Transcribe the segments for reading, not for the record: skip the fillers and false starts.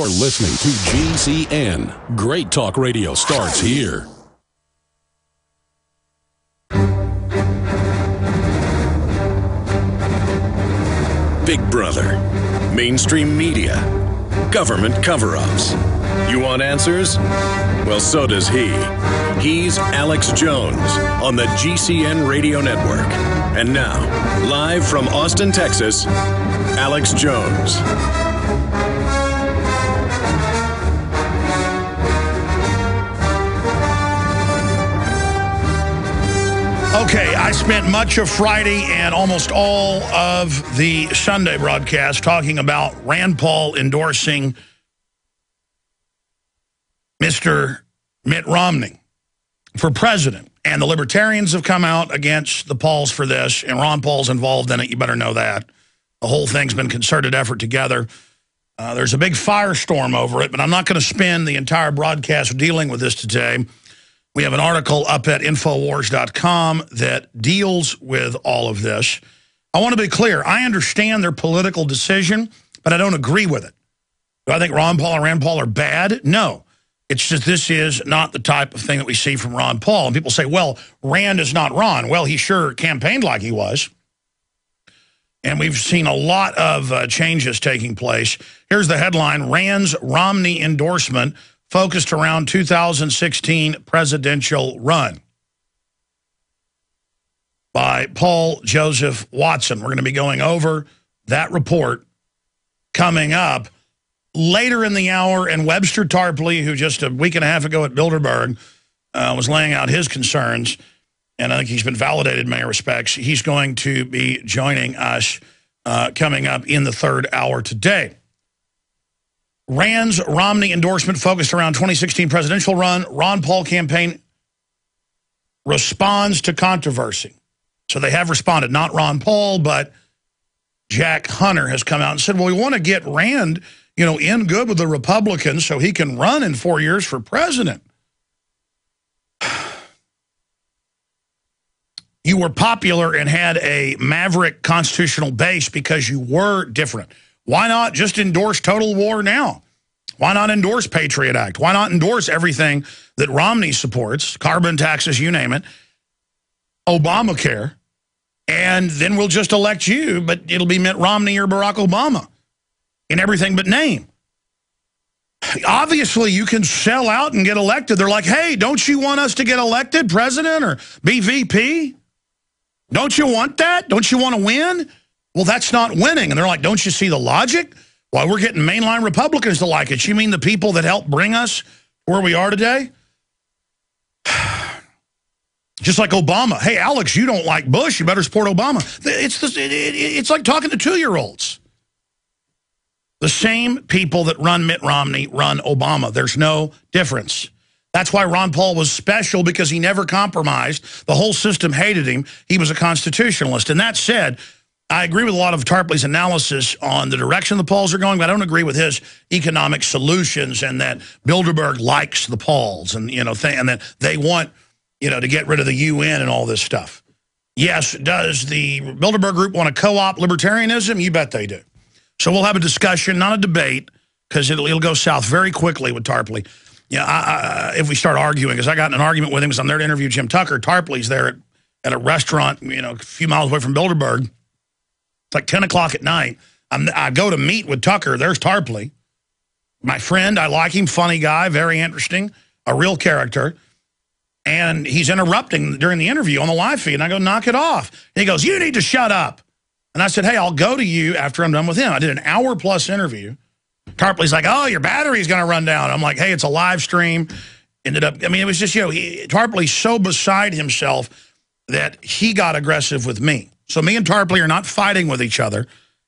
You're listening to GCN. Great Talk Radio starts here. Big Brother, mainstream media, government cover-ups. You want answers? Well, so does he. He's Alex Jones on the GCN Radio Network. And now, live from Austin, Texas, Alex Jones. Okay, I spent much of Friday and almost all of the Sunday broadcast talking about Rand Paul endorsing Mr. Mitt Romney for president. And the libertarians have come out against the Pauls for this, and Ron Paul's involved in it. You better know that. The whole thing's been concerted effort together. There's a big firestorm over it, but I'm not going to spend the entire broadcast dealing with this today. We have an article up at Infowars.com that deals with all of this. I want to be clear. I understand their political decision, but I don't agree with it. Do I think Ron Paul and Rand Paul are bad? No. It's just this is not the type of thing that we see from Ron Paul. And people say, well, Rand is not Ron. Well, he sure campaigned like he was. And we've seen a lot of changes taking place. Here's the headline: Rand's Romney endorsement focused around 2016 presidential run, by Paul Joseph Watson. We're going to be going over that report coming up later in the hour. And Webster Tarpley, who just a week and a half ago at Bilderberg was laying out his concerns, and I think he's been validated in many respects, he's going to be joining us coming up in the third hour today. Rand's Romney endorsement focused around 2016 presidential run. Ron Paul campaign responds to controversy. So they have responded, not Ron Paul, but Jack Hunter has come out and said, well, we want to get Rand, in good with the Republicans so he can run in 4 years for president. You were popular and had a maverick constitutional base because you were different. Why not just endorse total war now? Why not endorse Patriot Act? Why not endorse everything that Romney supports, carbon taxes, you name it, Obamacare, and then we'll just elect you, but it'll be Mitt Romney or Barack Obama in everything but name. Obviously, you can sell out and get elected. They're like, hey, don't you want us to get elected president or be VP? Don't you want that? Don't you want to win? Well, that's not winning. And they're like, don't you see the logic? Why we're getting mainline Republicans to like it. You mean the people that helped bring us where we are today? Just like Obama. Hey, Alex, you don't like Bush. You better support Obama. It's like talking to 2-year-olds. The same people that run Mitt Romney run Obama. There's no difference. That's why Ron Paul was special, because he never compromised. The whole system hated him. He was a constitutionalist. And that said, I agree with a lot of Tarpley's analysis on the direction the Pauls are going, but I don't agree with his economic solutions and that Bilderberg likes the Pauls and, and that they want, to get rid of the UN and all this stuff. Yes, does the Bilderberg group want to co-opt libertarianism? You bet they do. So we'll have a discussion, not a debate, because it'll go south very quickly with Tarpley. If we start arguing, because I got in an argument with him because I'm there to interview Jim Tucker. Tarpley's there at a restaurant, a few miles away from Bilderberg. It's like 10 o'clock at night. I go to meet with Tucker. There's Tarpley, my friend. I like him, funny guy, very interesting, a real character. And he's interrupting during the interview on the live feed. And I go, knock it off. And he goes, you need to shut up. And I said, hey, I'll go to you after I'm done with him. I did an hour-plus interview. Tarpley's like, oh, your battery's going to run down. I'm like, hey, it's a live stream. Ended up, it was just, Tarpley's so beside himself that he got aggressive with me. So me and Tarpley are not fighting with each other.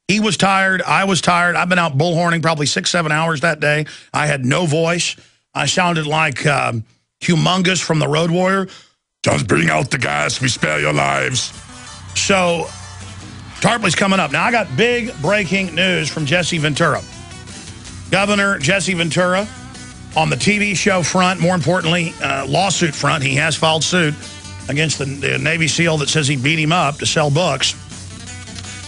He was tired. I was tired. I've been out bullhorning probably 6-7 hours that day. I had no voice. I sounded like Humongous from the Road Warrior. Just bring out the gas. We spare your lives. So Tarpley's coming up. Now, I got big breaking news from Jesse Ventura. Governor Jesse Ventura on the TV show front, more importantly, lawsuit front. He has filed suit against the Navy SEAL that says he beat him up to sell books.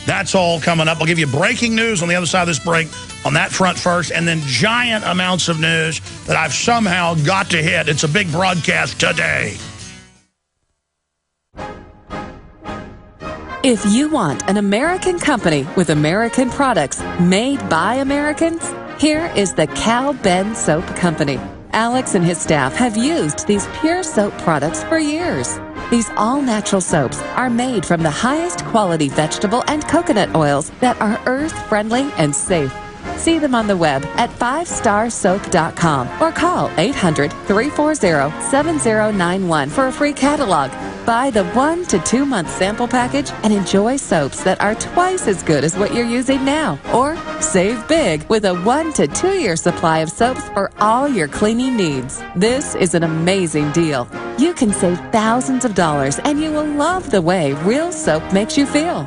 That's all coming up. I'll give you breaking news on the other side of this break on that front first, and then giant amounts of news that I've somehow got to hit. It's a big broadcast today. If you want an American company with American products made by Americans, here is the Cal Ben Soap Company. Alex and his staff have used these pure soap products for years. These all-natural soaps are made from the highest quality vegetable and coconut oils that are earth-friendly and safe. See them on the web at 5starsoap.com or call 800-340-7091 for a free catalog. Buy the 1 to 2 month sample package and enjoy soaps that are twice as good as what you're using now. Or save big with a 1 to 2 year supply of soaps for all your cleaning needs. This is an amazing deal. You can save thousands of dollars and you will love the way real soap makes you feel.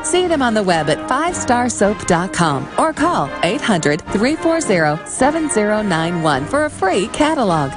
See them on the web at 5starsoap.com or call 800-340-7091 for a free catalog.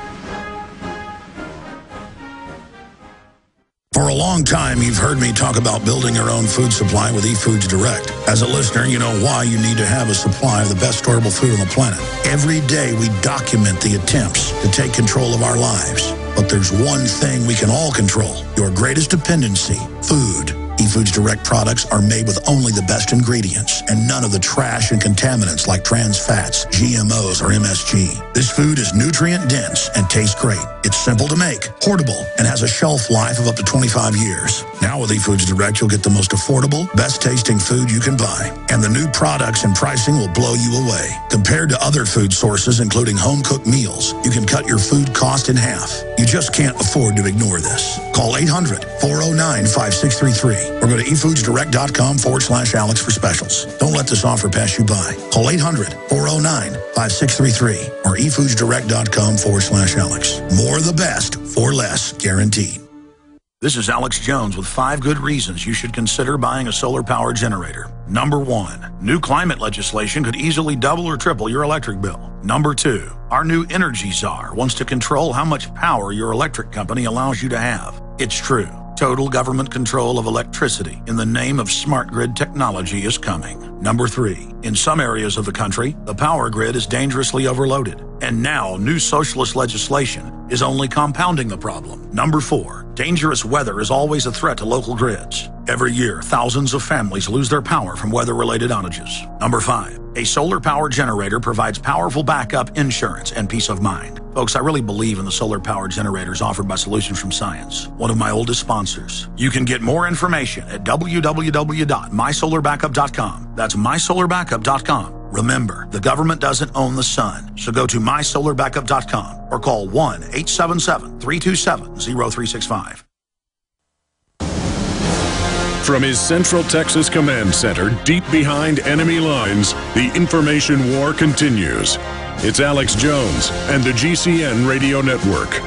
For a long time, you've heard me talk about building your own food supply with eFoods Direct. As a listener, you know why you need to have a supply of the best storable food on the planet. Every day, we document the attempts to take control of our lives. But there's one thing we can all control, your greatest dependency, food. eFoods Direct products are made with only the best ingredients and none of the trash and contaminants like trans fats, GMOs, or MSG. This food is nutrient-dense and tastes great. It's simple to make, portable, and has a shelf life of up to 25 years. Now with eFoods Direct, you'll get the most affordable, best-tasting food you can buy. And the new products and pricing will blow you away. Compared to other food sources, including home-cooked meals, you can cut your food cost in half. You just can't afford to ignore this. Call 800-409-5633 or go to efoodsdirect.com/Alex for specials. Don't let this offer pass you by. Call 800-409-5633 or efoodsdirect.com/Alex. More of the best for less, guaranteed. This is Alex Jones with 5 good reasons you should consider buying a solar power generator. Number 1, new climate legislation could easily double or triple your electric bill. Number 2, our new energy czar wants to control how much power your electric company allows you to have. It's true. Total government control of electricity in the name of smart grid technology is coming. Number 3, in some areas of the country, the power grid is dangerously overloaded. And now, new socialist legislation is only compounding the problem. Number 4, dangerous weather is always a threat to local grids. Every year, thousands of families lose their power from weather-related outages. Number 5, a solar power generator provides powerful backup insurance and peace of mind. Folks, I really believe in the solar power generators offered by Solutions from Science, one of my oldest sponsors. You can get more information at www.mysolarbackup.com. That's mysolarbackup.com. Remember, the government doesn't own the sun, so go to mysolarbackup.com or call 1-877-327-0365. From his Central Texas Command Center, deep behind enemy lines, the information war continues. It's Alex Jones and the GCN Radio Network.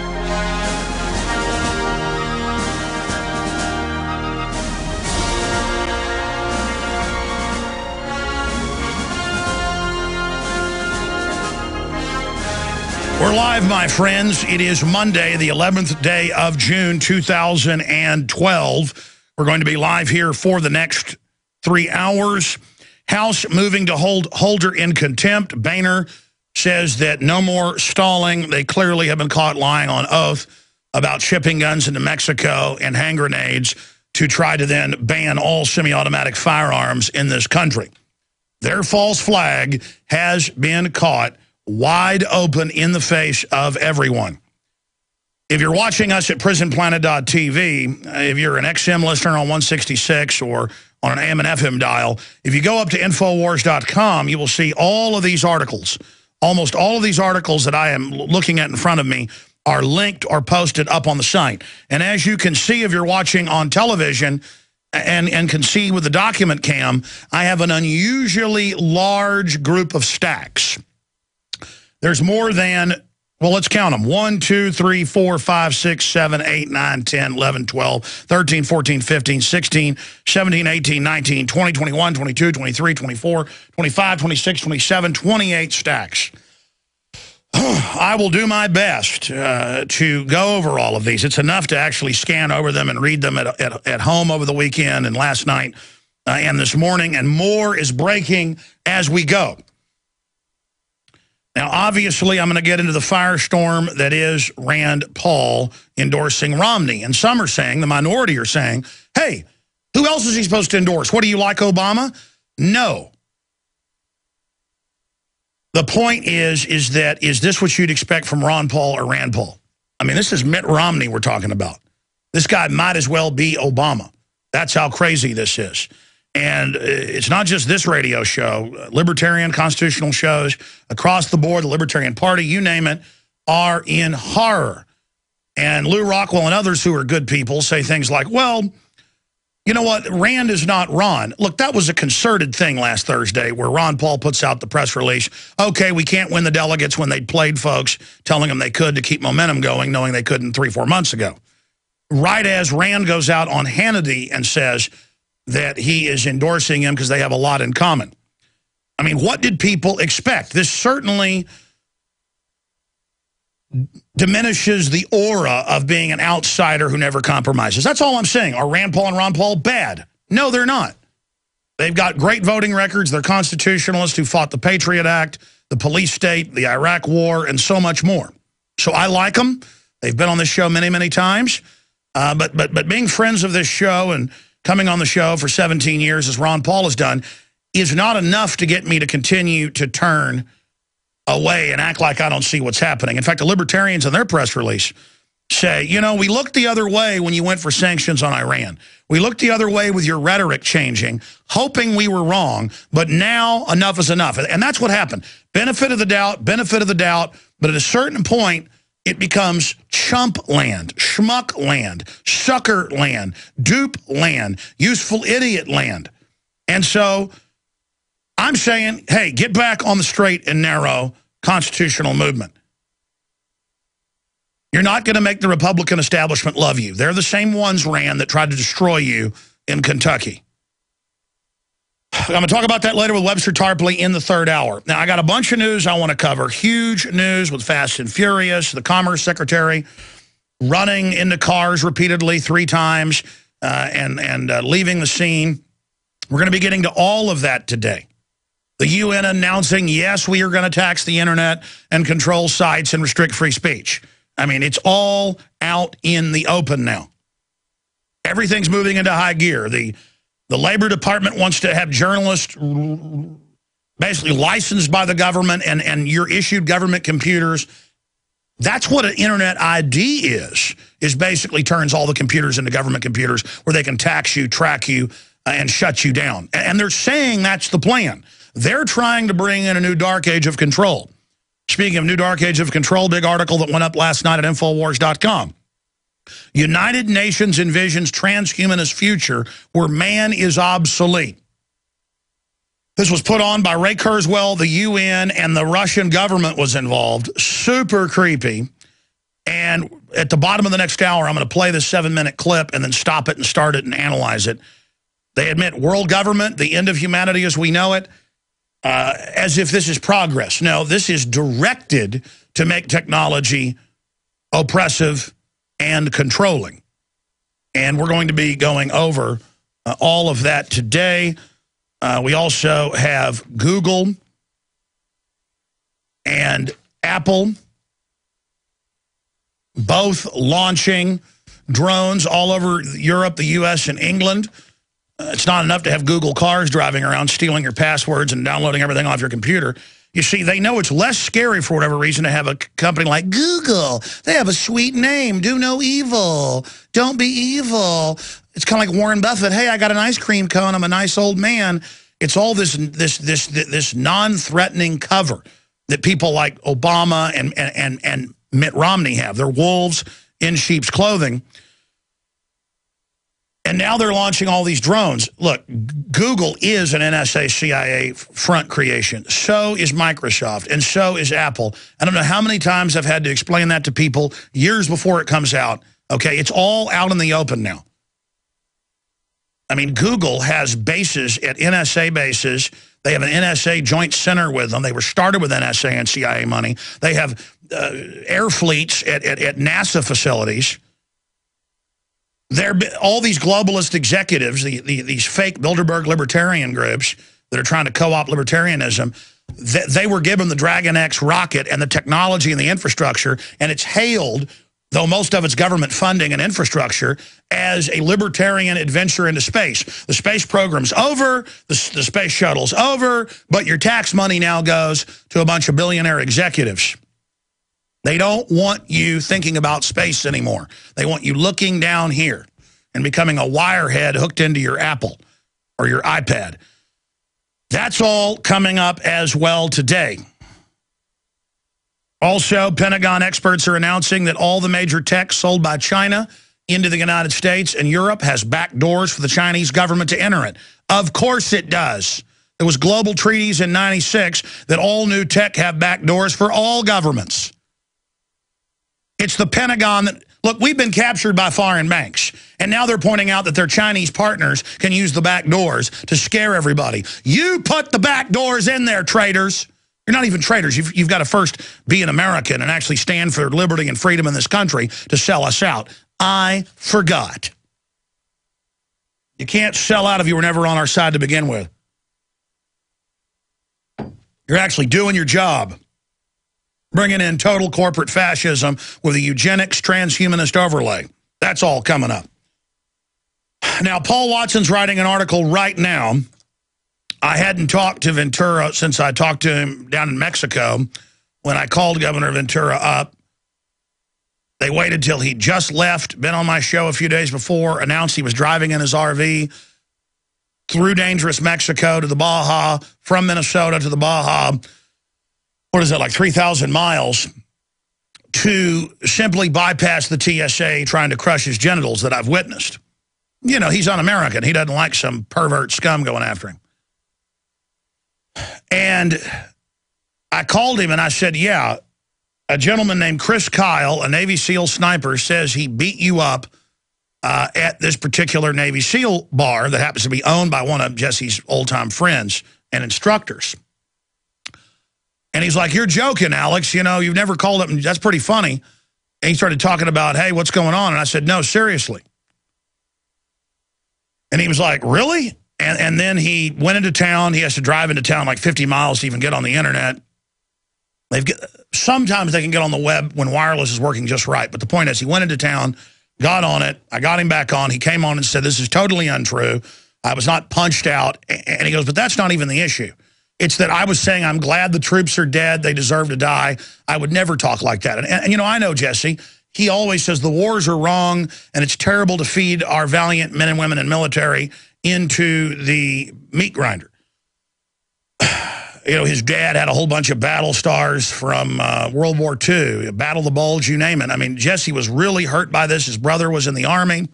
We're live, my friends. It is Monday, the 11th day of June, 2012. We're going to be live here for the next 3 hours. House moving to hold Holder in contempt. Boehner says that no more stalling. They clearly have been caught lying on oath about shipping guns into Mexico and hand grenades to try to then ban all semi-automatic firearms in this country. Their false flag has been caught wide open in the face of everyone. If you're watching us at prisonplanet.tv, if you're an XM listener on 166 or on an AM and FM dial, if you go up to Infowars.com, you will see all of these articles. Almost all of these articles that I am looking at in front of me are linked or posted up on the site. And as you can see if you're watching on television and can see with the document cam, I have an unusually large group of stacks. There's more than, well, let's count them. 1, 2, 3, 4, 5, 6, 7, 8, 9, 10, 11, 12, 13, 14, 15, 16, 17, 18, 19, 20, 21, 22, 23, 24, 25, 26, 27, 28 stacks. I will do my best to go over all of these. It's enough to actually scan over them and read them at home over the weekend and last night and this morning, and more is breaking as we go. Now, obviously, I'm going to get into the firestorm that is Rand Paul endorsing Romney. And some are saying, the minority are saying, hey, who else is he supposed to endorse? What, do you like Obama? No. The point is this what you'd expect from Ron Paul or Rand Paul? I mean, this is Mitt Romney we're talking about. This guy might as well be Obama. That's how crazy this is. And it's not just this radio show. Libertarian constitutional shows across the board, the Libertarian Party, you name it, are in horror. And Lou Rockwell and others who are good people say things like, well, you know what, Rand is not Ron. Look, that was a concerted thing last Thursday where Ron Paul puts out the press release. Okay, we can't win the delegates when they played folks, telling them they could to keep momentum going, knowing they couldn't 3-4 months ago. Right as Rand goes out on Hannity and says that he is endorsing him because they have a lot in common. I mean, what did people expect? This certainly diminishes the aura of being an outsider who never compromises. That's all I'm saying. Are Rand Paul and Ron Paul bad? No, they're not. They've got great voting records. They're constitutionalists who fought the Patriot Act, the police state, the Iraq War, and so much more. So I like them. They've been on this show many, many times. But being friends of this show and coming on the show for 17 years, as Ron Paul has done, is not enough to get me to continue to turn away and act like I don't see what's happening. In fact, the libertarians in their press release say, you know, we looked the other way when you went for sanctions on Iran. We looked the other way with your rhetoric changing, hoping we were wrong, but now enough is enough. And that's what happened. Benefit of the doubt, but at a certain point, it becomes chump land, schmuck land, sucker land, dupe land, useful idiot land. And so I'm saying, hey, get back on the straight and narrow constitutional movement. You're not going to make the Republican establishment love you. They're the same ones, Rand, that tried to destroy you in Kentucky. I'm going to talk about that later with Webster Tarpley in the third hour. Now, I got a bunch of news I want to cover. Huge news with Fast and Furious, the Commerce Secretary running into cars repeatedly 3 times and leaving the scene. We're going to be getting to all of that today. The UN announcing, yes, we are going to tax the internet and control sites and restrict free speech. I mean, it's all out in the open now. Everything's moving into high gear. The Labor Department wants to have journalists basically licensed by the government and you're issued government computers. That's what an internet ID is basically turns all the computers into government computers where they can tax you, track you, and shut you down. And they're saying that's the plan. They're trying to bring in a new dark age of control. Speaking of new dark age of control, big article that went up last night at Infowars.com. United Nations envisions transhumanist future where man is obsolete. This was put on by Ray Kurzweil, the UN, and the Russian government was involved. Super creepy. And at the bottom of the next hour, I'm going to play this 7-minute clip and then stop it and start it and analyze it. They admit world government, the end of humanity as we know it, as if this is progress. No, this is directed to make technology oppressive and controlling. And we're going to be going over all of that today. We also have Google and Apple both launching drones all over Europe, the U.S., and England. It's not enough to have Google cars driving around, stealing your passwords and downloading everything off your computer. You see, they know it's less scary for whatever reason to have a company like Google. They have a sweet name. Do no evil. Don't be evil. It's kind of like Warren Buffett. Hey, I got an ice cream cone. I'm a nice old man. It's all this non-threatening cover that people like Obama and Mitt Romney have. They're wolves in sheep's clothing. And now they're launching all these drones. Look, Google is an NSA CIA front creation. So is Microsoft, and so is Apple. I don't know how many times I've had to explain that to people years before it comes out. Okay, it's all out in the open now. I mean, Google has bases at NSA bases. They have an NSA joint center with them. They were started with NSA and CIA money. They have air fleets at NASA facilities. All these globalist executives, these fake Bilderberg libertarian groups that are trying to co-opt libertarianism, they were given the Dragon X rocket and the technology and the infrastructure, and it's hailed, though most of its government funding and infrastructure, as a libertarian adventure into space. The space program's over, the space shuttle's over, but your tax money now goes to a bunch of billionaire executives. They don't want you thinking about space anymore. They want you looking down here and becoming a wirehead hooked into your Apple or your iPad. That's all coming up as well today. Also, Pentagon experts are announcing that all the major tech sold by China into the United States and Europe has back doors for the Chinese government to enter it. Of course it does. There was global treaties in '96 that all new tech have back doors for all governments. It's the Pentagon that, look, we've been captured by foreign banks, and now they're pointing out that their Chinese partners can use the back doors to scare everybody. You put the back doors in there, traitors. You're not even traitors. You've got to first be an American and actually stand for liberty and freedom in this country to sell us out. I forgot. You can't sell out if you were never on our side to begin with. You're actually doing your job. Bringing in total corporate fascism with a eugenics transhumanist overlay. That's all coming up. Now, Paul Watson's writing an article right now. I hadn't talked to Ventura since I talked to him down in Mexico when I called Governor Ventura up. They waited till he just left, been on my show a few days before, announced he was driving in his RV through dangerous Mexico to the Baja, from Minnesota to the Baja. What is it, like 3,000 miles, to simply bypass the TSA trying to crush his genitals that I've witnessed. You know, he's un-American. He doesn't like some pervert scum going after him. And I called him and I said, yeah, a gentleman named Chris Kyle, a Navy SEAL sniper, says he beat you up at this particular Navy SEAL bar that happens to be owned by one of Jesse's old-time friends and instructors. And he's like, you're joking, Alex. You know, you've never called up. And that's pretty funny. And he started talking about, hey, what's going on? And I said, no, seriously. And he was like, really? And then he went into town. He has to drive into town like 50 miles to even get on the internet. Sometimes they can get on the web when wireless is working just right. But the point is, he went into town, got on it. I got him back on. He came on and said, this is totally untrue. I was not punched out. And he goes, but that's not even the issue. It's that I was saying I'm glad the troops are dead. They deserve to die. I would never talk like that. And you know, I know Jesse. He always says the wars are wrong, and it's terrible to feed our valiant men and women in military into the meat grinder. You know, his dad had a whole bunch of battle stars from World War II, Battle of the Bulge, you name it. I mean, Jesse was really hurt by this. His brother was in the Army.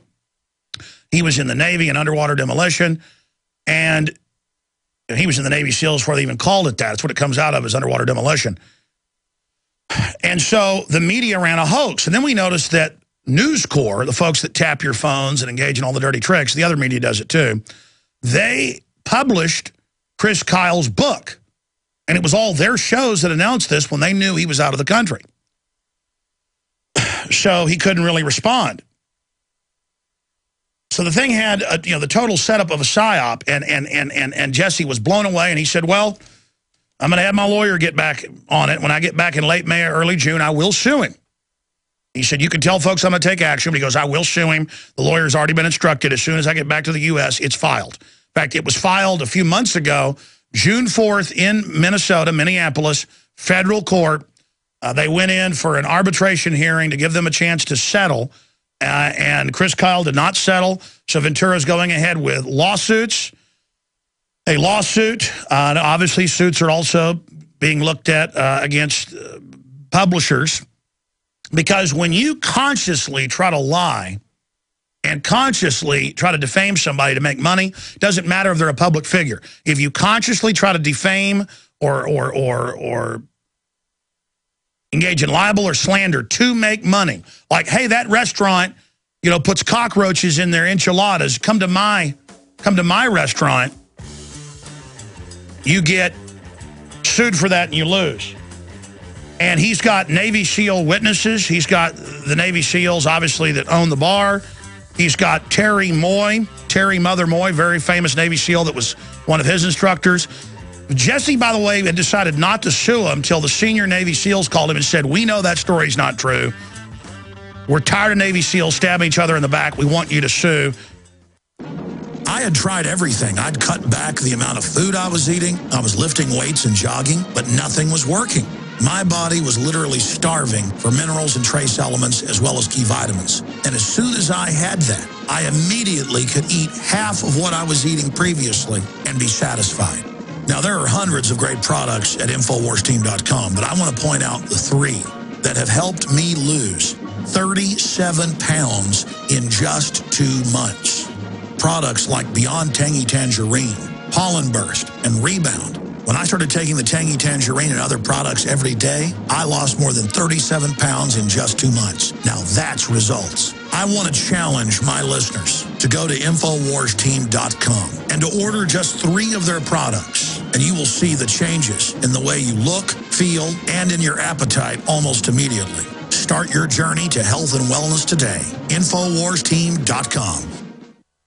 He was in the Navy and underwater demolition. And he was in the Navy SEALs before they even called it that. That's what it comes out of, is underwater demolition. And so the media ran a hoax. And then we noticed that News Corps, the folks that tap your phones and engage in all the dirty tricks, the other media does it too, they published Chris Kyle's book. And it was all their shows that announced this when they knew he was out of the country. So he couldn't really respond. So the thing had, the total setup of a psyop, and Jesse was blown away, and he said, well, I'm going to have my lawyer get back on it. When I get back in late May or early June, I will sue him. He said, you can tell folks I'm going to take action. But he goes, I will sue him. The lawyer's already been instructed. As soon as I get back to the U.S., it's filed. In fact, it was filed a few months ago, June 4th in Minnesota, Minneapolis, federal court. They went in for an arbitration hearing to give them a chance to settle. And Chris Kyle did not settle, so Ventura's going ahead with lawsuits. A lawsuit, obviously suits are also being looked at against publishers, because when you consciously try to lie and consciously try to defame somebody to make money, it doesn't matter if they're a public figure. If you consciously try to defame or engage in libel or slander to make money, like, hey, that restaurant, puts cockroaches in their enchiladas. Come to my restaurant. You get sued for that and you lose. And he's got Navy SEAL witnesses. He's got the Navy SEALs, obviously, that own the bar. He's got Terry Mother Moy, very famous Navy SEAL that was one of his instructors. Jesse, by the way, had decided not to sue him until the senior Navy SEALs called him and said, we know that story's not true. We're tired of Navy SEALs stabbing each other in the back. We want you to sue. I had tried everything. I'd cut back the amount of food I was eating. I was lifting weights and jogging, but nothing was working. My body was literally starving for minerals and trace elements as well as key vitamins. And as soon as I had that, I immediately could eat half of what I was eating previously and be satisfied. Now, there are hundreds of great products at InfoWarsTeam.com, but I want to point out the 3 that have helped me lose 37 pounds in just 2 months. Products like Beyond Tangy Tangerine, Pollen Burst, and Rebound. When I started taking the Tangy Tangerine and other products every day, I lost more than 37 pounds in just 2 months. Now that's results. I want to challenge my listeners to go to InfoWarsTeam.com and to order just 3 of their products, and you will see the changes in the way you look, feel, and in your appetite almost immediately. Start your journey to health and wellness today. InfoWarsTeam.com.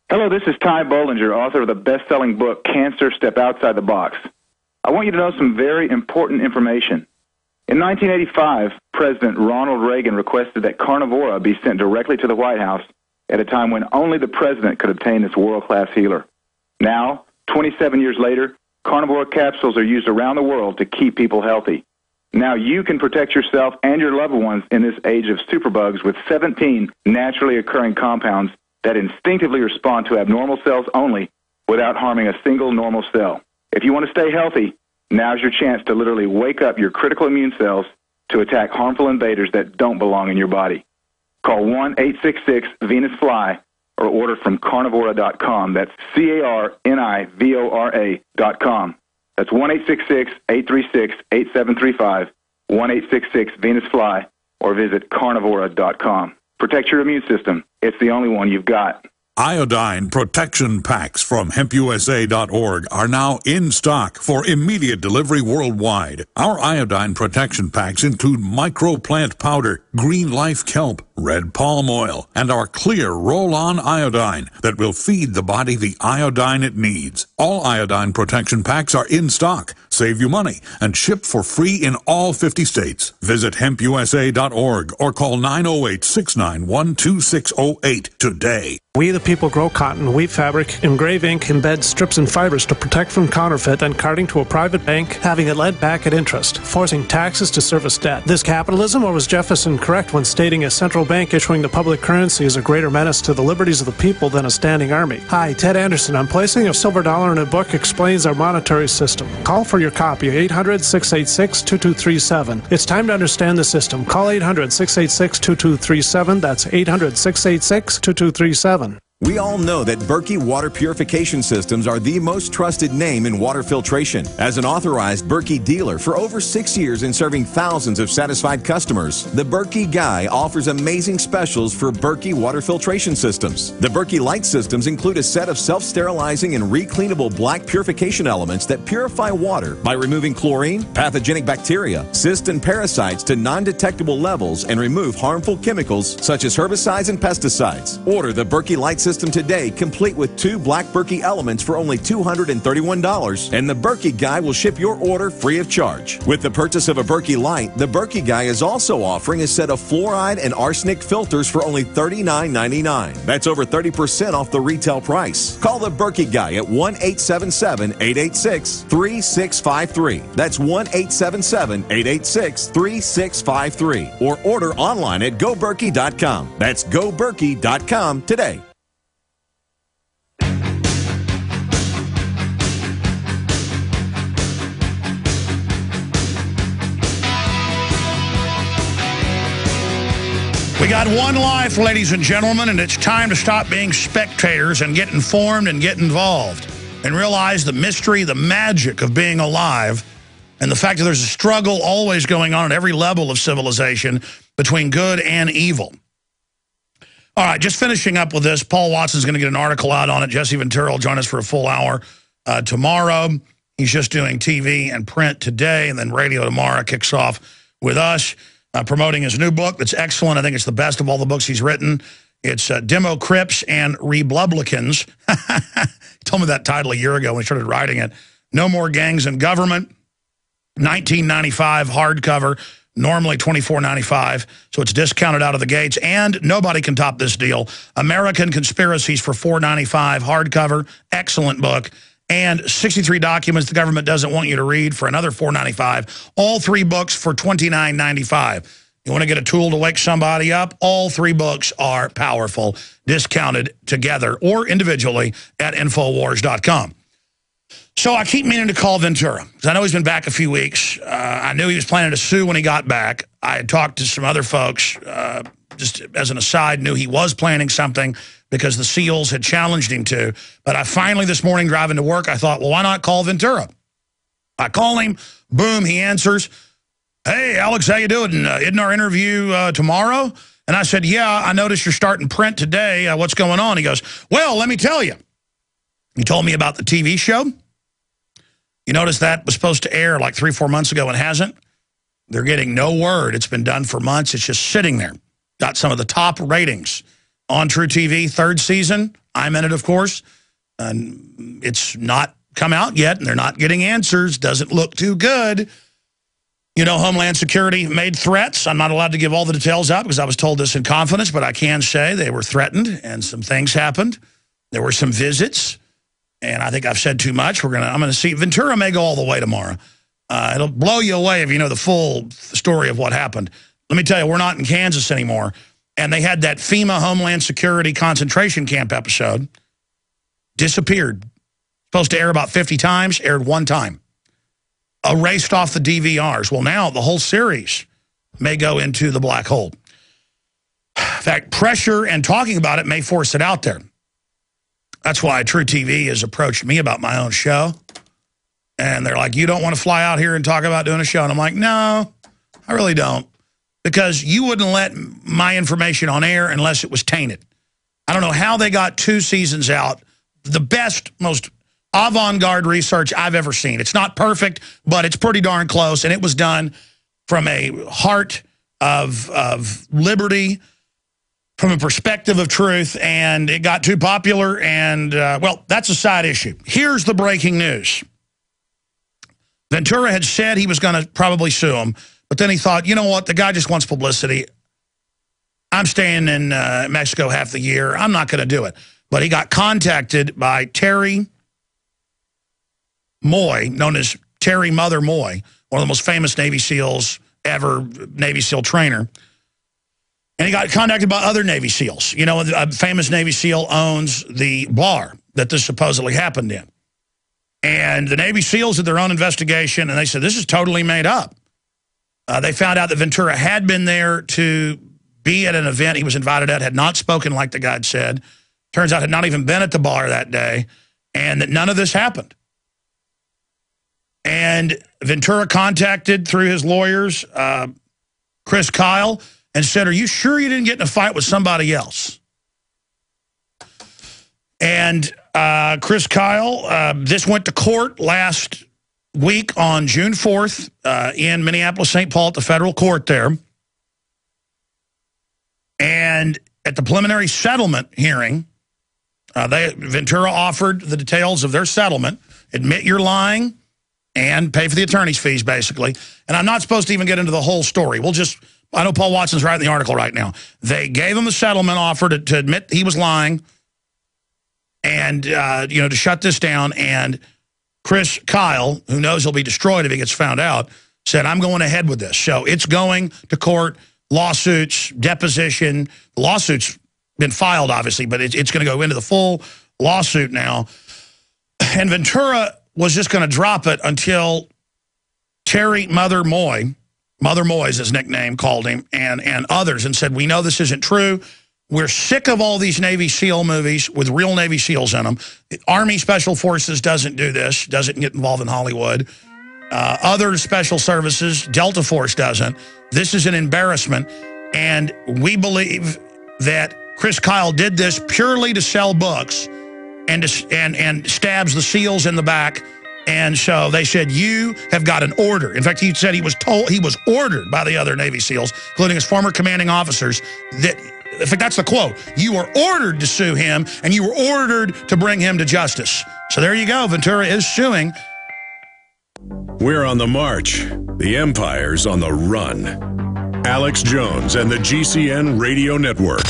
Hello, this is Ty Bollinger, author of the best-selling book, Cancer, Step Outside the Box. I want you to know some very important information. In 1985, President Ronald Reagan requested that Carnivora be sent directly to the White House at a time when only the president could obtain this world-class healer. Now, 27 years later, Carnivora capsules are used around the world to keep people healthy. Now you can protect yourself and your loved ones in this age of superbugs with 17 naturally occurring compounds that instinctively respond to abnormal cells only without harming a single normal cell. If you want to stay healthy, now's your chance to literally wake up your critical immune cells to attack harmful invaders that don't belong in your body. Call 1-866-VENUS-FLY or order from carnivora.com. That's CARNIVORA.com. That's 1-866-836-8735, 1-866-VENUS-FLY, or visit carnivora.com. Protect your immune system. It's the only one you've got. Iodine protection packs from hempusa.org are now in stock for immediate delivery worldwide. Our iodine protection packs include microplant powder, green life kelp, red palm oil, and our clear roll-on iodine that will feed the body the iodine it needs. All iodine protection packs are in stock. Save you money and ship for free in all 50 states. Visit hempusa.org or call 908-691-2608 today. We the people grow cotton, weave fabric, engrave ink, embed strips and fibers to protect from counterfeit, then carting to a private bank, having it lent back at interest, forcing taxes to service debt. This capitalism, or was Jefferson correct when stating a central bank issuing the public currency is a greater menace to the liberties of the people than a standing army? Hi, Ted Anderson. I'm placing a silver dollar in a book explains our monetary system. Call for your copy, 800-686-2237. It's time to understand the system. Call 800-686-2237. That's 800-686-2237. We all know that Berkey water purification systems are the most trusted name in water filtration. As an authorized Berkey dealer for over 6 years and serving thousands of satisfied customers, the Berkey Guy offers amazing specials for Berkey water filtration systems. The Berkey Light systems include a set of self-sterilizing and recleanable black purification elements that purify water by removing chlorine, pathogenic bacteria, cysts, and parasites to non-detectable levels and remove harmful chemicals such as herbicides and pesticides. Order the Berkey Light system today, complete with 2 black Berkey elements for only $231, and the Berkey Guy will ship your order free of charge. With the purchase of a Berkey Light, the Berkey Guy is also offering a set of fluoride and arsenic filters for only $39.99. That's over 30% off the retail price. Call the Berkey Guy at 1-877-886-3653. That's 1-877-886-3653. Or order online at GoBerkey.com. That's GoBerkey.com today. We got one life, ladies and gentlemen, and it's time to stop being spectators and get informed and get involved and realize the mystery, the magic of being alive, and the fact that there's a struggle always going on at every level of civilization between good and evil. All right, just finishing up with this, Paul Watson's going to get an article out on it. Jesse Ventura will join us for a full hour tomorrow. He's just doing TV and print today, and then radio tomorrow kicks off with us. Promoting his new book that's excellent. I think it's the best of all the books he's written. It's Demo Crips and Republicans. He told me that title a year ago when he started writing it. No More Gangs in Government. 1995 hardcover, normally $24.95, so it's discounted out of the gates, and nobody can top this deal. American Conspiracies for $4.95 hardcover, excellent book, and 63 documents the government doesn't want you to read for another $4.95. All 3 books for $29.95. You want to get a tool to wake somebody up? All 3 books are powerful, discounted together or individually at Infowars.com. So I keep meaning to call Ventura, because I know he's been back a few weeks. I knew he was planning to sue when he got back. I had talked to some other folks, just as an aside, knew he was planning something because the SEALs had challenged him to. But I finally, this morning, driving to work, I thought, well, why not call Ventura? I call him, boom, he answers. Hey, Alex, how you doing? Isn't our interview tomorrow? And I said, yeah, I noticed you're starting print today. What's going on? He goes, well, let me tell you. He told me about the TV show. You notice that was supposed to air like 3 or 4 months ago and hasn't? They're getting no word. It's been done for months. It's just sitting there. Got some of the top ratings on True TV, 3rd season. I'm in it, of course. And it's not come out yet, and they're not getting answers. Doesn't look too good. You know, Homeland Security made threats. I'm not allowed to give all the details out because I was told this in confidence, but I can say they were threatened and some things happened. There were some visits. And I think I've said too much. I'm going to see. Ventura may go all the way tomorrow. It'll blow you away if you know the full story of what happened. Let me tell you, we're not in Kansas anymore. And they had that FEMA Homeland Security concentration camp episode. Disappeared. Supposed to air about 50 times, aired 1 time. Erased off the DVRs. Well, now the whole series may go into the black hole. In fact, pressure and talking about it may force it out there. That's why True TV has approached me about my own show. And they're like, you don't want to fly out here and talk about doing a show? And I'm like, no, I really don't. Because you wouldn't let my information on air unless it was tainted. I don't know how they got 2 seasons out. The best, most avant-garde research I've ever seen. It's not perfect, but it's pretty darn close. And it was done from a heart of liberty, from a perspective of truth, and it got too popular, and, well, that's a side issue. Here's the breaking news. Ventura had said he was going to probably sue him, but then he thought, you know what, the guy just wants publicity. I'm staying in Mexico half the year. I'm not going to do it. But he got contacted by Terry Moy, known as Terry Mother Moy, one of the most famous Navy SEALs ever, Navy SEAL trainer. And he got contacted by other Navy SEALs. You know, a famous Navy SEAL owns the bar that this supposedly happened in. And the Navy SEALs did their own investigation, and they said, this is totally made up. They found out that Ventura had been there to be at an event he was invited at, had not spoken like the guy had said. Turns out had not even been at the bar that day, and that none of this happened. And Ventura contacted, through his lawyers, Chris Kyle, and said, are you sure you didn't get in a fight with somebody else? And Chris Kyle, this went to court last week on June 4th in Minneapolis, St. Paul at the federal court there. And at the preliminary settlement hearing, Ventura offered the details of their settlement, admit you're lying, and pay for the attorney's fees, basically. And I'm not supposed to even get into the whole story. We'll just... I know Paul Watson's writing the article right now. They gave him the settlement offer to admit he was lying and, you know, to shut this down. And Chris Kyle, who knows he'll be destroyed if he gets found out, said, I'm going ahead with this. So it's going to court, lawsuits, deposition. The lawsuit's been filed, obviously, but it's going to go into the full lawsuit now. And Ventura was just going to drop it until Terry Mother Moy is his nickname, called him, and others, and said, we know this isn't true. We're sick of all these Navy SEAL movies with real Navy SEALs in them. The Army Special Forces doesn't do this, doesn't get involved in Hollywood. Other special services, Delta Force doesn't. This is an embarrassment, and we believe that Chris Kyle did this purely to sell books and stabs the SEALs in the back And so they said, you have got an order. In fact, he said he was ordered by the other Navy SEALs, including his former commanding officers, that, in fact, that's the quote, you were ordered to sue him, and you were ordered to bring him to justice. So there you go. Ventura is suing. We're on the march. The Empire's on the run. Alex Jones and the GCN Radio Network.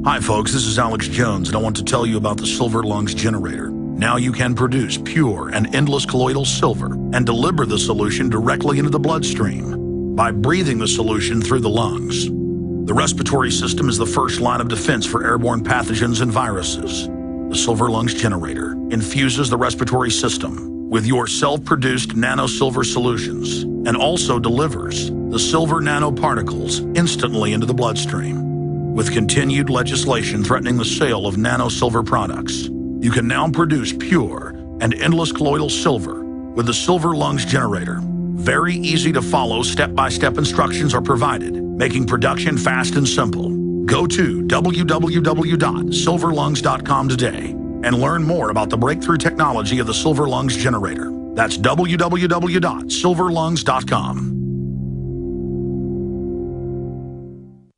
Hi, folks. This is Alex Jones, and I want to tell you about the Silver Lungs generator. Now you can produce pure and endless colloidal silver and deliver the solution directly into the bloodstream by breathing the solution through the lungs. The respiratory system is the first line of defense for airborne pathogens and viruses. The Silver Lungs generator infuses the respiratory system with your self-produced nano-silver solutions and also delivers the silver nanoparticles instantly into the bloodstream. With continued legislation threatening the sale of nano-silver products, you can now produce pure and endless colloidal silver with the Silver Lungs generator. Very easy to follow step-by-step instructions are provided, making production fast and simple. Go to www.silverlungs.com today and learn more about the breakthrough technology of the Silver Lungs generator. That's www.silverlungs.com.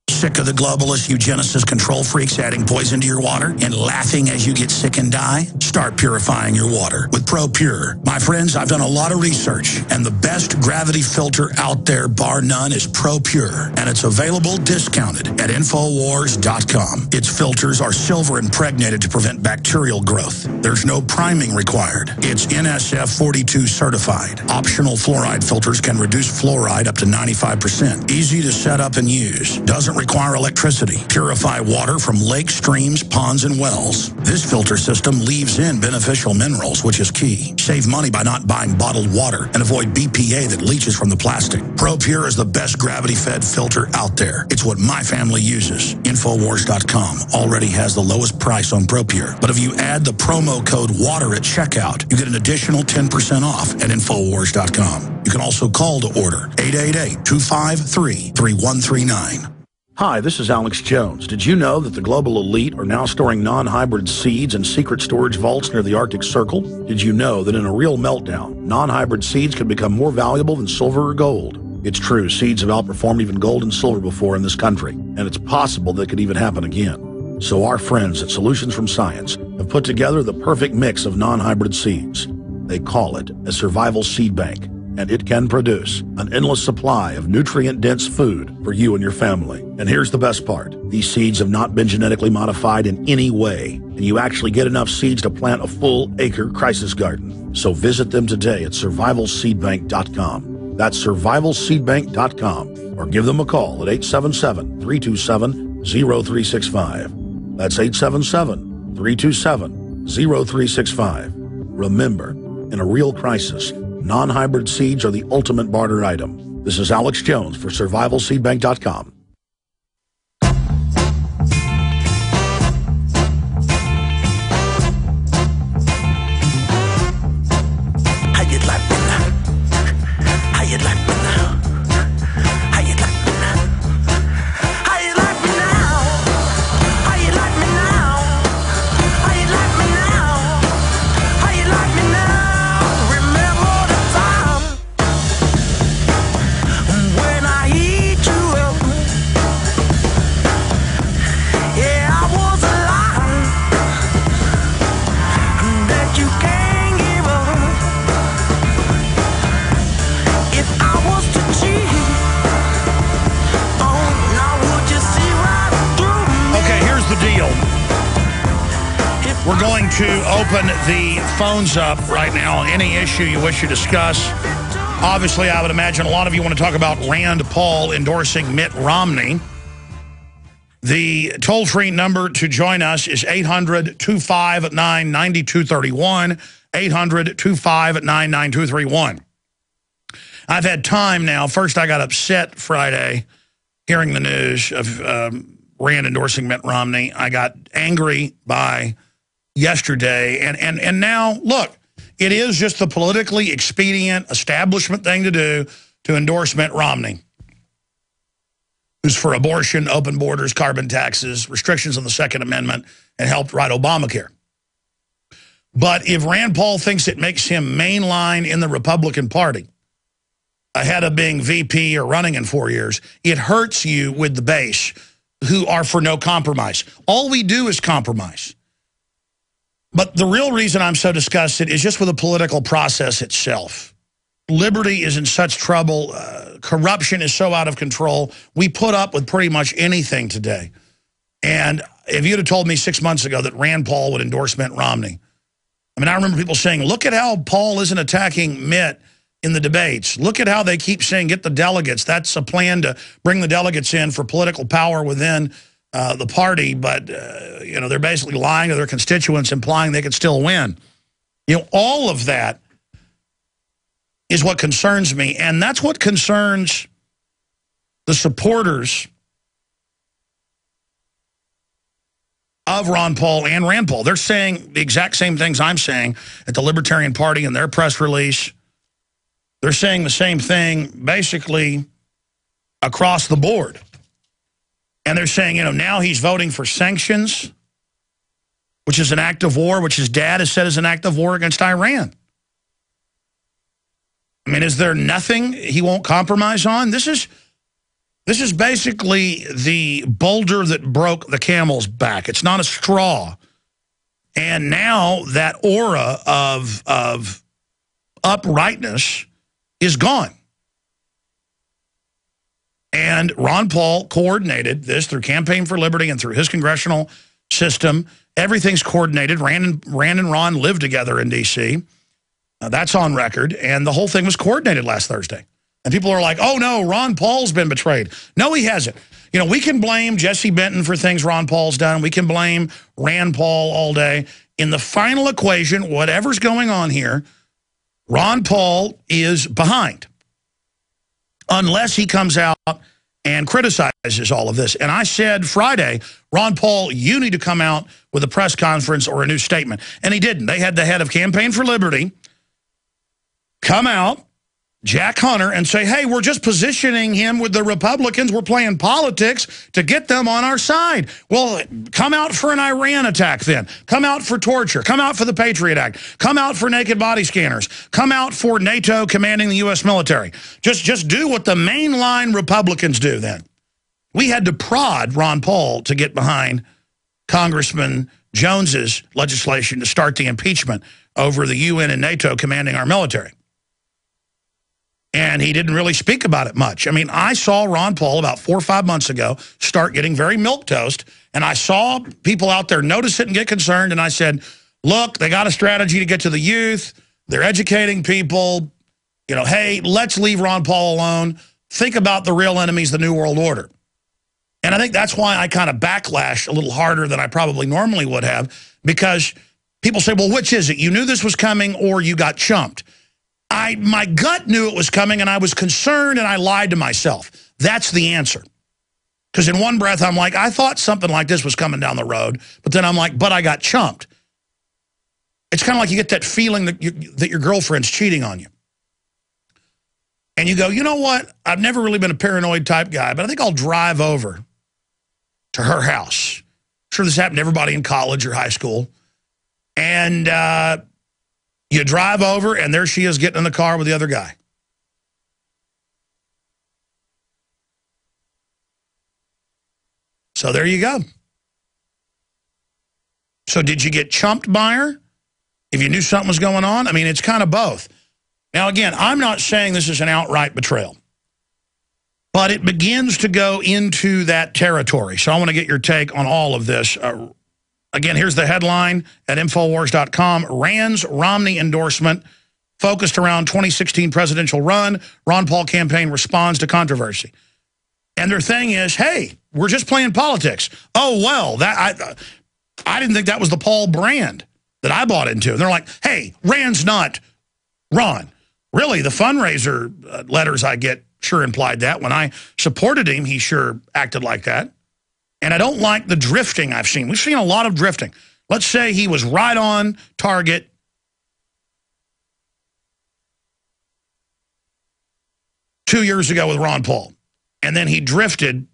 Sick of the globalist eugenicist control freaks adding poison to your water and laughing as you get sick and die? Start purifying your water with ProPure. My friends, I've done a lot of research, and the best gravity filter out there, bar none, is ProPure, and it's available discounted at Infowars.com. Its filters are silver impregnated to prevent bacterial growth. There's no priming required. It's NSF 42 certified. Optional fluoride filters can reduce fluoride up to 95%. Easy to set up and use. Doesn't require electricity. Purify water from lakes, streams, ponds, and wells. This filter system leaves in beneficial minerals, which is key. Save money by not buying bottled water and avoid BPA that leaches from the plastic. ProPure is the best gravity-fed filter out there. It's what my family uses. Infowars.com already has the lowest price on ProPure, but if you add the promo code WATER at checkout, you get an additional 10% off at Infowars.com. You can also call to order 888-253-3139. Hi, this is Alex Jones. Did you know that the global elite are now storing non-hybrid seeds in secret storage vaults near the Arctic Circle? Did you know that in a real meltdown, non-hybrid seeds can become more valuable than silver or gold? It's true, seeds have outperformed even gold and silver before in this country, and it's possible that could even happen again. So our friends at Solutions from Science have put together the perfect mix of non-hybrid seeds. They call it a survival seed bank, and it can produce an endless supply of nutrient-dense food for you and your family. And here's the best part. These seeds have not been genetically modified in any way, and you actually get enough seeds to plant a full acre crisis garden. So visit them today at survivalseedbank.com. That's survivalseedbank.com, or give them a call at 877-327-0365. That's 877-327-0365. Remember, in a real crisis, non-hybrid seeds are the ultimate barter item. This is Alex Jones for survivalseedbank.com. How you like me now? How you like me now? How you like me now? How you like me now? How you like me now? How you like me now? How you like me now? Remember the time when I eat you up? Yeah, I was alive. That you can't give up. If I was to cheat, oh, now would you see right through me? Okay, here's the deal. If We're going to open the phones up right now. Any issue you wish to discuss. Obviously, I would imagine a lot of you want to talk about Rand Paul endorsing Mitt Romney. The toll-free number to join us is 800-259-9231, 800-259-9231. I've had time now. First, I got upset Friday hearing the news of Rand endorsing Mitt Romney. I got angry by yesterday. And now, look, it is just the politically expedient establishment thing to do to endorse Mitt Romney. who's for abortion, open borders, carbon taxes, restrictions on the Second Amendment, and helped write Obamacare. But if Rand Paul thinks it makes him mainline in the Republican Party, ahead of being VP or running in 4 years, it hurts you with the base who are for no compromise. All we do is compromise. But the real reason I'm so disgusted is just with the political process itself. Liberty is in such trouble. Corruption is so out of control. We put up with pretty much anything today. And if you'd have told me 6 months ago that Rand Paul would endorse Mitt Romney, I mean, I remember people saying, look at how Paul isn't attacking Mitt in the debates. Look at how they keep saying, get the delegates. That's a plan to bring the delegates in for political power within the party. But, you know, they're basically lying to their constituents, implying they could still win. You know, all of that is what concerns me. And that's what concerns the supporters of Ron Paul and Rand Paul. They're saying the exact same things I'm saying at the Libertarian Party in their press release. They're saying the same thing basically across the board. And they're saying, you know, now he's voting for sanctions, which is an act of war, which his dad has said is an act of war against Iran. I mean, is there nothing he won't compromise on? This is basically the boulder that broke the camel's back. It's not a straw. And now that aura of uprightness is gone. And Ron Paul coordinated this through Campaign for Liberty and through his congressional system. Everything's coordinated. Rand and Ron live together in D.C. That's on record. And the whole thing was coordinated last Thursday. And people are like, oh, no, Ron Paul's been betrayed. No, he hasn't. You know, we can blame Jesse Benton for things Ron Paul's done. We can blame Rand Paul all day. In the final equation, whatever's going on here, Ron Paul is behind. Unless he comes out and criticizes all of this. And I said Friday, Ron Paul, you need to come out with a press conference or a new statement. And he didn't. They had the head of Campaign for Liberty come out, Jack Hunter, and say, hey, we're just positioning him with the Republicans. We're playing politics to get them on our side. Well, come out for an Iran attack then. Come out for torture. Come out for the Patriot Act. Come out for naked body scanners. Come out for NATO commanding the U.S. military. Just do what the mainline Republicans do then. We had to prod Ron Paul to get behind Congressman Jones's legislation to start the impeachment over the UN and NATO commanding our military. And he didn't really speak about it much. I mean, I saw Ron Paul about 4 or 5 months ago start getting very milquetoast, and I saw people out there notice it and get concerned, and I said, look, they got a strategy to get to the youth. They're educating people. You know, hey, let's leave Ron Paul alone. Think about the real enemies, the New World Order. And I think that's why I kind of backlash a little harder than I probably normally would have, because people say, well, which is it? You knew this was coming or you got chumped. My gut knew it was coming, and I was concerned, and I lied to myself. That's the answer. Because in one breath, I'm like, I thought something like this was coming down the road, but then I'm like, but I got chumped. It's kind of like you get that feeling that your girlfriend's cheating on you. And you go, you know what? I've never really been a paranoid type guy, but I think I'll drive over to her house. I'm sure this happened to everybody in college or high school. And you drive over, and there she is getting in the car with the other guy. So there you go. So did you get chumped by her? If you knew something was going on? I mean, it's kind of both. Now, again, I'm not saying this is an outright betrayal. But it begins to go into that territory. So I want to get your take on all of this. Again, here's the headline at Infowars.com. Rand's Romney endorsement focused around 2016 presidential run. Ron Paul campaign responds to controversy. And their thing is, hey, we're just playing politics. Oh, well, I didn't think that was the Paul brand that I bought into. And they're like, hey, Rand's not Ron. Really, the fundraiser letters I get sure implied that. When I supported him, he sure acted like that. And I don't like the drifting I've seen. We've seen a lot of drifting. Let's say he was right on target. Two years ago with Ron Paul. And then he drifted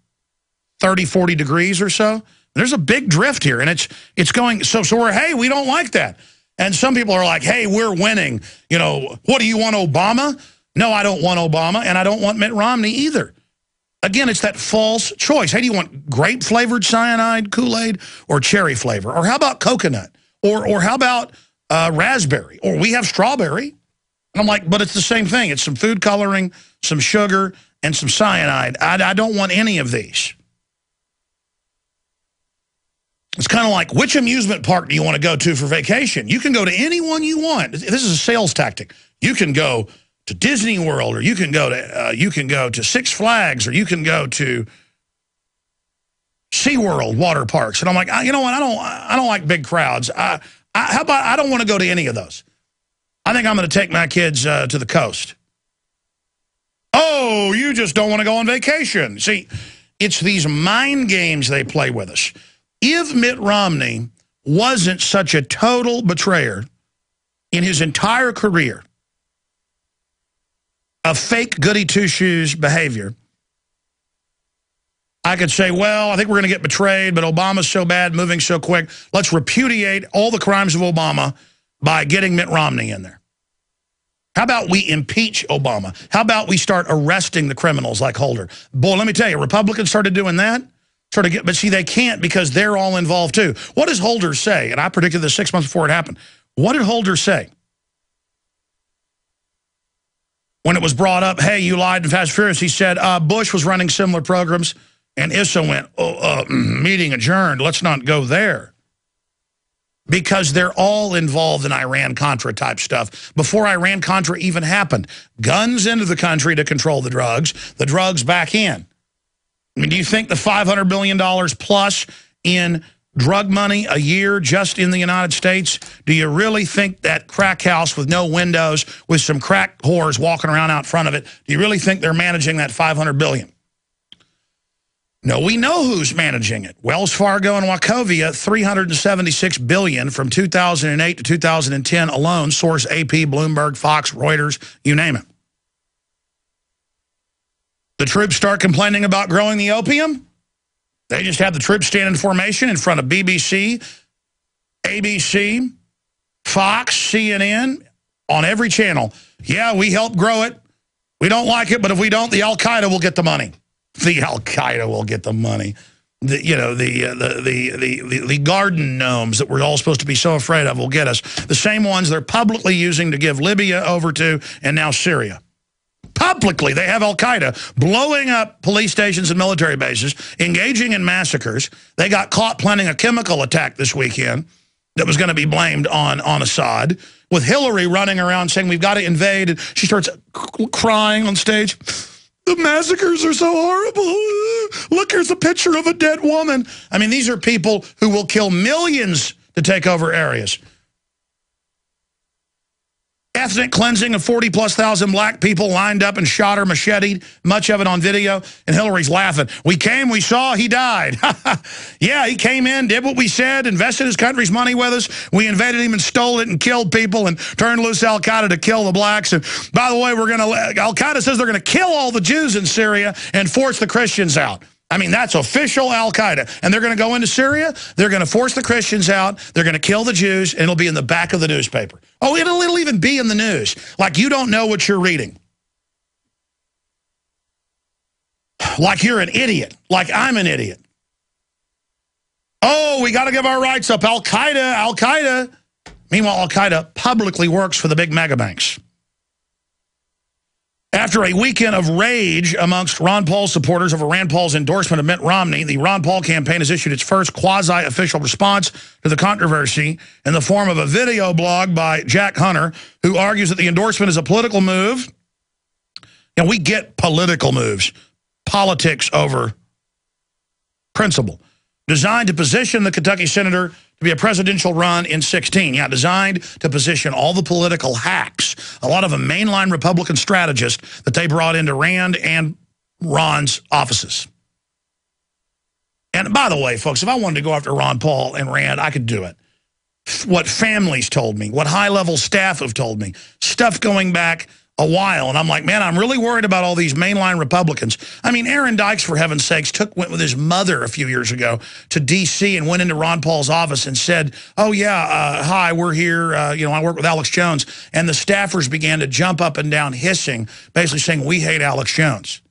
30, 40 degrees or so. There's a big drift here, and it's going, so we're, hey, we don't like that. And some people are like, hey, we're winning. You know, what do you want, Obama? No, I don't want Obama, and I don't want Mitt Romney either. Again, it's that false choice. Hey, do you want grape-flavored cyanide Kool-Aid or cherry flavor? Or how about coconut? Or how about raspberry? Or we have strawberry. And I'm like, but it's the same thing. It's some food coloring, some sugar, and some cyanide. I don't want any of these. It's kind of like, which amusement park do you want to go to for vacation? You can go to any one you want. This is a sales tactic. You can go to Disney World, or you can go to Six Flags, or you can go to SeaWorld water parks. And I'm like, you know what? I don't like big crowds. How about I don't want to go to any of those. I think I'm going to take my kids to the coast. Oh, you just don't want to go on vacation. See, it's these mind games they play with us. If Mitt Romney wasn't such a total betrayer in his entire career of fake goody two-shoes behavior, I could say, well, I think we're going to get betrayed, but Obama's so bad, moving so quick. Let's repudiate all the crimes of Obama by getting Mitt Romney in there. How about we impeach Obama? How about we start arresting the criminals like Holder? Boy, let me tell you, Republicans started doing that. But see, they can't because they're all involved too. What does Holder say? And I predicted this 6 months before it happened. What did Holder say? When it was brought up, hey, you lied in Fast and Furious, he said, Bush was running similar programs, and Issa went, meeting adjourned, let's not go there. Because they're all involved in Iran-Contra type stuff. Before Iran-Contra even happened, guns into the country to control the drugs back in. I mean, do you think the $500 billion plus in drug money a year just in the United States, do you really think that crack house with no windows with some crack whores walking around out front of it, do you really think they're managing that $500 billion? No, we know who's managing it. Wells Fargo and Wachovia, $376 billion from 2008 to 2010 alone. Source AP, Bloomberg, Fox, Reuters, you name it. The troops start complaining about growing the opium. They just have the troops stand in formation in front of BBC, ABC, Fox, CNN, on every channel. Yeah, we help grow it. We don't like it, but if we don't, the Al-Qaeda will get the money. The Al-Qaeda will get the money. The garden gnomes that we're all supposed to be so afraid of will get us. The same ones they're publicly using to give Libya over to, and now Syria. Publicly, they have Al-Qaeda blowing up police stations and military bases, engaging in massacres. They got caught planning a chemical attack this weekend that was going to be blamed on Assad, with Hillary running around saying, we've got to invade. And she starts crying on stage. The massacres are so horrible. Look, here's a picture of a dead woman. I mean, these are people who will kill millions to take over areas. Ethnic cleansing of 40,000+ black people lined up and shot or macheted, much of it on video, and Hillary's laughing. We came, we saw, he died. Yeah, he came in, did what we said, invested his country's money with us. We invaded him and stole it and killed people and turned loose Al-Qaeda to kill the blacks. And by the way, Al-Qaeda says they're going to kill all the Jews in Syria and force the Christians out. I mean, that's official Al-Qaeda. And they're going to go into Syria, they're going to force the Christians out, they're going to kill the Jews, and it'll be in the back of the newspaper. Oh, it'll even be in the news. Like you don't know what you're reading. Like you're an idiot. Like I'm an idiot. Oh, we got to give our rights up. Al-Qaeda, Al-Qaeda. Meanwhile, Al-Qaeda publicly works for the big mega banks. After a weekend of rage amongst Ron Paul supporters over Rand Paul's endorsement of Mitt Romney, the Ron Paul campaign has issued its first quasi-official response to the controversy in the form of a video blog by Jack Hunter, who argues that the endorsement is a political move. And we get political moves, politics over principle, designed to position the Kentucky senator to be a presidential run in 2016. Yeah, designed to position all the political hacks, a lot of them mainline Republican strategists that they brought into Rand and Ron's offices. And by the way, folks, if I wanted to go after Ron Paul and Rand, I could do it. What families told me, what high-level staff have told me, stuff going back a while, and I'm like, man, I'm really worried about all these mainline Republicans. I mean, Aaron Dykes, for heaven's sakes, went with his mother a few years ago to D.C. and went into Ron Paul's office and said, oh, yeah, hi, we're here. I work with Alex Jones. And the staffers began to jump up and down hissing, basically saying, we hate Alex Jones.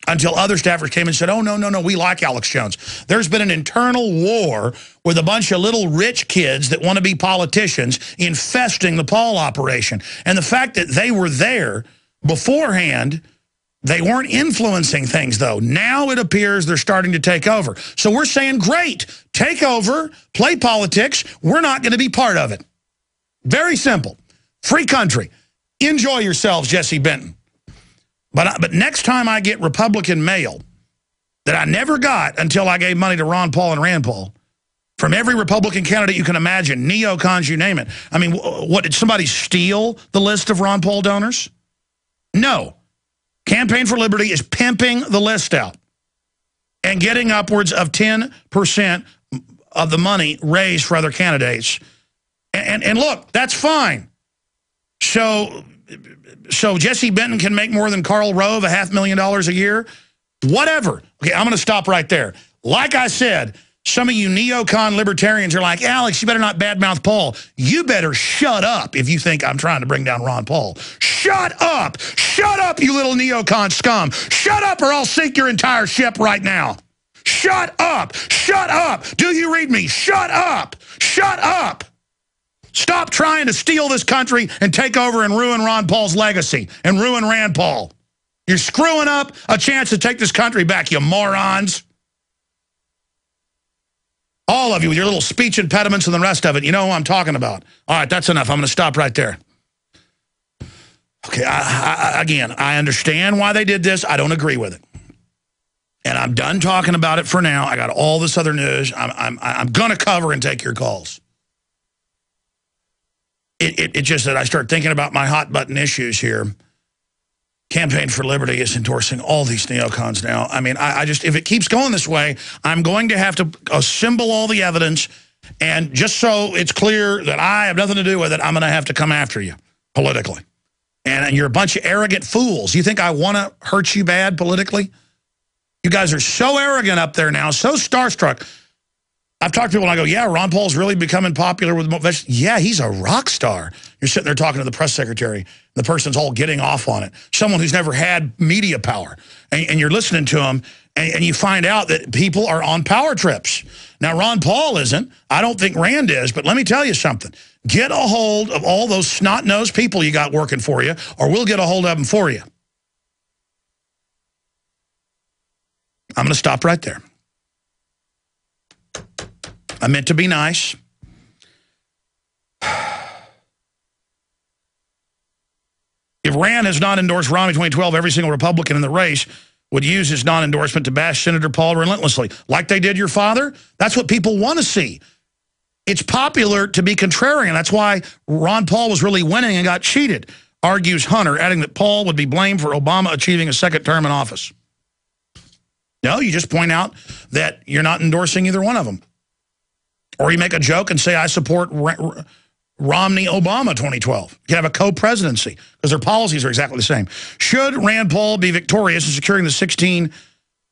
Until other staffers came and said, oh, no, we like Alex Jones. There's been an internal war with a bunch of little rich kids that want to be politicians infesting the Paul operation. And the fact that they were there beforehand, they weren't influencing things, though. Now it appears they're starting to take over. So we're saying, great, take over, play politics. We're not going to be part of it. Very simple. Free country. Enjoy yourselves, Jesse Benton. But next time I get Republican mail that I never got until I gave money to Ron Paul and Rand Paul, from every Republican candidate you can imagine, neocons, you name it. I mean, what, did somebody steal the list of Ron Paul donors? No. Campaign for Liberty is pimping the list out and getting upwards of 10% of the money raised for other candidates. And look, that's fine. So Jesse Benton can make more than Karl Rove, $500,000 a year? Whatever. Okay, I'm going to stop right there. Like I said, some of you neocon libertarians are like, Alex, you better not badmouth Paul. You better shut up if you think I'm trying to bring down Ron Paul. Shut up. Shut up, you little neocon scum. Shut up or I'll sink your entire ship right now. Shut up. Shut up. Do you read me? Shut up. Shut up. Stop trying to steal this country and take over and ruin Ron Paul's legacy and ruin Rand Paul. You're screwing up a chance to take this country back, you morons. All of you with your little speech impediments and the rest of it, you know who I'm talking about. All right, that's enough. I'm going to stop right there. Okay, again, I understand why they did this. I don't agree with it. And I'm done talking about it for now. I got all this other news. I'm going to cover and take your calls. It's just that I start thinking about my hot button issues here. Campaign for Liberty is endorsing all these neocons now. I mean, I just, if it keeps going this way, I'm going to have to assemble all the evidence. And just so it's clear that I have nothing to do with it, I'm going to have to come after you politically. And you're a bunch of arrogant fools. You think I want to hurt you bad politically? You guys are so arrogant up there now, so starstruck. I've talked to people and I go, yeah, Ron Paul's really becoming popular with, yeah, he's a rock star. You're sitting there talking to the press secretary. The person's all getting off on it. Someone who's never had media power. And you're listening to him and you find out that people are on power trips. Now, Ron Paul isn't. I don't think Rand is. But let me tell you something. Get a hold of all those snot-nosed people you got working for you, or we'll get a hold of them for you. I'm going to stop right there. I meant to be nice. If Rand has not endorsed Romney 2012, every single Republican in the race would use his non-endorsement to bash Senator Paul relentlessly, like they did your father. That's what people want to see. It's popular to be contrarian. That's why Ron Paul was really winning and got cheated, argues Hunter, adding that Paul would be blamed for Obama achieving a second term in office. No, you just point out that you're not endorsing either one of them. Or you make a joke and say, I support Romney-Obama 2012. You can have a co-presidency because their policies are exactly the same. Should Rand Paul be victorious in securing the 16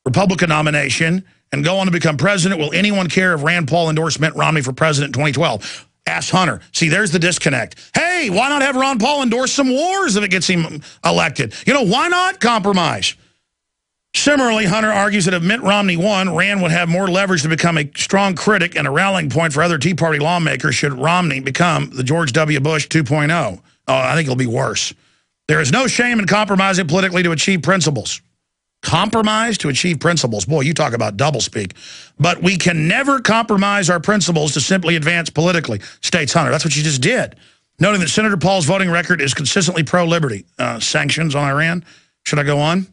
Republican nomination and go on to become president, will anyone care if Rand Paul endorsed Mitt Romney for president in 2012? Ask Hunter. See, there's the disconnect. Hey, why not have Ron Paul endorse some wars if it gets him elected? You know, why not compromise? Similarly, Hunter argues that if Mitt Romney won, Rand would have more leverage to become a strong critic and a rallying point for other Tea Party lawmakers should Romney become the George W. Bush 2.0. Oh, I think it'll be worse. There is no shame in compromising politically to achieve principles. Compromise to achieve principles. Boy, you talk about doublespeak. But we can never compromise our principles to simply advance politically, states Hunter. That's what you just did. Noting that Senator Paul's voting record is consistently pro-liberty. Sanctions on Iran. Should I go on?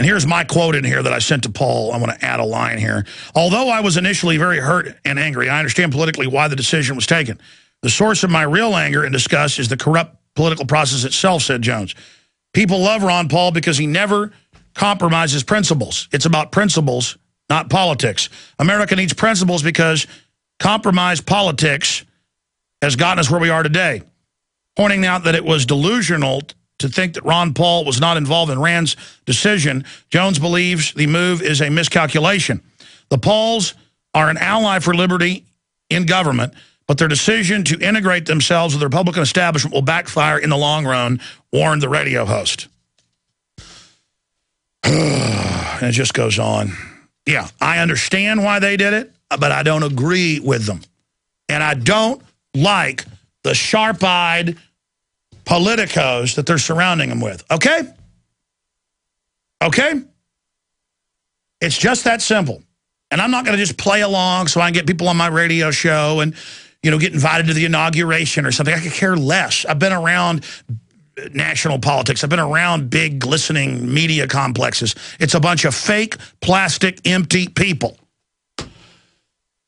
And here's my quote in here that I sent to Paul. I want to add a line here. Although I was initially very hurt and angry, I understand politically why the decision was taken. The source of my real anger and disgust is the corrupt political process itself, said Jones. People love Ron Paul because he never compromises principles. It's about principles, not politics. America needs principles because compromised politics has gotten us where we are today. pointing out that it was delusional to think that Ron Paul was not involved in Rand's decision. Jones believes the move is a miscalculation. The Pauls are an ally for liberty in government, but their decision to integrate themselves with the Republican establishment will backfire in the long run, warned the radio host. And it just goes on. Yeah, I understand why they did it, but I don't agree with them. And I don't like the sharp-eyed politicos that they're surrounding them with. Okay? Okay? It's just that simple. And I'm not going to just play along so I can get people on my radio show and, you know, get invited to the inauguration or something. I could care less. I've been around national politics. I've been around big, glistening media complexes. It's a bunch of fake, plastic, empty people.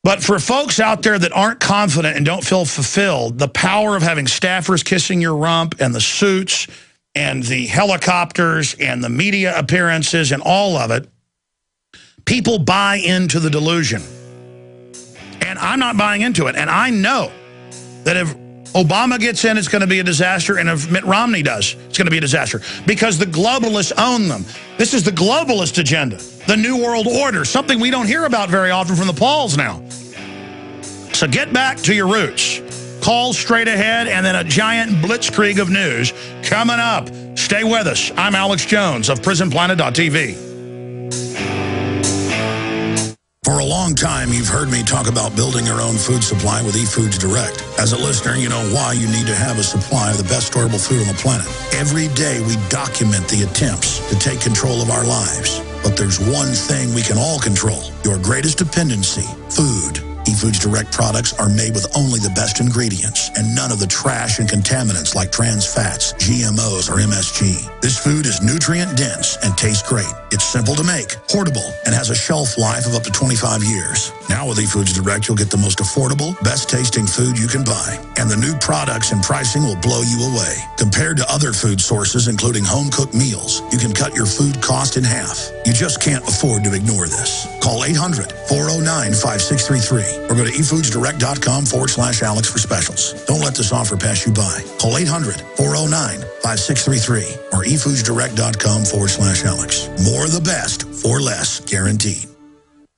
But for folks out there that aren't confident and don't feel fulfilled, the power of having staffers kissing your rump and the suits and the helicopters and the media appearances and all of it, people buy into the delusion. And I'm not buying into it. And I know that if Obama gets in, it's going to be a disaster. And if Mitt Romney does, it's going to be a disaster. Because the globalists own them. This is the globalist agenda. The New World Order. Something we don't hear about very often from the Pauls now. So get back to your roots. Call straight ahead and then a giant blitzkrieg of news coming up. Stay with us. I'm Alex Jones of PrisonPlanet.tv. For a long time, you've heard me talk about building your own food supply with eFoods Direct. As a listener, you know why you need to have a supply of the best storable food on the planet. Every day, we document the attempts to take control of our lives. But there's one thing we can all control, your greatest dependency, food. eFoods Direct products are made with only the best ingredients and none of the trash and contaminants like trans fats, GMOs, or MSG. This food is nutrient-dense and tastes great. It's simple to make, portable, and has a shelf life of up to 25 years. Now with eFoods Direct, you'll get the most affordable, best-tasting food you can buy. And the new products and pricing will blow you away. Compared to other food sources, including home-cooked meals, you can cut your food cost in half. You just can't afford to ignore this. Call 800-409-5633 or go to efoodsdirect.com/Alex for specials. Don't let this offer pass you by. Call 800-409-5633 or efoodsdirect.com/Alex. More of the best for less, guaranteed.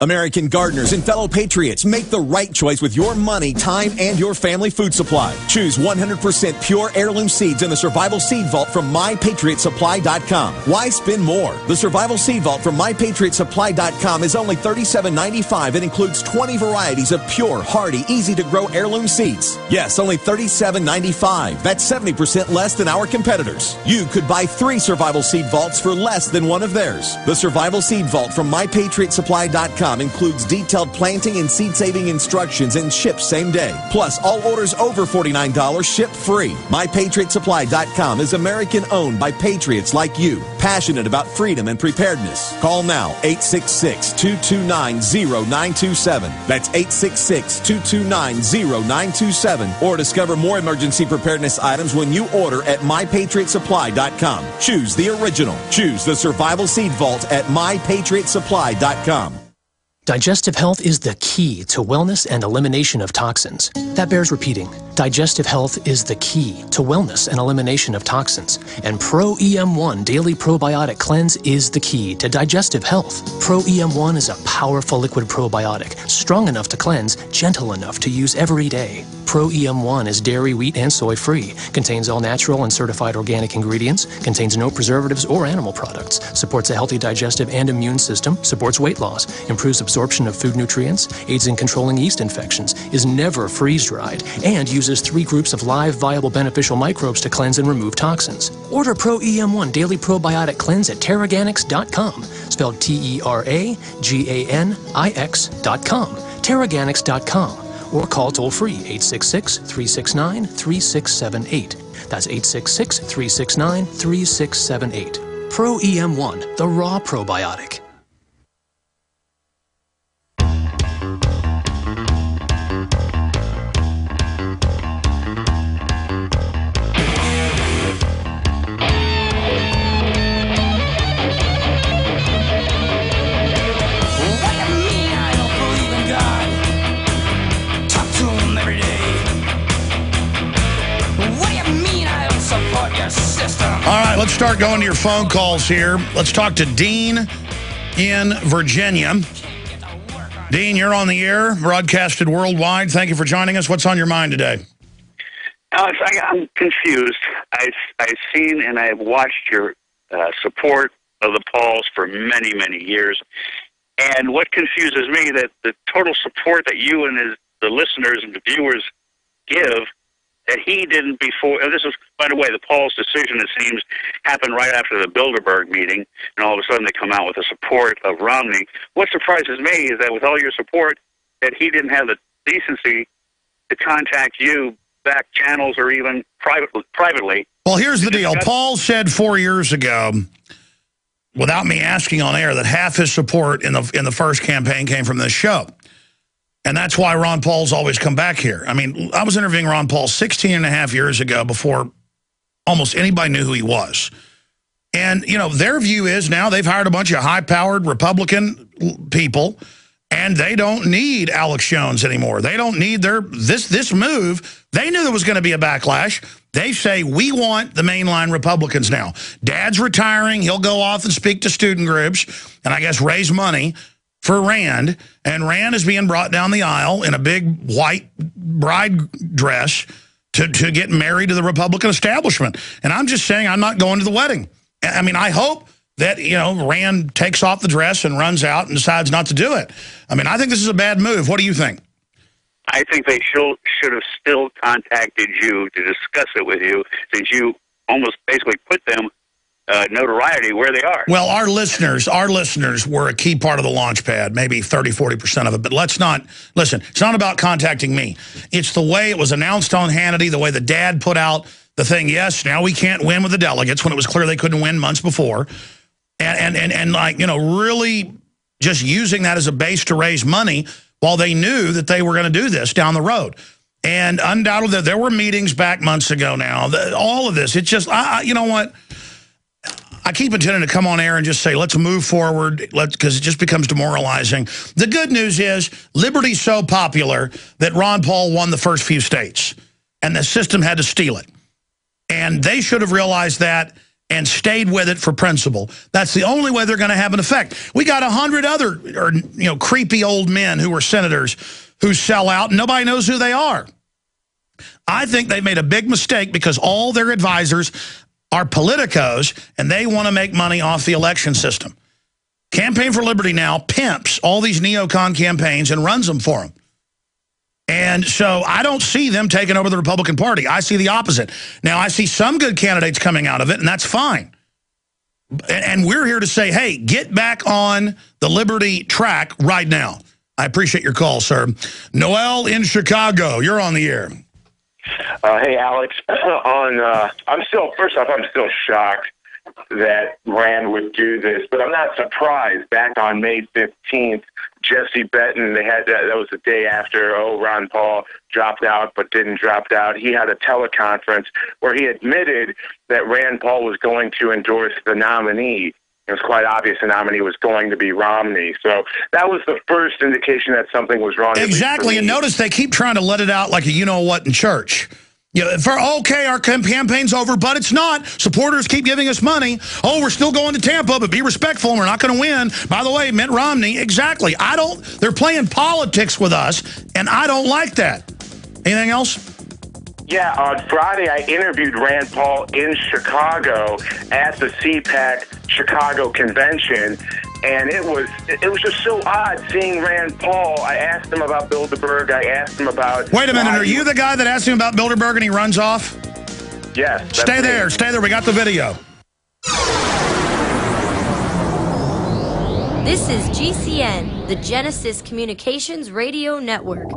American gardeners and fellow patriots, make the right choice with your money, time, and your family food supply. Choose 100% pure heirloom seeds in the Survival Seed Vault from MyPatriotSupply.com. Why spend more? The Survival Seed Vault from MyPatriotSupply.com is only $37.95 and includes 20 varieties of pure, hardy, easy-to-grow heirloom seeds. Yes, only $37.95. That's 70% less than our competitors. You could buy 3 Survival Seed Vaults for less than one of theirs. The Survival Seed Vault from MyPatriotSupply.com includes detailed planting and seed-saving instructions and ships same day. Plus, all orders over $49 ship free. MyPatriotSupply.com is American-owned by patriots like you, passionate about freedom and preparedness. Call now, 866-229-0927. That's 866-229-0927. Or discover more emergency preparedness items when you order at MyPatriotSupply.com. Choose the original. Choose the Survival Seed Vault at MyPatriotSupply.com. Digestive health is the key to wellness and elimination of toxins. That bears repeating. Digestive health is the key to wellness and elimination of toxins. And Pro EM1 Daily Probiotic Cleanse is the key to digestive health. Pro EM1 is a powerful liquid probiotic, strong enough to cleanse, gentle enough to use every day. Pro EM1 is dairy, wheat, and soy-free, contains all natural and certified organic ingredients, contains no preservatives or animal products, supports a healthy digestive and immune system, supports weight loss, improves absorption of food nutrients, aids in controlling yeast infections, is never freeze-dried, and uses 3 groups of live, viable, beneficial microbes to cleanse and remove toxins. Order Pro EM1 Daily Probiotic Cleanse at Terraganics.com, spelled TerraGanix.com, Terraganics.com, or call toll-free 866-369-3678. That's 866-369-3678. Pro EM1, the raw probiotic. What do you mean All right, let's start going to your phone calls here. Let's talk to Dean in Virginia. Dean, you're on the air, broadcasted worldwide. Thank you for joining us. What's on your mind today? Alex, I'm confused. I've seen and I've watched your support of the Pauls for many, many years. And what confuses me, that the total support that you and the listeners and the viewers give, that he didn't before. And this is, by the way, the Pauls' decision, it seems, happened right after the Bilderberg meeting, and all of a sudden they come out with the support of Romney. What surprises me is that with all your support, that he didn't have the decency to contact you, back channels, or even privately. Well, here's the deal. Paul said 4 years ago, without me asking on air, that half his support in the first campaign came from this show. And that's why Ron Paul's always come back here. I mean, I was interviewing Ron Paul 16 and a half years ago before almost anybody knew who he was. And, you know, their view is now they've hired a bunch of high-powered Republican people, and they don't need Alex Jones anymore. They don't need this move. They knew there was going to be a backlash. They say, we want the mainline Republicans now. Dad's retiring. He'll go off and speak to student groups and I guess raise money for Rand. And Rand is being brought down the aisle in a big white bride dress to get married to the Republican establishment. And I'm just saying I'm not going to the wedding. I mean, I hope that, you know, Rand takes off the dress and runs out and decides not to do it. I mean, I think this is a bad move. What do you think? I think they should have still contacted you to discuss it with you, since you almost basically put them notoriety where they are. Well, our listeners were a key part of the launch pad, maybe 30–40% of it. But let's not, listen, it's not about contacting me. It's the way it was announced on Hannity, the way the dad put out the thing, yes, now we can't win with the delegates, when it was clear they couldn't win months before. And like, you know, really just using that as a base to raise money while they knew that they were going to do this down the road. And undoubtedly, there were meetings back months ago now. All of this, it's just, you know what? I keep intending to come on air and just say, let's move forward, because it just becomes demoralizing. The good news is Liberty's so popular that Ron Paul won the first few states, and the system had to steal it. And they should have realized that and stayed with it for principle. That's the only way they're going to have an effect. We got 100 other, creepy old men who were senators who sell out, and nobody knows who they are. I think they made a big mistake because all their advisors are politicos, and they want to make money off the election system. Campaign for Liberty now pimps all these neocon campaigns and runs them for them. And so I don't see them taking over the Republican Party. I see the opposite. Now, I see some good candidates coming out of it, and that's fine. And we're here to say, hey, get back on the Liberty track right now. I appreciate your call, sir. Noel in Chicago, you're on the air. Hey, Alex. I'm still shocked that Rand would do this, but I'm not surprised. Back on May 15th, Jesse Benton, that was the day after, Ron Paul dropped out but didn't drop out. He had a teleconference where he admitted that Rand Paul was going to endorse the nominee. It was quite obvious the nominee was going to be Romney. So that was the first indication that something was wrong. Exactly, and notice they keep trying to let it out like a you-know-what in church. Okay, our campaign's over, but it's not. Supporters keep giving us money. Oh, we're still going to Tampa, but be respectful, and we're not going to win. By the way, Mitt Romney, exactly. They're playing politics with us, and I don't like that. Anything else? Yeah, on Friday I interviewed Rand Paul in Chicago at the CPAC Chicago convention, and it was just so odd seeing Rand Paul. I asked him about Bilderberg. I asked him about... Wait a minute, are you the guy that asked him about Bilderberg and he runs off? Yes. Stay there. We got the video. This is GCN, the Genesis Communications Radio Network.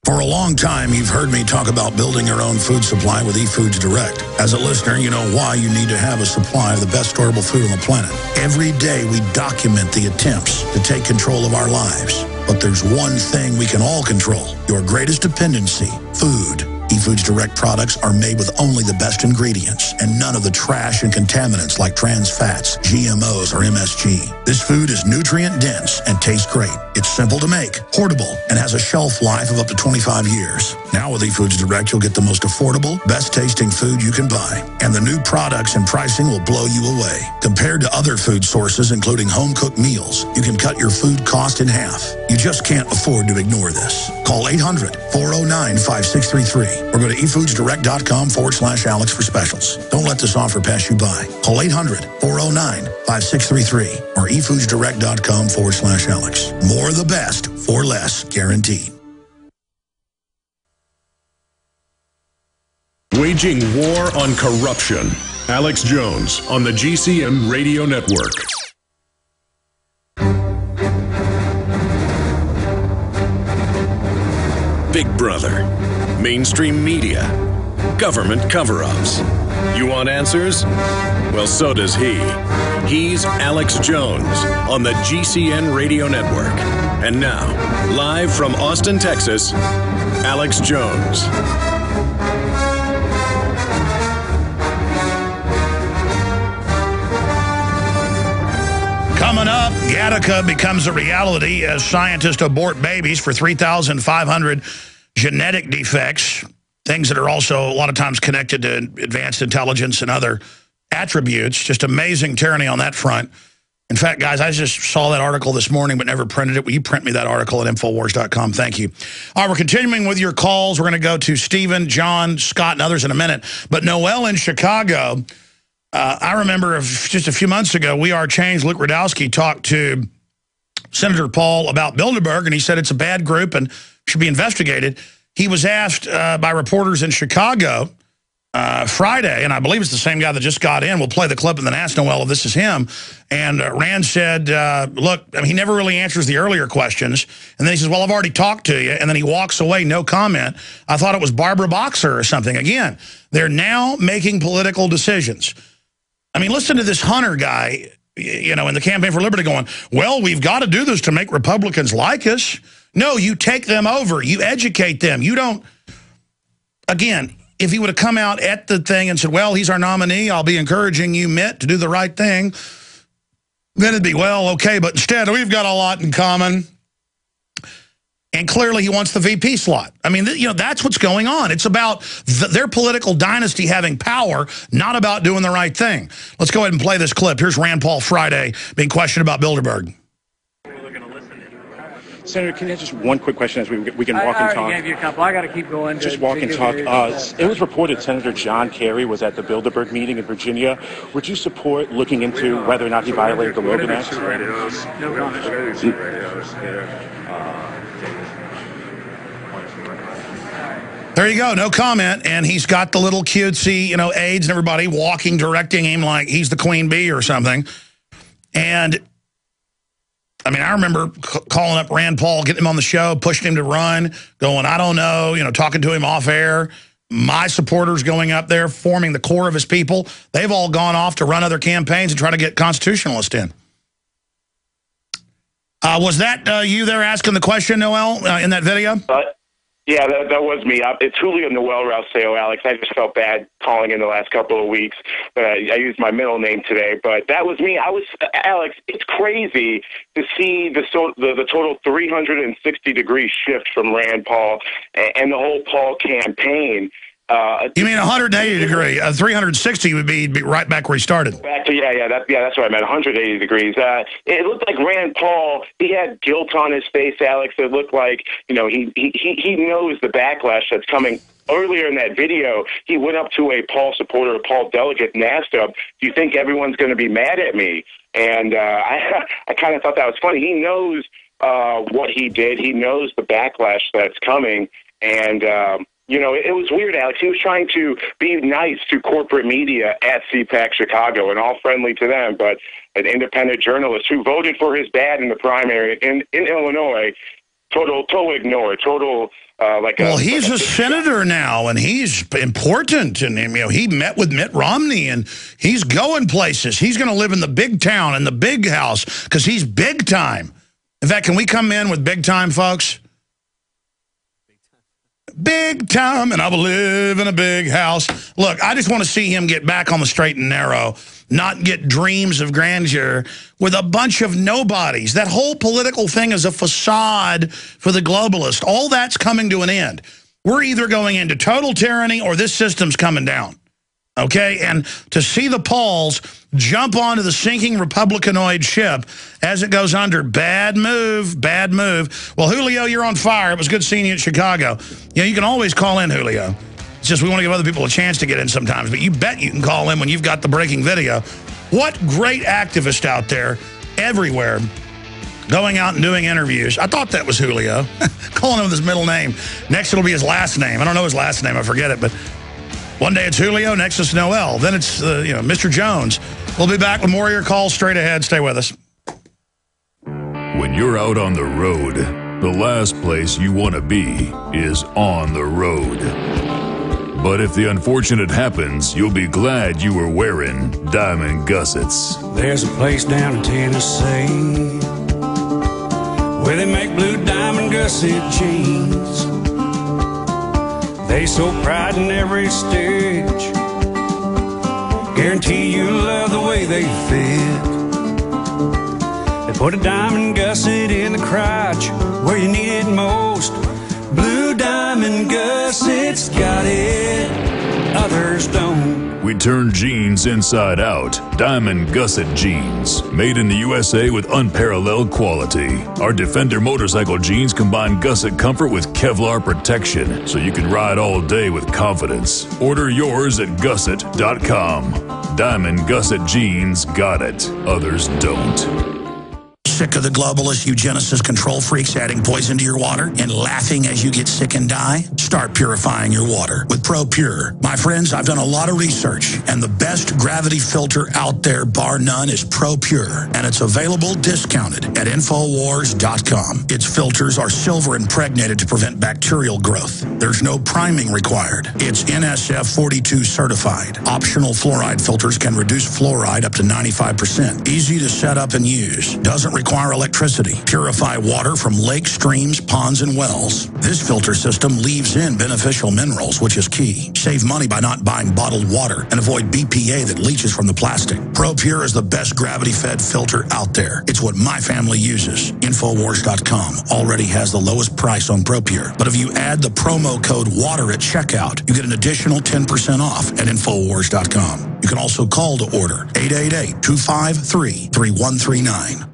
For a long time, you've heard me talk about building your own food supply with eFoods Direct. As a listener, you know why you need to have a supply of the best storable food on the planet. Every day, we document the attempts to take control of our lives. But there's one thing we can all control, your greatest dependency, food. eFoods Direct products are made with only the best ingredients and none of the trash and contaminants like trans fats, GMOs, or MSG. This food is nutrient dense and tastes great. It's simple to make, portable, and has a shelf life of up to 25 years. Now with eFoods Direct, you'll get the most affordable, best tasting food you can buy. And the new products and pricing will blow you away. Compared to other food sources, including home-cooked meals, you can cut your food cost in half. You just can't afford to ignore this. Call 800-409-5633 or go to efoodsdirect.com/Alex for specials. Don't let this offer pass you by. Call 800-409-5633 or efoodsdirect.com/Alex. More of the best for less, guaranteed. Waging war on corruption. Alex Jones on the GCN Radio Network. Big Brother, mainstream media, government cover-ups. You want answers? Well, so does he. He's Alex Jones on the GCN Radio Network. And now, live from Austin, Texas, Alex Jones. Coming up, Gattaca becomes a reality as scientists abort babies for 3,500 genetic defects, things that are also a lot of times connected to advanced intelligence and other attributes. Just amazing tyranny on that front. In fact, guys, I just saw that article this morning but never printed it. Will you print me that article at Infowars.com? Thank you. All right, we're continuing with your calls. We're going to go to Stephen, John, Scott, and others in a minute. But Noel in Chicago... I remember just a few months ago, We Are Change, Luke Rudowski talked to Senator Paul about Bilderberg, and he said it's a bad group and should be investigated. He was asked by reporters in Chicago Friday, and I believe it's the same guy that just got in. We'll play the clip and then ask Noel if this is him. And Rand said, look, I mean, he never really answers the earlier questions. And then he says, well, I've already talked to you. And then he walks away, no comment. I thought it was Barbara Boxer or something. Again, they're now making political decisions. I mean, listen to this Hunter guy, you know, in the Campaign for Liberty going, well, we've got to do this to make Republicans like us. No, you take them over. You educate them. You don't. Again, if he would have come out at the thing and said, well, he's our nominee, I'll be encouraging you, Mitt, to do the right thing, then it'd be, well, okay, but instead we've got a lot in common. And clearly he wants the VP slot. I mean, you know, that's what's going on. It's about their political dynasty having power, not about doing the right thing. Let's go ahead and play this clip. Here's Rand Paul Friday being questioned about Bilderberg. Senator, can you have just one quick question as we can walk and talk? I gave you a couple. I got to keep going. Just walk and talk. It was reported Senator John Kerry was at the Bilderberg meeting in Virginia. Would you support looking into whether or not he violated the Logan Act? No comment. There you go, no comment, and he's got the little cutesy, you know, aides and everybody walking, directing him like he's the queen bee or something. And, I mean, I remember calling up Rand Paul, getting him on the show, pushing him to run, going, I don't know, you know, talking to him off air. My supporters going up there, forming the core of his people, they've all gone off to run other campaigns and try to get constitutionalists in. Was that you there asking the question, Noel, in that video? Yeah, that was me. It's Julio Noel Rousseau, Alex. I just felt bad calling in the last couple of weeks. I used my middle name today, but that was me. Alex, it's crazy to see the total 360-degree shift from Rand Paul and the whole Paul campaign. You mean 180 degree? 360 would be right back where he started. Back to, that's what I meant. 180 degrees. It looked like Rand Paul. He had guilt on his face, Alex. It looked like he knows the backlash that's coming. Earlier in that video, he went up to a Paul supporter, a Paul delegate, and asked him, "Do you think everyone's going to be mad at me?" And I kind of thought that was funny. He knows what he did. He knows the backlash that's coming, and. You know, it was weird, Alex. He was trying to be nice to corporate media at CPAC Chicago and all friendly to them, but an independent journalist who voted for his dad in the primary in Illinois, total ignore, well, he's a senator now, and he's important, and you know he met with Mitt Romney, and he's going places. He's going to live in the big town and the big house because he's big time. In fact, can we come in with big time, folks? big time, and I will live in a big house. Look, I just want to see him get back on the straight and narrow, not get dreams of grandeur with a bunch of nobodies. That whole political thing is a facade for the globalist. All that's coming to an end. We're either going into total tyranny or this system's coming down. Okay, and to see the Pauls jump onto the sinking Republicanoid ship as it goes under, bad move, bad move. Well, Julio, you're on fire. It was good seeing you in Chicago. You know, you can always call in, Julio. It's just we want to give other people a chance to get in sometimes, but you bet you can call in when you've got the breaking video. What great activist out there everywhere going out and doing interviews. I thought that was Julio. Calling him with his middle name. Next it'll be his last name. I don't know his last name. I forget it, but one day it's Julio, next it's Noel. Then it's, Mr. Jones. We'll be back with more of your calls straight ahead. Stay with us. When you're out on the road, the last place you want to be is on the road. But if the unfortunate happens, you'll be glad you were wearing diamond gussets. There's a place down in Tennessee where they make blue diamond gusset jeans. They so pride in every stitch, guarantee you love the way they fit. They put a diamond gusset in the crotch where you need it most. Blue diamond gussets got it, others don't. We turn jeans inside out. Diamond gusset jeans. Made in the USA with unparalleled quality. Our Defender motorcycle jeans combine gusset comfort with Kevlar protection, so you can ride all day with confidence. Order yours at gusset.com. Diamond gusset jeans got it. Others don't. Sick of the globalist eugenicist control freaks adding poison to your water and laughing as you get sick and die? Start purifying your water with ProPure. My friends, I've done a lot of research, and the best gravity filter out there, bar none, is ProPure, and it's available discounted at Infowars.com. Its filters are silver impregnated to prevent bacterial growth. There's no priming required. It's NSF 42 certified. Optional fluoride filters can reduce fluoride up to 95%. Easy to set up and use. Doesn't require electricity. Purify water from lakes, streams, ponds, and wells. This filter system leaves in beneficial minerals, which is key. Save money by not buying bottled water and avoid BPA that leaches from the plastic. ProPure is the best gravity-fed filter out there. It's what my family uses. Infowars.com already has the lowest price on ProPure. But if you add the promo code WATER at checkout, you get an additional 10% off at Infowars.com. You can also call to order 888-253-3139.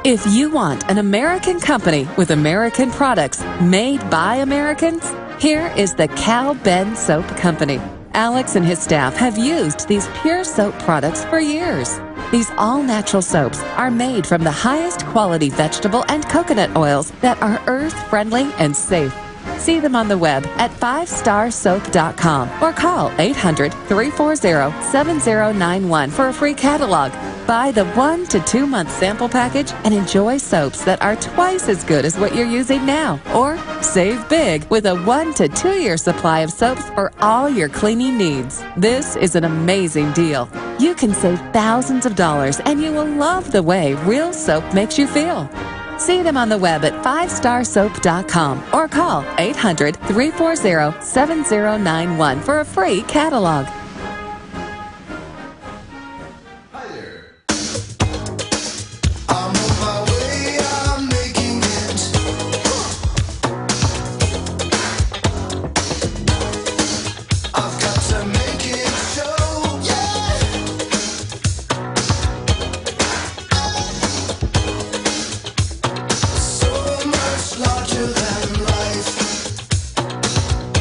If you want an American company with American products made by Americans, here is the Cal Ben Soap Company. Alex and his staff have used these pure soap products for years. These all-natural soaps are made from the highest quality vegetable and coconut oils that are earth-friendly and safe. See them on the web at 5starsoap.com or call 800-340-7091 for a free catalog. Buy the 1 to 2 month sample package and enjoy soaps that are twice as good as what you're using now. Or save big with a 1 to 2 year supply of soaps for all your cleaning needs. This is an amazing deal. You can save thousands of dollars and you will love the way real soap makes you feel. See them on the web at 5starsoap.com or call 800-340-7091 for a free catalog.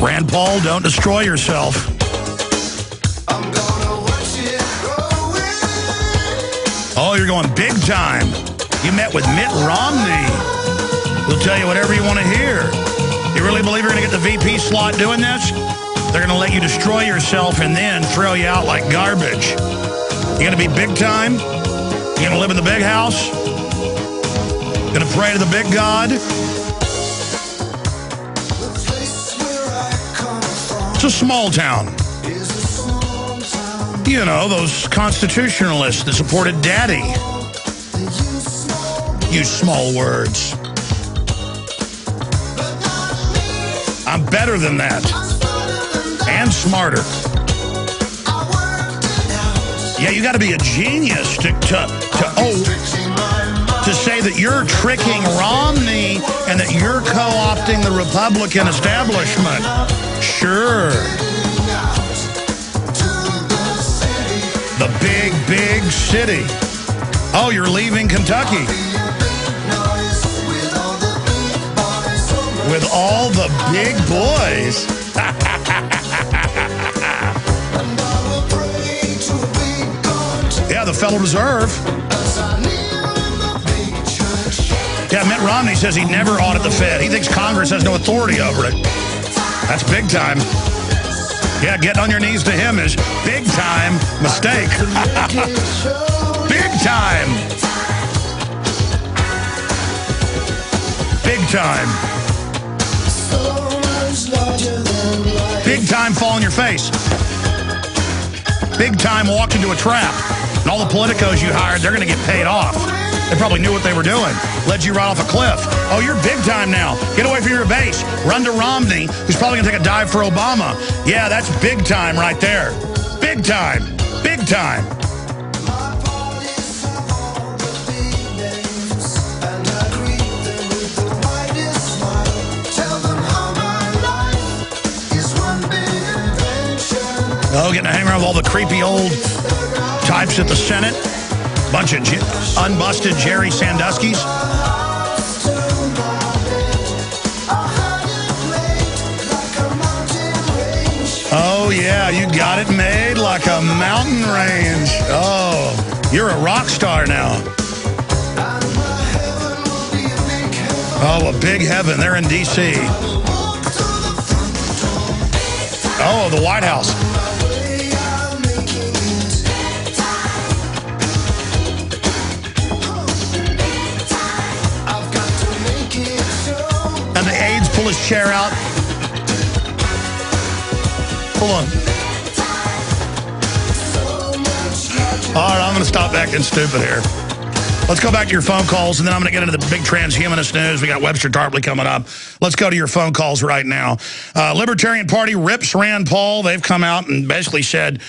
Rand Paul, don't destroy yourself. Oh, you're going big time. You met with Mitt Romney. We'll tell you whatever you want to hear. You really believe you're going to get the VP slot doing this? They're going to let you destroy yourself and then throw you out like garbage. You're going to be big time? You're going to live in the big house? Going to pray to the big God? It's a small town. You know, those constitutionalists that supported Daddy. Use small words. I'm better than that. And smarter. Yeah, you got to be a genius to say that you're tricking Romney and that you're co-opting the Republican establishment. Sure. The big, big city. Oh, you're leaving Kentucky. With all the big boys. Yeah, the Federal Reserve. Yeah, Mitt Romney says he'd never audit the Fed. He thinks Congress has no authority over it. That's big time. Yeah, getting on your knees to him is big time mistake. Big time. Big time. Big time fall on your face. Big time walked into a trap. And all the politicos you hired, they're going to get paid off. They probably knew what they were doing. Led you right off a cliff. Oh, you're big time now. Get away from your base. Run to Romney, who's probably going to take a dive for Obama. Yeah, that's big time right there. Big time. Big time. Oh, getting to hang around with all the creepy old types at the Senate. Bunch of unbusted Jerry Sandusky's. Oh, yeah, you got it made like a mountain range. Oh, you're a rock star now. Oh, a big heaven. They're in D.C. Oh, the White House. And the aides pull his chair out. Hold on. All right, I'm going to stop acting stupid here. Let's go back to your phone calls, and then I'm going to get into the big transhumanist news. We got Webster Tarpley coming up. Let's go to your phone calls right now. Libertarian Party rips Rand Paul. They've come out and basically said,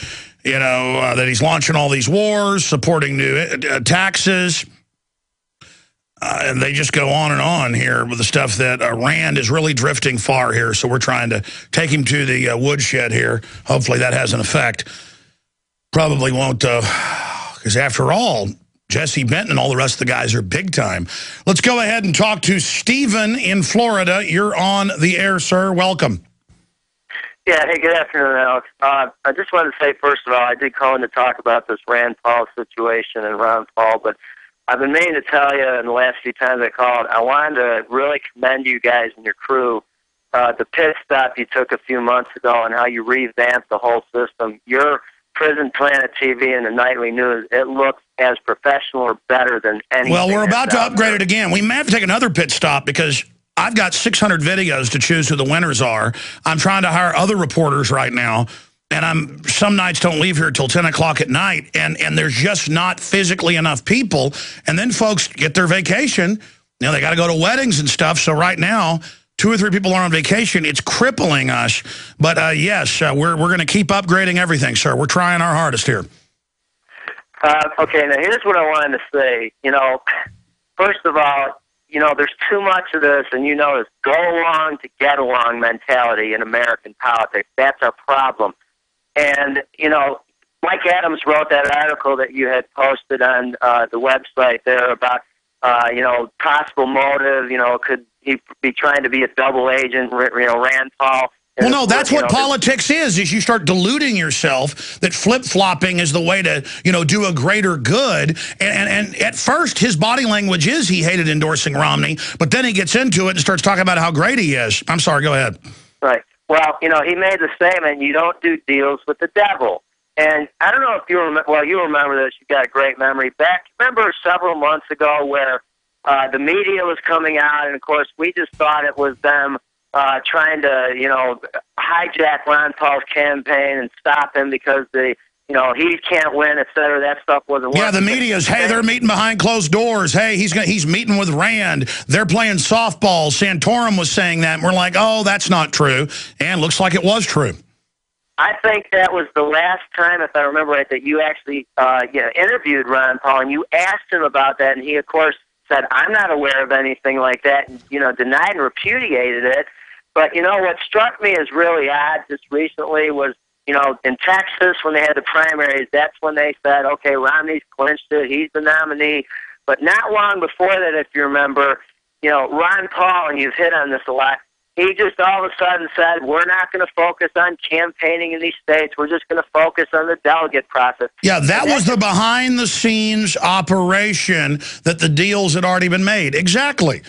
you know, that he's launching all these wars, supporting new taxes. And they just go on here with the stuff that Rand is really drifting far here. So we're trying to take him to the woodshed here. Hopefully that has an effect. Probably won't, because after all, Jesse Benton and all the rest of the guys are big time. Let's go ahead and talk to Stephen in Florida. You're on the air, sir. Welcome. Yeah, hey, good afternoon, Alex. I just wanted to say, first of all, I did call in to talk about this Rand Paul situation and Ron Paul, but I've been meaning to tell you in the last few times I called, I wanted to really commend you guys and your crew, the pit stop you took a few months ago and how you revamped the whole system. Your Prison Planet TV and the nightly news, it looks as professional or better than anything. Well, we're about to upgrade it again. We may have to take another pit stop because I've got 600 videos to choose who the winners are. I'm trying to hire other reporters right now, and some nights don't leave here till 10 o'clock at night, and there's just not physically enough people. And then folks get their vacation. You know, they got to go to weddings and stuff. So right now, 2 or 3 people are on vacation. It's crippling us. But, yes, we're going to keep upgrading everything, sir. We're trying our hardest here. Okay, now here's what I wanted to say. You know, first of all, you know, there's too much of this, and you know this go along to get along mentality in American politics. That's our problem. And, you know, Mike Adams wrote that article that you had posted on the website there about, you know, possible motive, you know, could he be trying to be a double agent, you know, Rand Paul. Well, no, that's what politics is you start deluding yourself that flip-flopping is the way to, you know, do a greater good. And at first, his body language is he hated endorsing Romney, but then he gets into it and starts talking about how great he is. I'm sorry, go ahead. Right. Well, you know, he made the statement, you don't do deals with the devil. And I don't know if you remember, well, you remember this, you've got a great memory. Remember several months ago where the media was coming out, and of course, we just thought it was them trying to, you know, hijack Ron Paul's campaign and stop him because the you know, he can't win, et cetera. That stuff wasn't working. Yeah, the media's, hey, they're meeting behind closed doors. Hey, he's meeting with Rand. They're playing softball. Santorum was saying that, and we're like, oh, that's not true. And looks like it was true. I think that was the last time, if I remember right, that you actually interviewed Ron Paul, and you asked him about that, and he, of course, said, I'm not aware of anything like that, and, you know, denied and repudiated it. But, you know, what struck me as really odd just recently was, you know, in Texas, when they had the primaries, that's when they said, okay, Romney's clinched it, he's the nominee. But not long before that, if you remember, you know, Ron Paul, and you've hit on this a lot, he just all of a sudden said, we're not going to focus on campaigning in these states. We're just going to focus on the delegate process. Yeah, that was the behind-the-scenes operation that the deals had already been made. Exactly.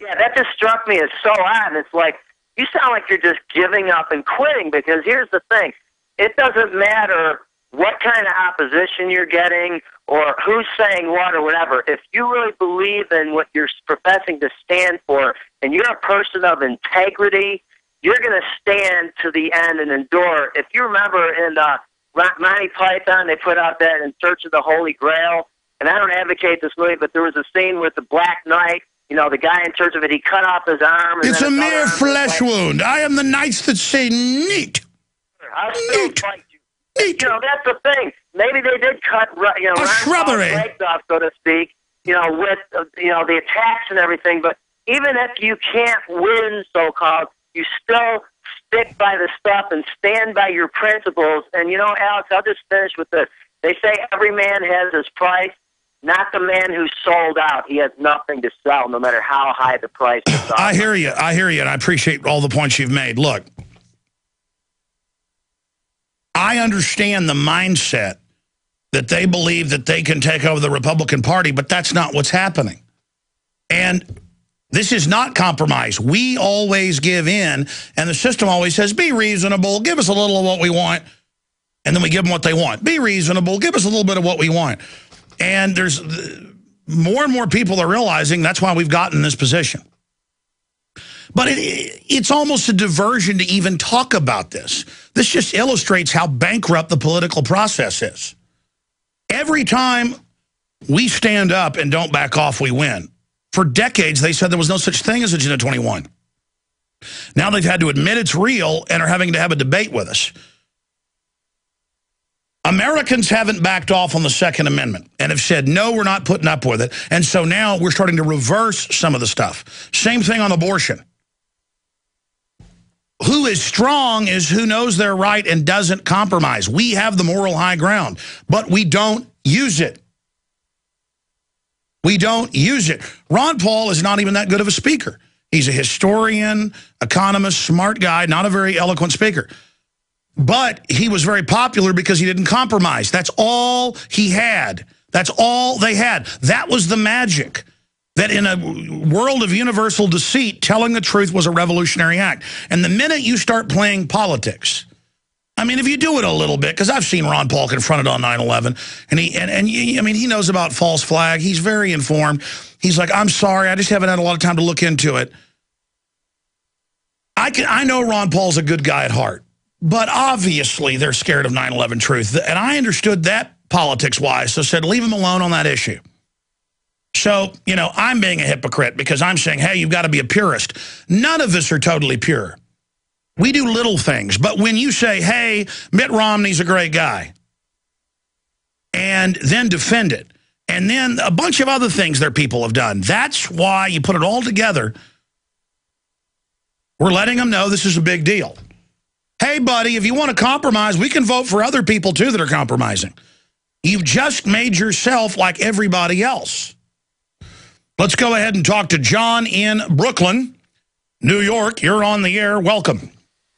Yeah, that just struck me as so odd. It's like, you sound like you're just giving up and quitting, because here's the thing. It doesn't matter what kind of opposition you're getting or who's saying what or whatever. If you really believe in what you're professing to stand for and you're a person of integrity, you're going to stand to the end and endure. If you remember in Monty Python, they put out that In Search of the Holy Grail, and I don't advocate this movie, but there was a scene with the Black Knight. You know, the guy in search of it, he cut off his arm. And it's a mere flesh wound. I am the knights that say neat. I'll still fight you. Neat. You know, that's the thing. Maybe they did cut, you know, a shrubbery legs off, so to speak, you know, with, you know, the attacks and everything. But even if you can't win, so-called, you still stick by the stuff and stand by your principles. And, you know, Alex, I'll just finish with this. They say every man has his price. Not the man who sold out. He has nothing to sell, no matter how high the price is. I hear you, and I appreciate all the points you've made. Look, I understand the mindset that they believe that they can take over the Republican Party, but that's not what's happening. And this is not compromise. We always give in, and the system always says, be reasonable, give us a little of what we want, and then we give them what they want. Be reasonable, give us a little bit of what we want. And there's more and more people are realizing that's why we've gotten in this position. But it's almost a diversion to even talk about this. This just illustrates how bankrupt the political process is. Every time we stand up and don't back off, we win. For decades, they said there was no such thing as Agenda 21. Now they've had to admit it's real and are having to have a debate with us. Americans haven't backed off on the Second Amendment and have said, no, we're not putting up with it. And so now we're starting to reverse some of the stuff. Same thing on abortion. Who is strong is who knows they're right and doesn't compromise. We have the moral high ground, but we don't use it. We don't use it. Ron Paul is not even that good of a speaker. He's a historian, economist, smart guy, not a very eloquent speaker. But he was very popular because he didn't compromise. That's all he had. That's all they had. That was the magic. That in a world of universal deceit, telling the truth was a revolutionary act. And the minute you start playing politics, I mean, if you do it a little bit, because I've seen Ron Paul confronted on 9/11, and I mean, he knows about false flag. He's very informed. He's like, I'm sorry, I just haven't had a lot of time to look into it. I know Ron Paul's a good guy at heart. But obviously, they're scared of 9/11 truth. And I understood that politics-wise, so said, leave him alone on that issue. So, you know, I'm being a hypocrite because I'm saying, hey, you've got to be a purist. None of us are totally pure. We do little things. But when you say, hey, Mitt Romney's a great guy, and then defend it, and then a bunch of other things their people have done, that's why you put it all together. We're letting them know this is a big deal. Hey, buddy, if you want to compromise, we can vote for other people, too, that are compromising. You've just made yourself like everybody else. Let's go ahead and talk to John in Brooklyn, New York. You're on the air. Welcome.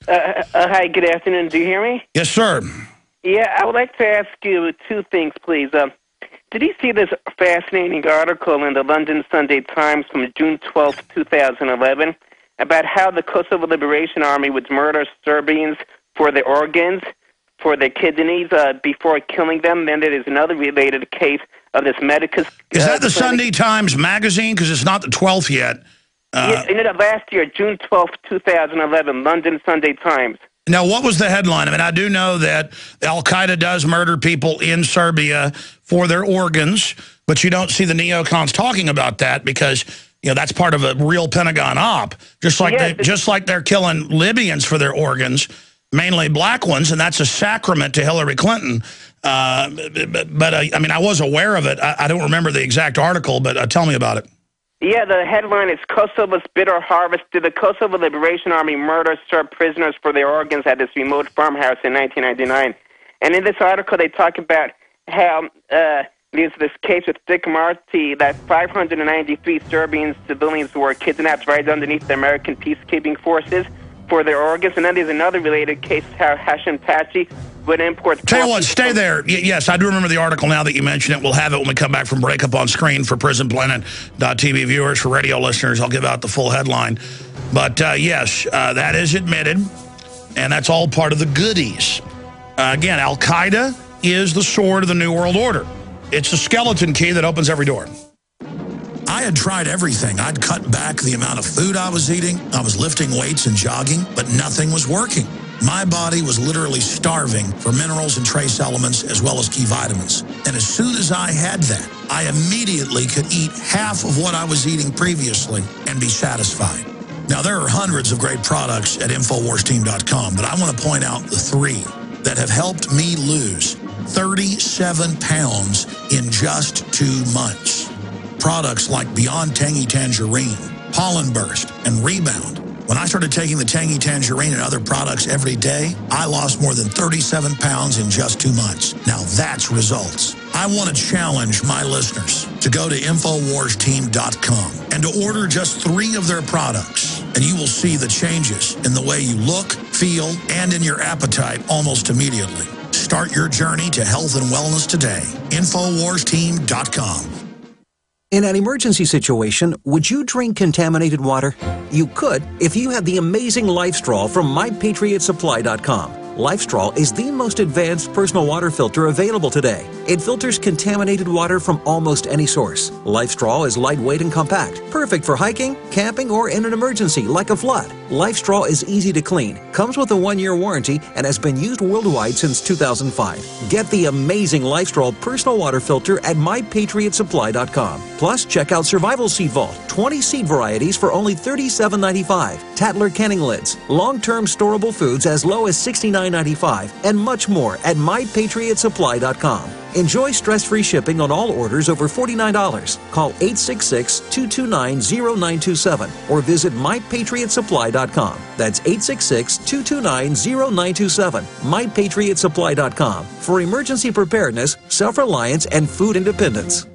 Hi, good afternoon. Do you hear me? Yes, sir. Yeah, I would like to ask you two things, please. Did you see this fascinating article in the London Sunday Times from June 12, 2011? About how the Kosovo Liberation Army would murder Serbians for their organs, for their kidneys, before killing them. Then there is another related case of this medicus. Is that the Sunday Times magazine? Because it's not the 12th yet. Yeah, last year, June 12th, 2011, London Sunday Times. Now, what was the headline? I mean, I do know that Al-Qaeda does murder people in Serbia for their organs, but you don't see the neocons talking about that because, you know, that's part of a real Pentagon op. Just like they're killing Libyans for their organs, mainly black ones, and that's a sacrament to Hillary Clinton. I mean, I was aware of it. I don't remember the exact article, but tell me about it. Yeah, the headline is Kosovo's Bitter Harvest. Did the Kosovo Liberation Army murder Serb prisoners for their organs at this remote farmhouse in 1999? And in this article, they talk about how there's this case with Dick Marty that 593 Serbian civilians were kidnapped right underneath the American peacekeeping forces for their organs. And then there's another related case, how Hashim Tachi would import... Tell you what, stay there. Yes, I do remember the article now that you mention it. We'll have it when we come back from break up on screen for PrisonPlanet.tv viewers. For radio listeners, I'll give out the full headline. But yes, that is admitted, and that's all part of the goodies. Again, Al-Qaeda is the sword of the New World Order. It's the skeleton key that opens every door. I had tried everything. I'd cut back the amount of food I was eating. I was lifting weights and jogging, but nothing was working. My body was literally starving for minerals and trace elements as well as key vitamins. And as soon as I had that, I immediately could eat half of what I was eating previously and be satisfied. Now, there are hundreds of great products at InfoWarsTeam.com, but I want to point out the 3 that have helped me lose 37 pounds in just 2 months. Products like Beyond Tangy Tangerine, Pollen Burst, and Rebound. When I started taking the Tangy Tangerine and other products every day, I lost more than 37 pounds in just 2 months. Now that's results. I want to challenge my listeners to go to InfoWarsTeam.com and to order just 3 of their products, and you will see the changes in the way you look, feel, and in your appetite almost immediately. Start your journey to health and wellness today. InfoWarsTeam.com. In an emergency situation, would you drink contaminated water? You could if you had the amazing LifeStraw from MyPatriotSupply.com. LifeStraw is the most advanced personal water filter available today. It filters contaminated water from almost any source. LifeStraw is lightweight and compact, perfect for hiking, camping, or in an emergency like a flood. LifeStraw is easy to clean, comes with a 1-year warranty, and has been used worldwide since 2005. Get the amazing LifeStraw personal water filter at MyPatriotSupply.com. Plus, check out Survival Seed Vault, 20 seed varieties for only $37.95, Tatler canning lids, long-term storable foods as low as $69.95, and much more at MyPatriotSupply.com. Enjoy stress-free shipping on all orders over $49. Call 866-229-0927 or visit MyPatriotSupply.com. That's 866-229-0927. MyPatriotSupply.com for emergency preparedness, self-reliance, and food independence.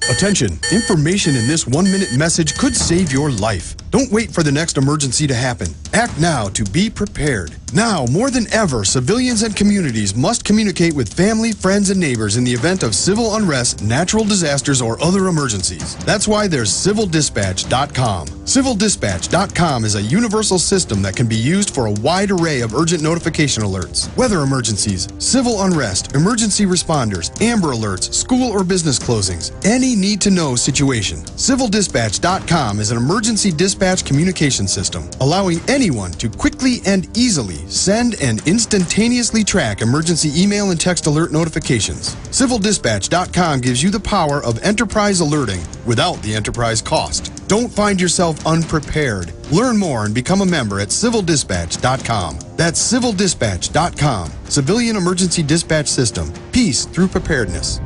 Attention, information in this 1-minute message could save your life. Don't wait for the next emergency to happen. Act now to be prepared. Now, more than ever, civilians and communities must communicate with family, friends, and neighbors in the event of civil unrest, natural disasters, or other emergencies. That's why there's CivilDispatch.com. CivilDispatch.com is a universal system that can be used for a wide array of urgent notification alerts, weather emergencies, civil unrest, emergency responders, Amber Alerts, school or business closings, any need-to-know situation. CivilDispatch.com is an emergency dispatch communication system, allowing anyone to quickly and easily send and instantaneously track emergency email and text alert notifications. CivilDispatch.com gives you the power of enterprise alerting without the enterprise cost. Don't find yourself unprepared. Learn more and become a member at CivilDispatch.com. That's CivilDispatch.com. Civilian Emergency Dispatch System. Peace through preparedness.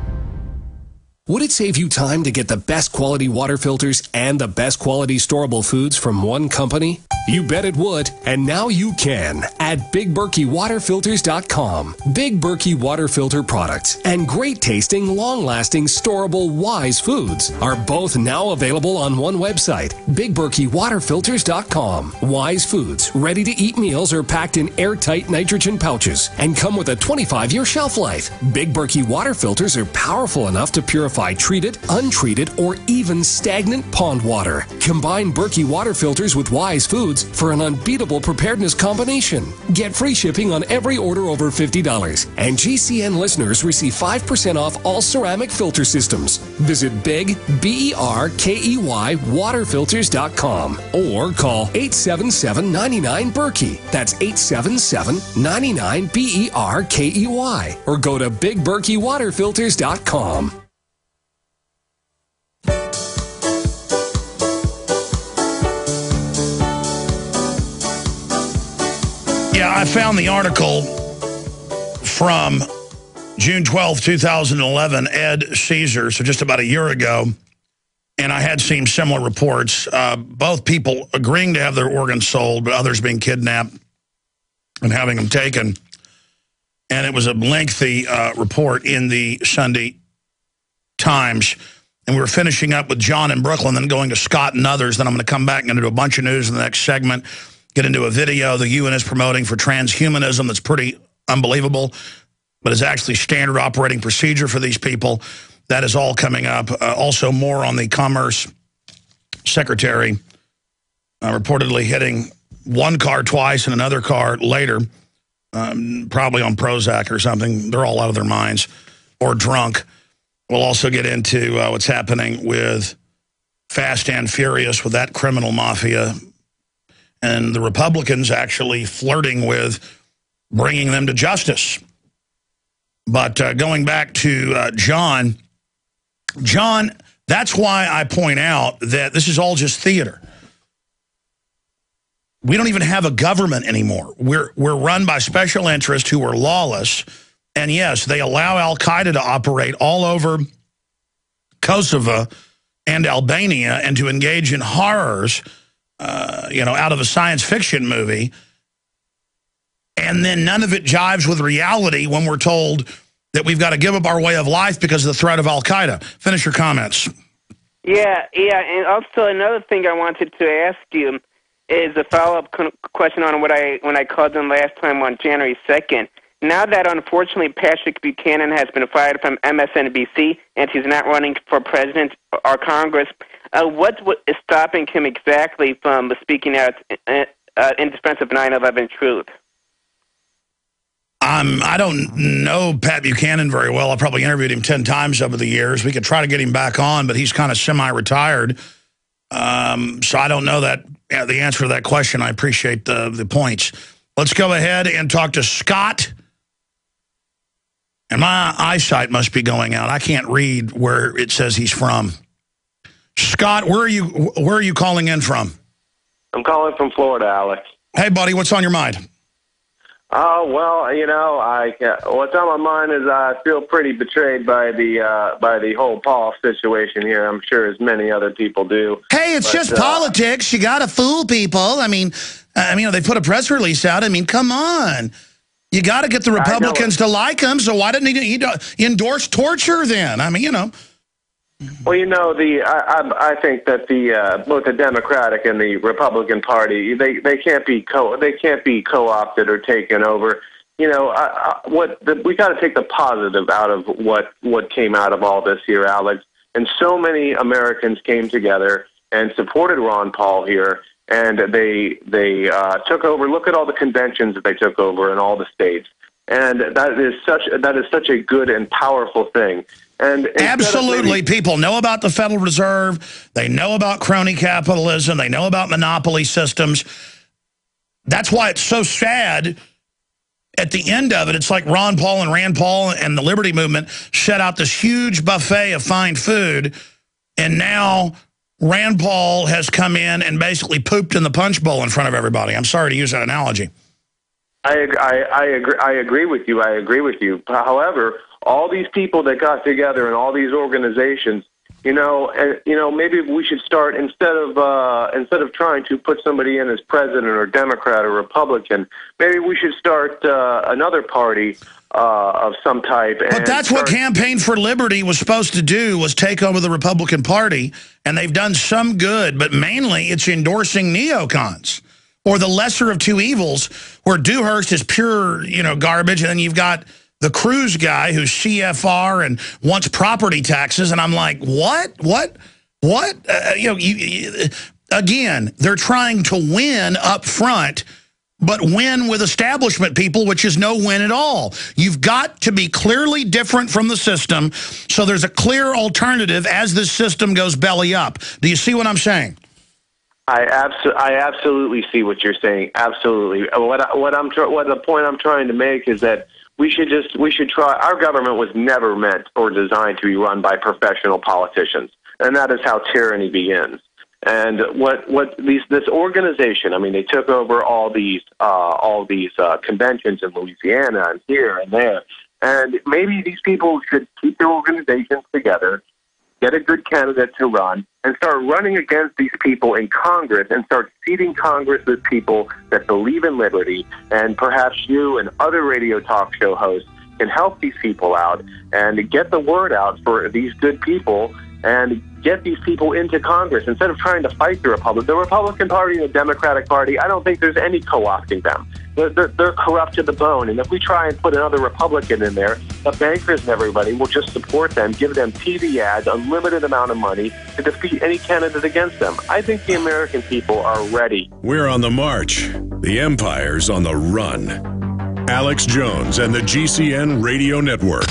Would it save you time to get the best quality water filters and the best quality storable foods from one company? You bet it would, and now you can at BigBerkeyWaterFilters.com. Big Berkey water filter products and great tasting, long-lasting, storable Wise foods are both now available on one website, BigBerkeyWaterFilters.com. Wise foods, ready-to-eat meals are packed in airtight nitrogen pouches and come with a 25-year shelf life. Big Berkey water filters are powerful enough to purify treated, untreated, or even stagnant pond water. Combine Berkey water filters with Wise foods codes for an unbeatable preparedness combination. Get free shipping on every order over $50. And GCN listeners receive 5% off all ceramic filter systems. Visit Big, B-E-R-K-E-Y, waterfilters.com or call 877-99-BERKEY. That's 877-99-BERKEY. Or go to BigBerkeyWaterFilters.com. Yeah, I found the article from June 12, 2011, Ed Caesar, so just about a year ago, and I had seen similar reports, both people agreeing to have their organs sold, but others being kidnapped and having them taken. And it was a lengthy report in the Sunday Times. And we were finishing up with John in Brooklyn, then going to Scott and others. Then I'm going to come back and do a bunch of news in the next segment, get into a video the UN is promoting for transhumanism that's pretty unbelievable, but is actually standard operating procedure for these people. That is all coming up. Also more on the Commerce Secretary reportedly hitting one car twice and another car later, probably on Prozac or something. They're all out of their minds or drunk. We'll also get into what's happening with Fast and Furious with that criminal mafia and the Republicans actually flirting with bringing them to justice. But going back to John, that's why I point out that this is all just theater. We don't even have a government anymore. We're run by special interests who are lawless. And yes, they allow Al-Qaeda to operate all over Kosovo and Albania and to engage in horrors, out of a science fiction movie. And then none of it jives with reality when we're told that we've got to give up our way of life because of the threat of Al-Qaeda. Finish your comments. Yeah, and also another thing I wanted to ask you is a follow-up question on when I called in last time on January 2nd. Now that, unfortunately, Patrick Buchanan has been fired from MSNBC and he's not running for president or Congress, what is stopping him exactly from speaking out in defense of 9/11 truth? I don't know Pat Buchanan very well. I probably interviewed him 10 times over the years. We could try to get him back on, but he's kind of semi-retired. So I don't know the answer to that question. I appreciate the points. Let's go ahead and talk to Scott. And my eyesight must be going out. I can't read where it says he's from. Scott, where are you calling in from? I'm calling from Florida, Alex. Hey, buddy, what's on your mind? Oh, well, what's on my mind is I feel pretty betrayed by the whole Paul situation here. I'm sure as many other people do. Hey, it's just politics. You got to fool people. I mean, they put a press release out. I mean, come on. You got to get the Republicans to like him. So why didn't he endorse torture then? I mean, Well, I think that both the Democratic and the Republican Party they can't be co-opted or taken over. We got to take the positive out of what came out of all this here, Alex. And so many Americans came together and supported Ron Paul here, and they took over. Look at all the conventions that they took over in all the states, and that is such a good and powerful thing. And absolutely, people know about the Federal Reserve. They know about crony capitalism. They know about monopoly systems. That's why it's so sad. At the end of it, it's like Ron Paul and Rand Paul and the Liberty Movement set out this huge buffet of fine food, and now Rand Paul has come in and basically pooped in the punch bowl in front of everybody. I'm sorry to use that analogy. I agree with you. I agree with you. However, all these people that got together and all these organizations, maybe we should start instead of trying to put somebody in as president or Democrat or Republican, maybe we should start another party of some type. But that's what Campaign for Liberty was supposed to do, was take over the Republican Party, and they've done some good, but mainly it's endorsing neocons, or the lesser of two evils, where Dewhurst is pure, garbage, and then you've got the Cruz guy who's CFR and wants property taxes, and I'm like, what? again, they're trying to win up front, but win with establishment people, which is no win at all. You've got to be clearly different from the system, so there's a clear alternative as this system goes belly up. Do you see what I'm saying? I absolutely see what you're saying. Absolutely. What the point I'm trying to make is that we should try. Our government was never meant or designed to be run by professional politicians, and that is how tyranny begins. And this organization, I mean, they took over all these conventions in Louisiana and here and there, and maybe these people should keep their organizations together, get a good candidate to run, and start running against these people in Congress and start seating Congress with people that believe in liberty. And perhaps you and other radio talk show hosts can help these people out and get the word out for these good people and get these people into Congress instead of trying to fight the Republican Party and the Democratic Party. I don't think there's any co-opting them. They're corrupt to the bone, and if we try and put another Republican in there, the bankers and everybody will just support them, give them TV ads, unlimited amount of money to defeat any candidate against them. I think the American people are ready. We're on the march. The empire's on the run. Alex Jones and the GCN Radio Network.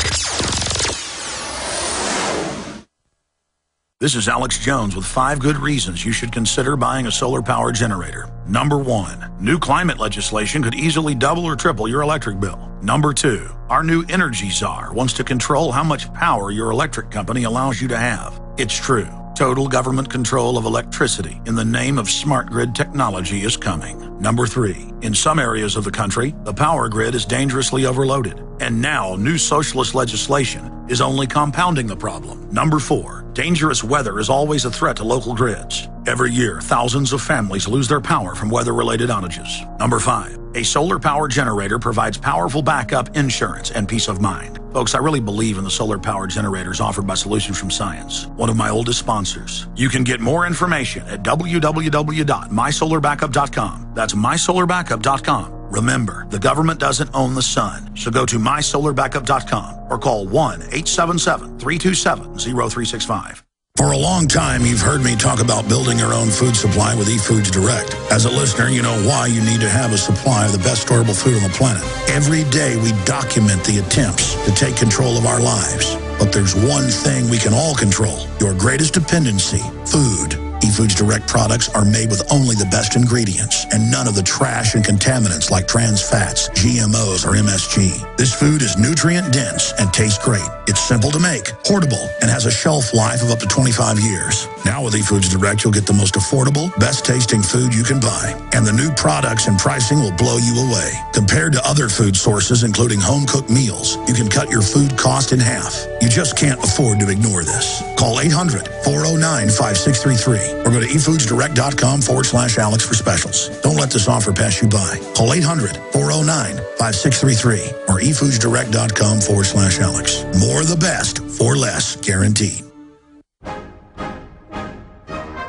This is Alex Jones with 5 good reasons you should consider buying a solar power generator. Number 1, new climate legislation could easily double or triple your electric bill. Number 2, our new energy czar wants to control how much power your electric company allows you to have. It's true. Total government control of electricity in the name of smart grid technology is coming. Number 3, in some areas of the country, the power grid is dangerously overloaded. And now, new socialist legislation is only compounding the problem. Number 4, dangerous weather is always a threat to local grids. Every year, thousands of families lose their power from weather-related outages. Number 5, a solar power generator provides powerful backup insurance and peace of mind. Folks, I really believe in the solar power generators offered by Solutions from Science, one of my oldest sponsors. You can get more information at www.mysolarbackup.com. That's mysolarbackup.com. Remember, the government doesn't own the sun, so go to mysolarbackup.com or call 1-877-327-0365. For a long time, you've heard me talk about building your own food supply with eFoods Direct. As a listener, you know why you need to have a supply of the best storable food on the planet. Every day, we document the attempts to take control of our lives. But there's one thing we can all control, your greatest dependency, food. eFoods Direct products are made with only the best ingredients and none of the trash and contaminants like trans fats, GMOs, or MSG. This food is nutrient dense and tastes great. It's simple to make, portable, and has a shelf life of up to 25 years. Now with eFoods Direct, you'll get the most affordable, best tasting food you can buy. And the new products and pricing will blow you away. Compared to other food sources, including home-cooked meals, you can cut your food cost in half. You just can't afford to ignore this. Call 800-409-5633 or go to efoodsdirect.com/Alex for specials. Don't let this offer pass you by. Call 800-409-5633 or efoodsdirect.com/Alex. More of the best for less, guaranteed.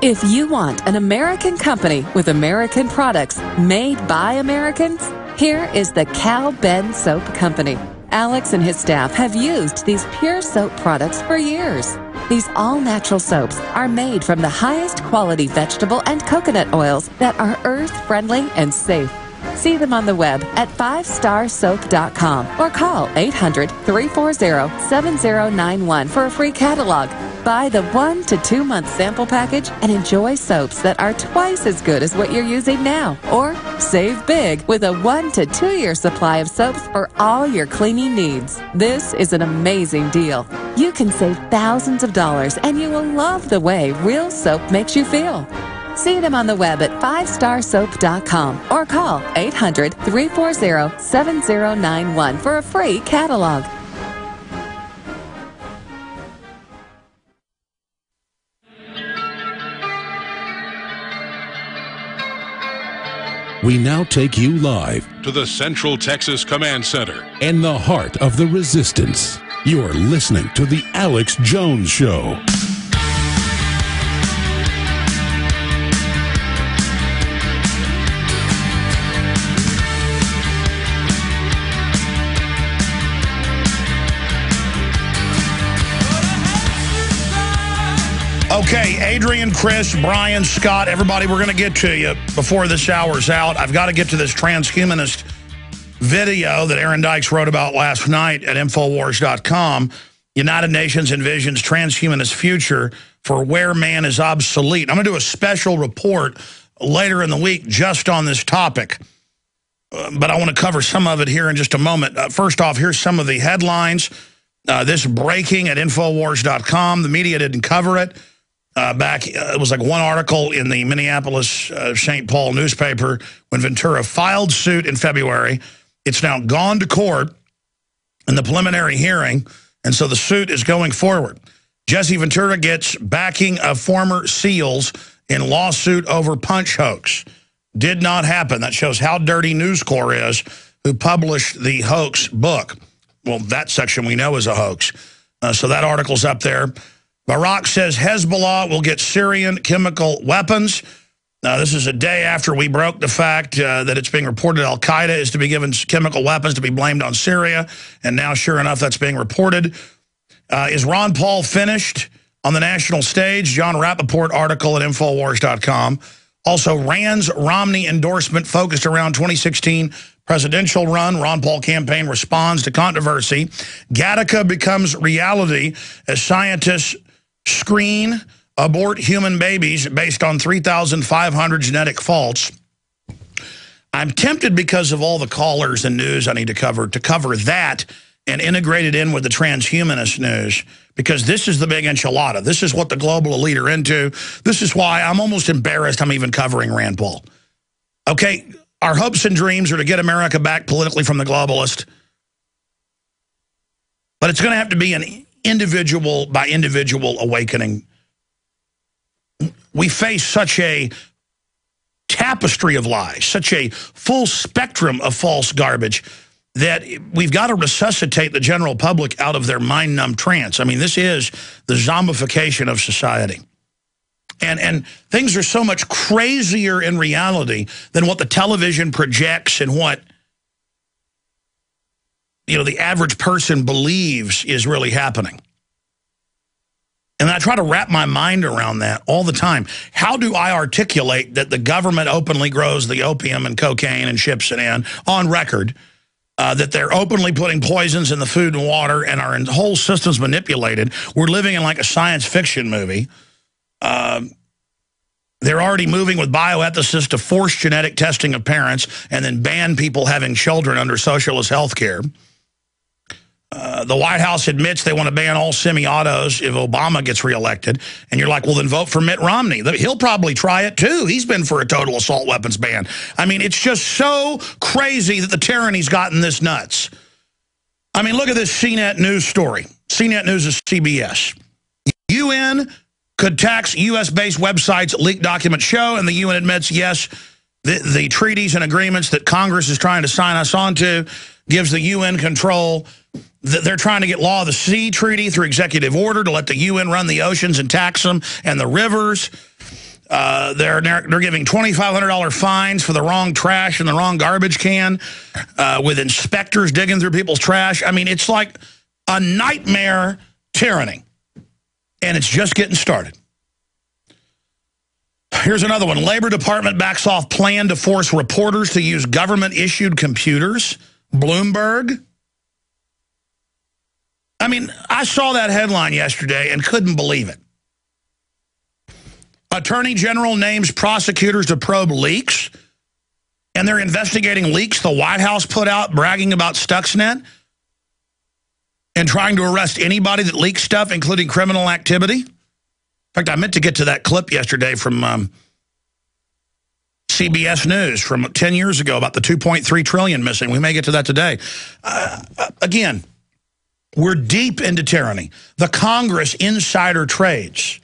If you want an American company with American products made by Americans, here is the Cal Ben Soap Company. Alex and his staff have used these pure soap products for years. These all-natural soaps are made from the highest quality vegetable and coconut oils that are earth-friendly and safe. See them on the web at 5starsoap.com or call 800-340-7091 for a free catalog. Buy the 1 to 2 month sample package and enjoy soaps that are twice as good as what you're using now. Or save big with a 1 to 2 year supply of soaps for all your cleaning needs. This is an amazing deal. You can save thousands of dollars and you will love the way real soap makes you feel. See them on the web at 5starsoap.com or call 800-340-7091 for a free catalog. We now take you live to the Central Texas Command Center in the heart of the resistance. You're listening to The Alex Jones Show. Okay, Hey, Adrian, Chris, Brian, Scott, everybody, we're going to get to you before this hour's out. I've got to get to this transhumanist video that Aaron Dykes wrote about last night at Infowars.com. United Nations envisions transhumanist future for where man is obsolete. I'm going to do a special report later in the week just on this topic. But I want to cover some of it here in just a moment. First off, here's some of the headlines. This breaking at Infowars.com. The media didn't cover it. It was like one article in the Minneapolis St. Paul newspaper when Ventura filed suit in February. It's now gone to court in the preliminary hearing, and so the suit is going forward. Jesse Ventura gets backing of former SEALs in lawsuit over punch hoax. Did not happen. That shows how dirty News Corps is, who published the hoax book. Well, that section we know is a hoax. So that article's up there. Iraq says Hezbollah will get Syrian chemical weapons. This is a day after we broke the fact that it's being reported Al-Qaeda is to be given chemical weapons to be blamed on Syria. And now, sure enough, that's being reported. Is Ron Paul finished on the national stage? John Rappaport article at Infowars.com. Also, Rand's Romney endorsement focused around 2016 presidential run. Ron Paul campaign responds to controversy. Gattaca becomes reality as scientists screen, abort human babies based on 3,500 genetic faults. I'm tempted because of all the callers and news I need to cover that and integrate it in with the transhumanist news, because this is the big enchilada. This is what the global elite are into. This is why I'm almost embarrassed I'm even covering Rand Paul. Okay, our hopes and dreams are to get America back politically from the globalist. But it's going to have to be an individual by individual awakening. We face such a tapestry of lies, such a full spectrum of false garbage, that we've got to resuscitate the general public out of their mind-numb trance. I mean, this is the zombification of society. And things are so much crazier in reality than what the television projects and what, you know, the average person believes is really happening. And I try to wrap my mind around that all the time. How do I articulate that the government openly grows the opium and cocaine and ships it in on record, that they're openly putting poisons in the food and water, and our whole system's manipulated? We're living in like a science fiction movie. They're already moving with bioethicists to force genetic testing of parents and then ban people having children under socialist health care. The White House admits they want to ban all semi-autos if Obama gets reelected. And you're like, well, then vote for Mitt Romney. He'll probably try it, too. He's been for a total assault weapons ban. I mean, it's just so crazy that the tyranny's gotten this nuts. I mean, look at this CNET News story. CNET News is CBS. UN could tax U.S.-based websites, leaked documents show, and the UN admits, yes, the treaties and agreements that Congress is trying to sign us onto gives the UN control. They're trying to get Law of the Sea Treaty through executive order to let the UN run the oceans and tax them and the rivers. They're giving $2,500 fines for the wrong trash in the wrong garbage can, with inspectors digging through people's trash. I mean, it's like a nightmare tyranny, and it's just getting started. Here's another one. Labor Department backs off plan to force reporters to use government-issued computers. Bloomberg. I mean, I saw that headline yesterday and couldn't believe it. Attorney General names prosecutors to probe leaks, and they're investigating leaks the White House put out bragging about Stuxnet and trying to arrest anybody that leaks stuff, including criminal activity. In fact, I meant to get to that clip yesterday from CBS News from 10 years ago about the $2.3 trillion missing. We may get to that today. Again, we're deep into tyranny. The Congress insider trades,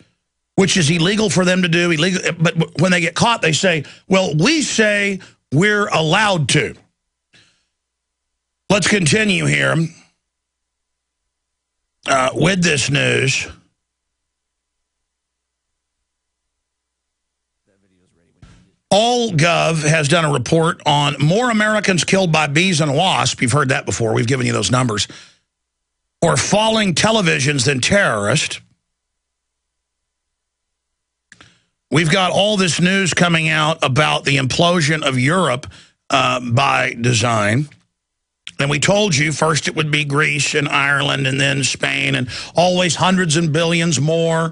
which is illegal for them to do. Illegal, but when they get caught, they say, well, we say we're allowed to. Let's continue here with this news. AllGov has done a report on more Americans killed by bees and wasps. You've heard that before. We've given you those numbers. Or falling televisions than terrorists. We've got all this news coming out about the implosion of Europe by design. And we told you first it would be Greece and Ireland and then Spain and always hundreds and billions more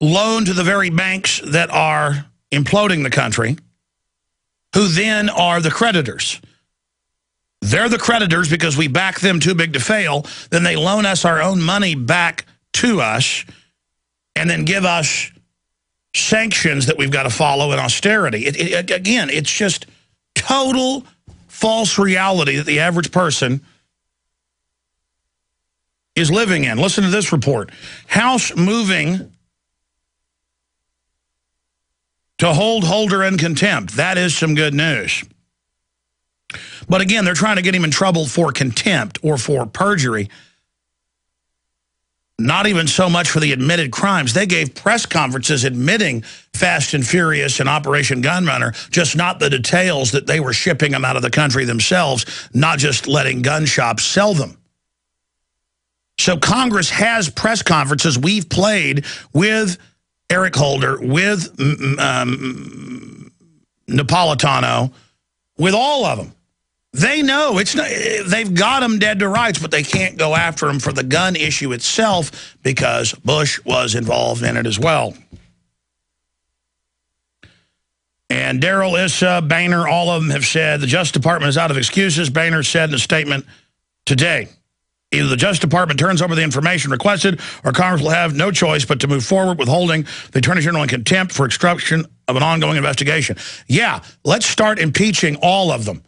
loaned to the very banks that are imploding the country, who then are the creditors. They're the creditors because we back them too big to fail. Then they loan us our own money back to us and then give us sanctions that we've got to follow in austerity. Again, it's just total false reality that the average person is living in. Listen to this report. House moving to hold Holder in contempt. That is some good news. But again, they're trying to get him in trouble for contempt or for perjury. Not even so much for the admitted crimes. They gave press conferences admitting Fast and Furious and Operation Gunrunner, just not the details that they were shipping them out of the country themselves, not just letting gun shops sell them. So Congress has press conferences. We've played with Eric Holder, with Napolitano, with all of them. They know it's not, they've got them dead to rights, but they can't go after them for the gun issue itself because Bush was involved in it as well. And Darrell, Issa, Boehner, all of them have said the Justice Department is out of excuses. Boehner said in a statement today, either the Justice Department turns over the information requested or Congress will have no choice but to move forward with holding the Attorney General in contempt for obstruction of an ongoing investigation. Yeah, let's start impeaching all of them.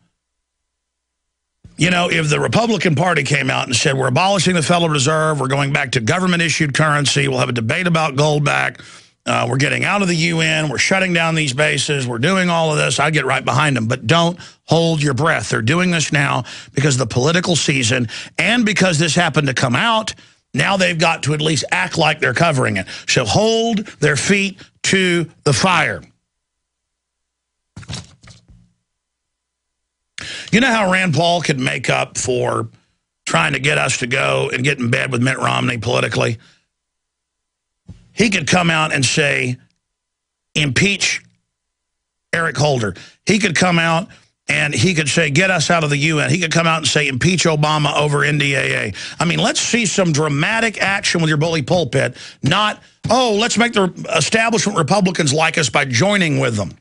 You know, if the Republican Party came out and said, we're abolishing the Federal Reserve, we're going back to government-issued currency, we'll have a debate about gold back, we're getting out of the UN, we're shutting down these bases, we're doing all of this, I'd get right behind them. But don't hold your breath. They're doing this now because of the political season and because this happened to come out. Now they've got to at least act like they're covering it. So hold their feet to the fire. You know how Rand Paul could make up for trying to get us to go and get in bed with Mitt Romney politically? He could come out and say, impeach Eric Holder. He could come out and he could say, get us out of the UN. He could come out and say, impeach Obama over NDAA. I mean, let's see some dramatic action with your bully pulpit, not, oh, let's make the establishment Republicans like us by joining with them.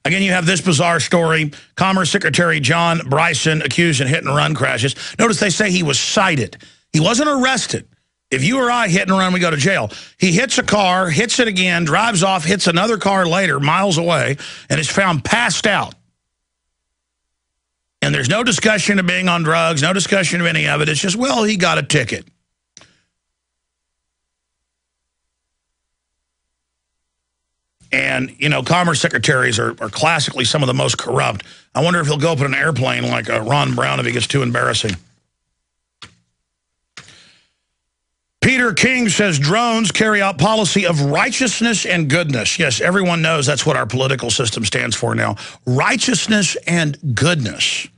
Again, you have this bizarre story. Commerce Secretary John Bryson accused in hit-and-run crashes. Notice they say he was cited. He wasn't arrested. If you or I hit and run, we go to jail. He hits a car, hits it again, drives off, hits another car later, miles away, and is found passed out. And there's no discussion of being on drugs, no discussion of any of it. It's just, well, he got a ticket. And, you know, commerce secretaries are classically some of the most corrupt. I wonder if he'll go up in an airplane like Ron Brown if he gets too embarrassing. Peter King says drones carry out policy of righteousness and goodness. Yes, everyone knows that's what our political system stands for now. Righteousness and goodness.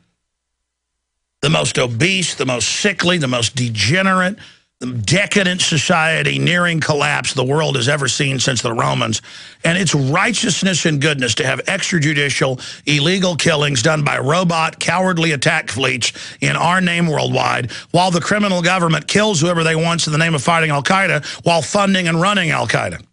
The most obese, the most sickly, the most degenerate, the decadent society nearing collapse the world has ever seen since the Romans. And it's righteousness and goodness to have extrajudicial, illegal killings done by robot, cowardly attack fleets in our name worldwide, while the criminal government kills whoever they want in the name of fighting al-Qaeda while funding and running al-Qaeda.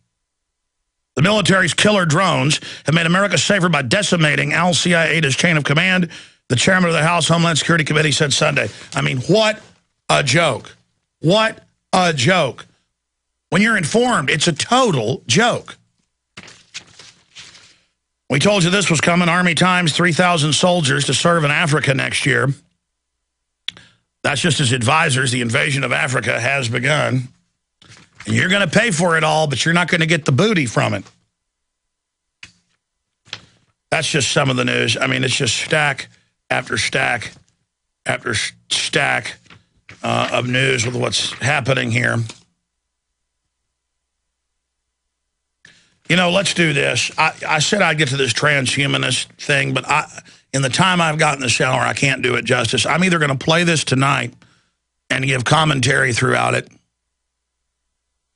The military's killer drones have made America safer by decimating al-Qaeda's chain of command, the chairman of the House Homeland Security Committee said Sunday. I mean, what a joke. What a joke. When you're informed, it's a total joke. We told you this was coming. Army Times, 3,000 soldiers to serve in Africa next year. That's just his advisors. The invasion of Africa has begun. And you're going to pay for it all, but you're not going to get the booty from it. That's just some of the news. I mean, it's just stack after stack after stack of news with what's happening here. You know, let's do this. I said I'd get to this transhumanist thing, but in the time I've got in the shower, I can't do it justice. I'm either going to play this tonight and give commentary throughout it,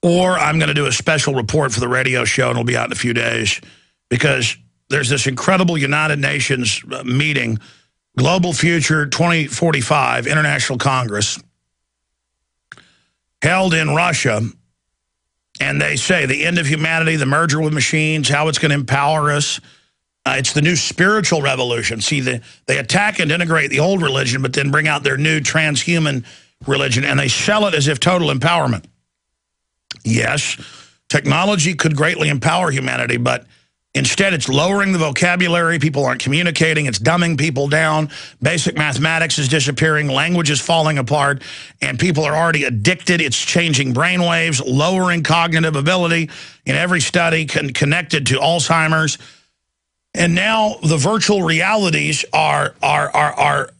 or I'm going to do a special report for the radio show, and it'll be out in a few days, because there's this incredible United Nations meeting, Global Future 2045 International Congress, held in Russia, and they say the end of humanity, the merger with machines, how it's going to empower us. It's the new spiritual revolution. See, they attack and integrate the old religion, but then bring out their new transhuman religion, and they sell it as if total empowerment. Yes, technology could greatly empower humanity, but instead it's lowering the vocabulary. People aren't communicating. It's dumbing people down. Basic mathematics is disappearing. Language is falling apart, and people are already addicted. It's changing brainwaves, lowering cognitive ability in every study connected to Alzheimer's. And now the virtual realities are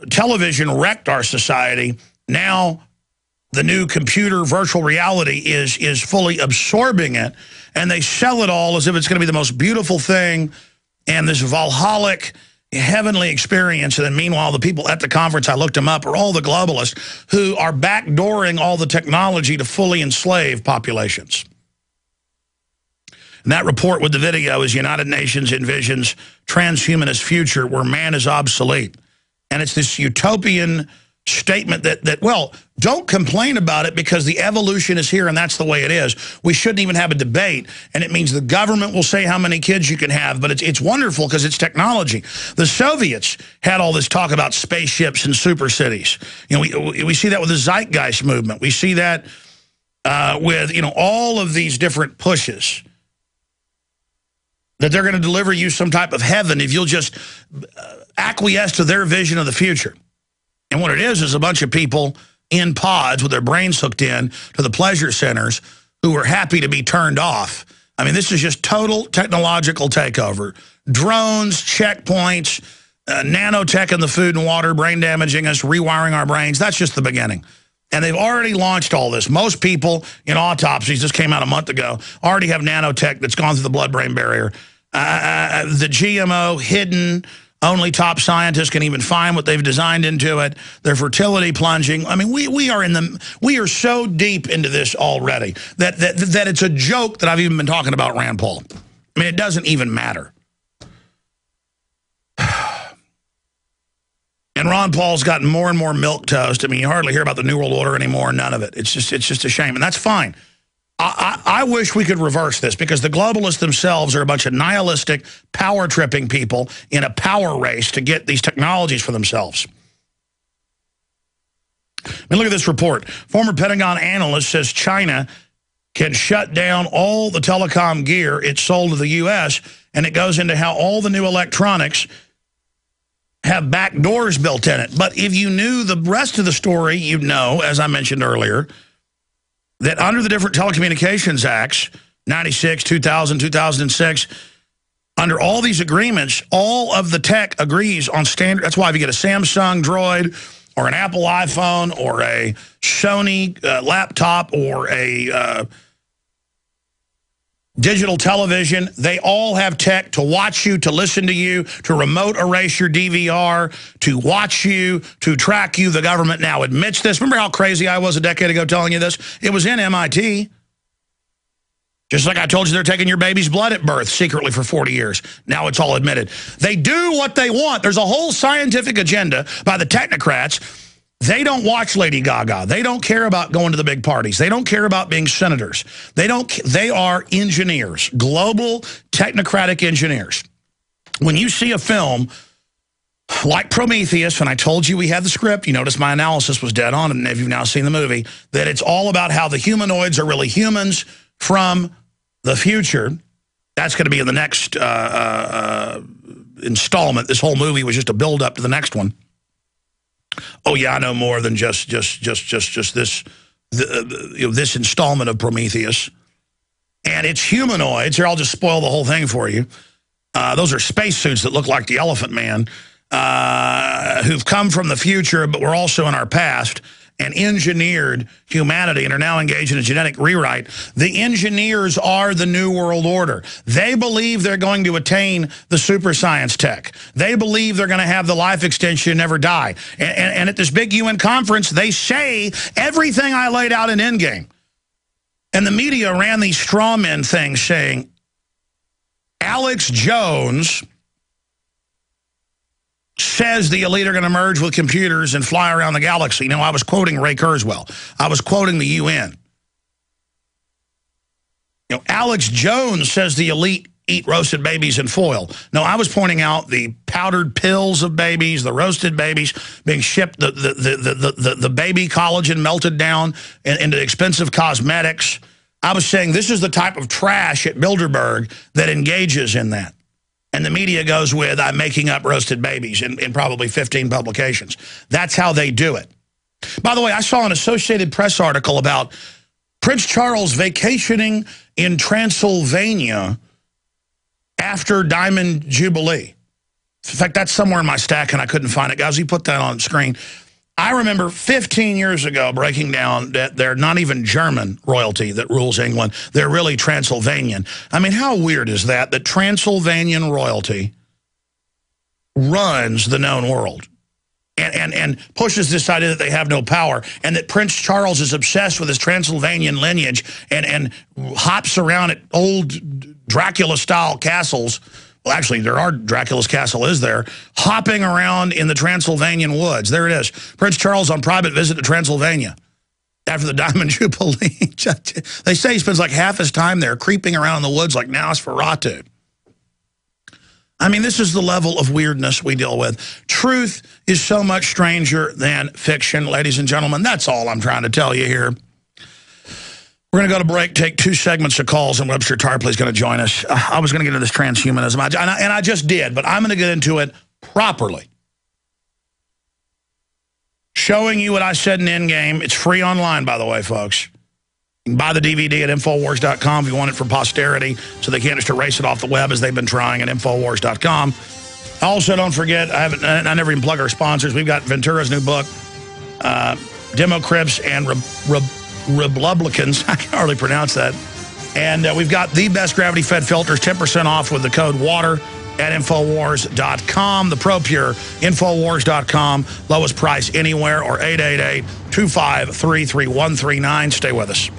television wrecked our society. Now the new computer virtual reality is fully absorbing it, and they sell it all as if it's going to be the most beautiful thing and this Valhalic heavenly experience. And then meanwhile, the people at the conference, I looked them up, are all the globalists who are backdooring all the technology to fully enslave populations. And that report with the video is United Nations envisions transhumanist future where man is obsolete. And it's this utopian statement that, well, don't complain about it because the evolution is here and that's the way it is. We shouldn't even have a debate. And it means the government will say how many kids you can have, but it's wonderful because it's technology. The Soviets had all this talk about spaceships and super cities. You know, we see that with the Zeitgeist movement. We see that with, you know, all of these different pushes, that they're going to deliver you some type of heaven if you'll just acquiesce to their vision of the future. And what it is a bunch of people in pods with their brains hooked in to the pleasure centers who are happy to be turned off. I mean, this is just total technological takeover. Drones, checkpoints, nanotech in the food and water, brain damaging us, rewiring our brains. That's just the beginning. And they've already launched all this. Most people in autopsies, this came out a month ago, already have nanotech that's gone through the blood-brain barrier. The GMO hidden, only top scientists can even find what they've designed into it. Their fertility plunging. I mean, we are so deep into this already that it's a joke that I've even been talking about Rand Paul. I mean, it doesn't even matter. And Ron Paul's gotten more and more milquetoast. I mean, you hardly hear about the New World Order anymore, none of it. It's just a shame, and that's fine. I wish we could reverse this, because the globalists themselves are a bunch of nihilistic, power-tripping people in a power race to get these technologies for themselves. I mean, look at this report. Former Pentagon analyst says China can shut down all the telecom gear it's sold to the U.S., and it goes into how all the new electronics have back doors built in it. But if you knew the rest of the story, you'd know, as I mentioned earlier, that under the different telecommunications acts, 96, 2000, 2006, under all these agreements, all of the tech agrees on standard. That's why if you get a Samsung Droid or an Apple iPhone or a Sony laptop or a digital television, they all have tech to watch you, to listen to you, to remote erase your DVR, to watch you, to track you. The government now admits this. Remember how crazy I was a decade ago telling you this? It was in MIT. Just like I told you they're taking your baby's blood at birth secretly for 40 years. Now it's all admitted. They do what they want. There's a whole scientific agenda by the technocrats. They don't watch Lady Gaga. They don't care about going to the big parties. They don't care about being senators. They are engineers, global technocratic engineers. When you see a film like Prometheus, and I told you we had the script, you notice my analysis was dead on, and if you've now seen the movie, that it's all about how the humanoids are really humans from the future. That's going to be in the next installment. This whole movie was just a build-up to the next one. Oh yeah, I know more than just this this installment of Prometheus, and it's humanoids. Here, I'll just spoil the whole thing for you. Those are spacesuits that look like the Elephant Man, who've come from the future, but we're also in our past, and engineered humanity and are now engaged in a genetic rewrite. The engineers are the New World Order. They believe they're going to attain the super science tech. They believe they're going to have the life extension and never die. And at this big UN conference, they say everything I laid out in Endgame. And the media ran these straw men things saying, Alex Jones says the elite are going to merge with computers and fly around the galaxy. Now, I was quoting Ray Kurzweil. I was quoting the UN. You know, Alex Jones says the elite eat roasted babies in foil. No, I was pointing out the powdered pills of babies, the roasted babies being shipped, the baby collagen melted down into expensive cosmetics. I was saying this is the type of trash at Bilderberg that engages in that. And the media goes with, I'm making up roasted babies in probably 15 publications. That's how they do it. By the way, I saw an Associated Press article about Prince Charles vacationing in Transylvania after Diamond Jubilee. In fact, that's somewhere in my stack, and I couldn't find it. Guys, you put that on the screen. I remember 15 years ago breaking down that they're not even German royalty that rules England. They're really Transylvanian. I mean, how weird is that Transylvanian royalty runs the known world and pushes this idea that they have no power, and that Prince Charles is obsessed with his Transylvanian lineage and hops around at old Dracula-style castles. Well, actually, Dracula's castle is there, hopping around in the Transylvanian woods. There it is. Prince Charles on private visit to Transylvania after the Diamond Jubilee. They say he spends like half his time there creeping around in the woods like Nosferatu. I mean, this is the level of weirdness we deal with. Truth is so much stranger than fiction, ladies and gentlemen. That's all I'm trying to tell you here. We're going to go to break, take 2 segments of calls, and Webster Tarpley is going to join us. I was going to get into this transhumanism, and I just did, but I'm going to get into it properly. Showing you what I said in Endgame. It's free online, by the way, folks. You can buy the DVD at Infowars.com if you want it for posterity, so they can't just erase it off the web as they've been trying at Infowars.com. Also, don't forget, I never even plug our sponsors. We've got Ventura's new book, Democrips and Republicans. I can hardly pronounce that. And we've got the best gravity-fed filters, 10% off with the code WATER at Infowars.com. The ProPure, Infowars.com. Lowest price anywhere, or 888-253-3139. Stay with us.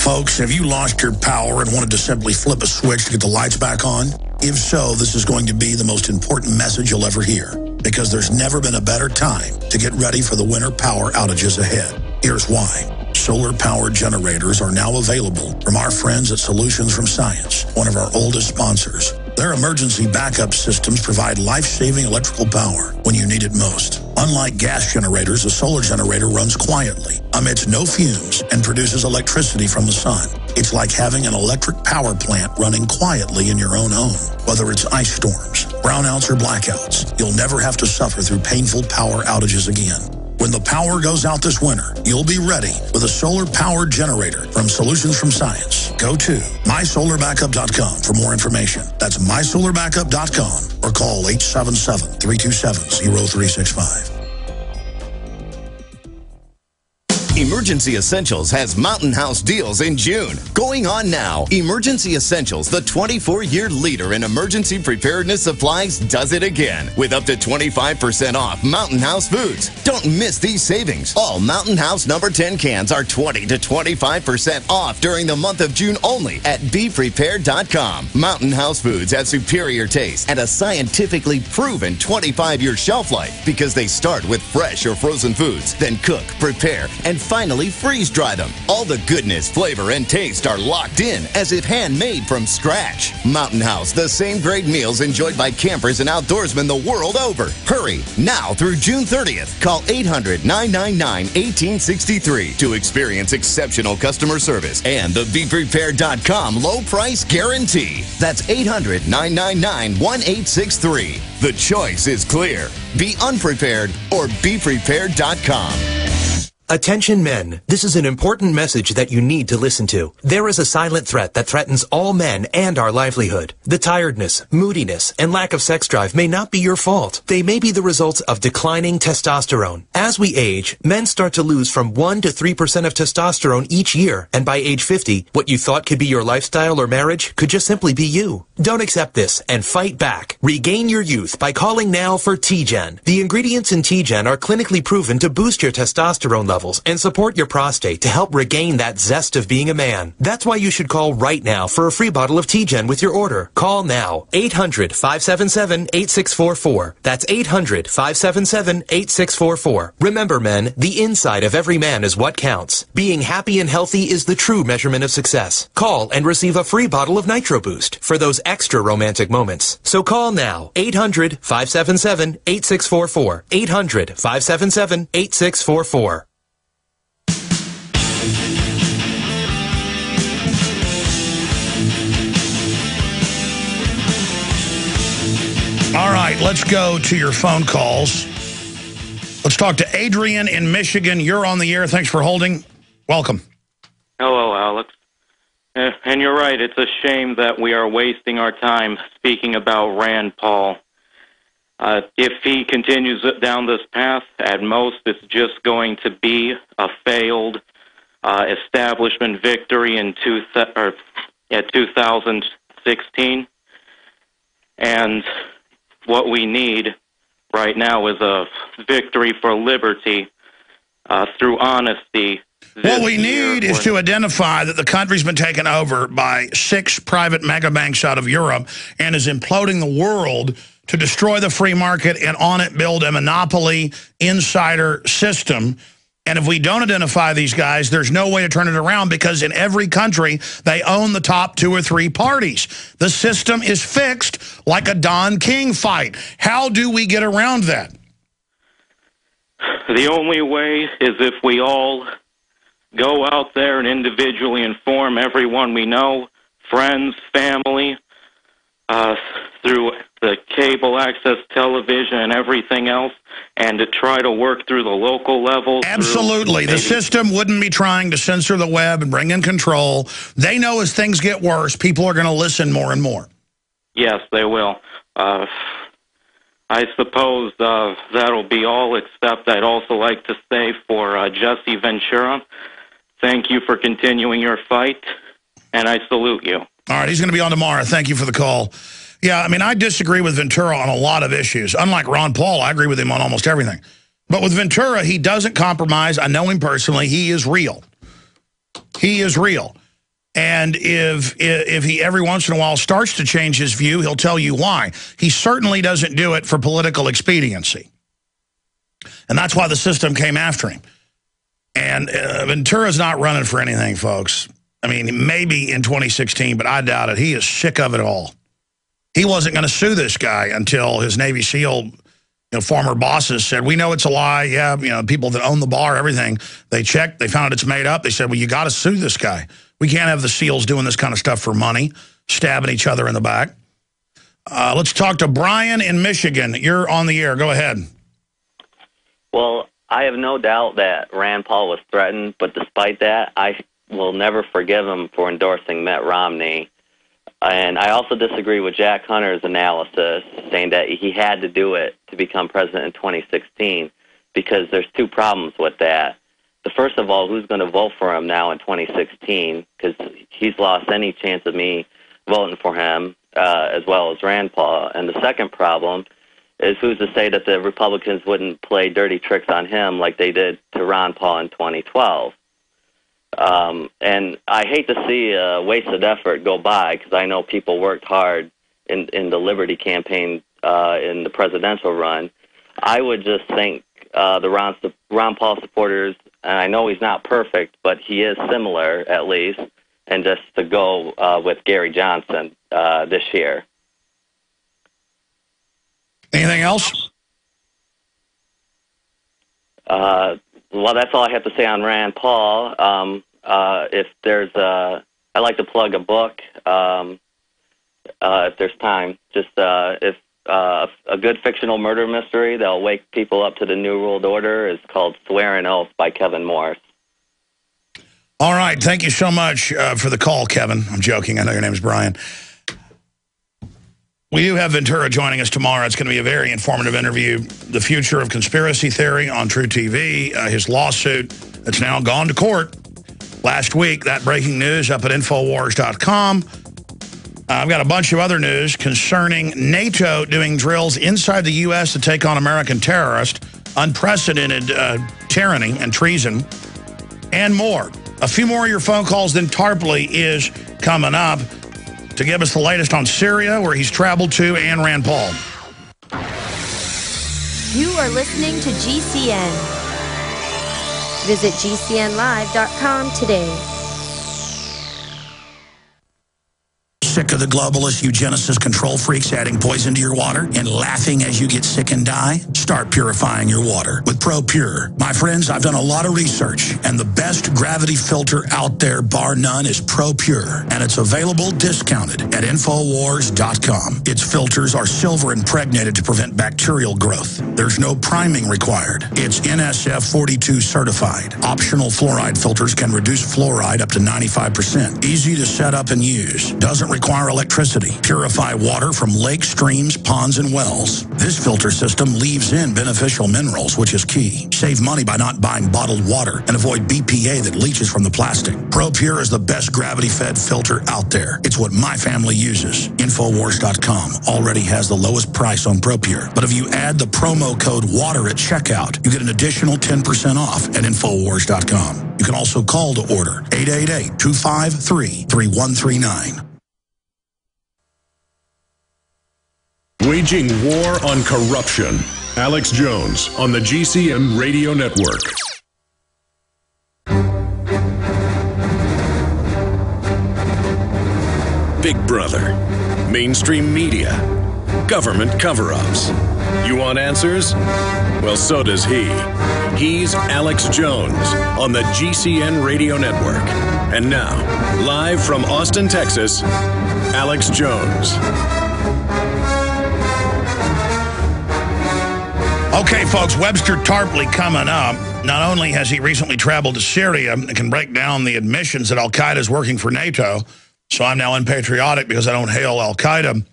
Folks, have you lost your power and wanted to simply flip a switch to get the lights back on? If so, this is going to be the most important message you'll ever hear, because there's never been a better time to get ready for the winter power outages ahead. Here's why. Solar-powered generators are now available from our friends at Solutions from Science, one of our oldest sponsors. Their emergency backup systems provide life-saving electrical power when you need it most. Unlike gas generators, a solar generator runs quietly, emits no fumes, and produces electricity from the sun. It's like having an electric power plant running quietly in your own home. Whether it's ice storms, brownouts, or blackouts, you'll never have to suffer through painful power outages again. When the power goes out this winter, you'll be ready with a solar-powered generator from Solutions from Science. Go to mysolarbackup.com for more information. That's mysolarbackup.com or call 877-327-0365. Emergency Essentials has Mountain House deals in June. Going on now. Emergency Essentials, the 24-year leader in emergency preparedness supplies, does it again with up to 25% off Mountain House foods. Don't miss these savings. All Mountain House number 10 cans are 20 to 25% off during the month of June only at BePrepared.com. Mountain House foods have superior taste and a scientifically proven 25-year shelf life because they start with fresh or frozen foods, then cook, prepare, and finally freeze dry them. All the goodness, flavor, and taste are locked in as if handmade from scratch. Mountain House, the same great meals enjoyed by campers and outdoorsmen the world over. Hurry, now through June 30th. Call 800-999-1863 to experience exceptional customer service and the BePrepared.com low price guarantee. That's 800-999-1863. The choice is clear. Be unprepared or BePrepared.com. Attention men, this is an important message that you need to listen to. There is a silent threat that threatens all men and our livelihood. The tiredness, moodiness, and lack of sex drive may not be your fault. They may be the results of declining testosterone. As we age, men start to lose from 1 to 3% of testosterone each year, and by age 50, what you thought could be your lifestyle or marriage could just simply be you. Don't accept this and fight back. Regain your youth by calling now for T-Gen. The ingredients in T-Gen are clinically proven to boost your testosterone levels and support your prostate to help regain that zest of being a man. That's why you should call right now for a free bottle of T-Gen with your order. Call now. 800-577-8644. That's 800-577-8644. Remember, men, the inside of every man is what counts. Being happy and healthy is the true measurement of success. Call and receive a free bottle of Nitro Boost for those extra romantic moments. So call now. 800-577-8644. 800-577-8644. All right, let's go to your phone calls. Let's talk to Adrian in Michigan. You're on the air. Thanks for holding. Welcome. Hello, Alex. And you're right. It's a shame that we are wasting our time speaking about Rand Paul. If he continues down this path, at most it's just going to be a failed establishment victory in 2016. And what we need right now is a victory for liberty through honesty. What we need is to identify that the country's been taken over by 6 private mega banks out of Europe and is imploding the world to destroy the free market and on it build a monopoly insider system. And if we don't identify these guys, there's no way to turn it around because in every country, they own the top 2 or 3 parties. The system is fixed like a Don King fight. How do we get around that? The only way is if we all go out there and individually inform everyone we know, friends, family, through the cable access television and everything else, and to try to work through the local level. Absolutely. The system wouldn't be trying to censor the web and bring in control. They know as things get worse, people are going to listen more and more. Yes, they will. I suppose that'll be all, except I'd also like to say for Jesse Ventura, thank you for continuing your fight, and I salute you. All right, he's going to be on tomorrow. Thank you for the call. Yeah, I mean, I disagree with Ventura on a lot of issues. Unlike Ron Paul, I agree with him on almost everything. But with Ventura, he doesn't compromise. I know him personally. He is real. He is real. And if he every once in a while starts to change his view, he'll tell you why. He certainly doesn't do it for political expediency. And that's why the system came after him. And Ventura's not running for anything, folks. I mean, maybe in 2016, but I doubt it. He is sick of it all. He wasn't going to sue this guy until his Navy SEAL former bosses said, we know it's a lie. Yeah, people that own the bar, everything. They checked. They found it's made up. They said, well, you got to sue this guy. We can't have the SEALs doing this kind of stuff for money, stabbing each other in the back. Let's talk to Brian in Michigan. You're on the air. Go ahead. Well, I have no doubt that Rand Paul was threatened, but despite that, I will never forgive him for endorsing Mitt Romney. And I also disagree with Jack Hunter's analysis, saying that he had to do it to become president in 2016, because there's 2 problems with that. The first of all, who's going to vote for him now in 2016? Because he's lost any chance of me voting for him, as well as Rand Paul. And the second problem is who's to say that the Republicans wouldn't play dirty tricks on him like they did to Ron Paul in 2012. And I hate to see a wasted effort go by, because I know people worked hard in the Liberty campaign in the presidential run. I would just think the Ron Paul supporters, and I know he's not perfect, but he is similar at least, and just to go with Gary Johnson this year. Anything else? Well, that's all I have to say on Rand Paul. If there's I like to plug a book if there's time. Just if a good fictional murder mystery that'll wake people up to the New World Order is called Swear and Oath by Kevin Morris. All right. Thank you so much for the call, Kevin. I'm joking. I know your name is Brian. We do have Ventura joining us tomorrow. It's going to be a very informative interview. The future of conspiracy theory on True TV, his lawsuit that's now gone to court last week. That breaking news up at Infowars.com. I've got a bunch of other news concerning NATO doing drills inside the U.S. to take on American terrorists, unprecedented tyranny and treason, and more. A few more of your phone calls, then Tarpley is coming up to give us the latest on Syria, where he's traveled to, and Rand Paul. You are listening to GCN. Visit GCNlive.com today. Sick of the globalists, eugenicists, control freaks adding poison to your water and laughing as you get sick and die? Start purifying your water with ProPure. My friends, I've done a lot of research, and the best gravity filter out there, bar none, is ProPure, and it's available discounted at Infowars.com. Its filters are silver impregnated to prevent bacterial growth. There's no priming required. It's NSF 42 certified. Optional fluoride filters can reduce fluoride up to 95%. Easy to set up and use. Doesn't require electricity. Purify water from lakes, streams, ponds, and wells. This filter system leaves in beneficial minerals, which is key. Save money by not buying bottled water and avoid BPA that leaches from the plastic. ProPure is the best gravity-fed filter out there. It's what my family uses. Infowars.com already has the lowest price on ProPure. But if you add the promo code WATER at checkout, you get an additional 10% off at Infowars.com. You can also call to order 888-253-3139. Waging war on corruption. Alex Jones on the GCN Radio Network. Big Brother. Mainstream media. Government cover-ups. You want answers? Well, so does he. He's Alex Jones on the GCN Radio Network. And now, live from Austin, Texas, Alex Jones. Okay, folks, Webster Tarpley coming up. Not only has he recently traveled to Syria and can break down the admissions that al-Qaeda is working for NATO, so I'm now unpatriotic because I don't hail al-Qaeda.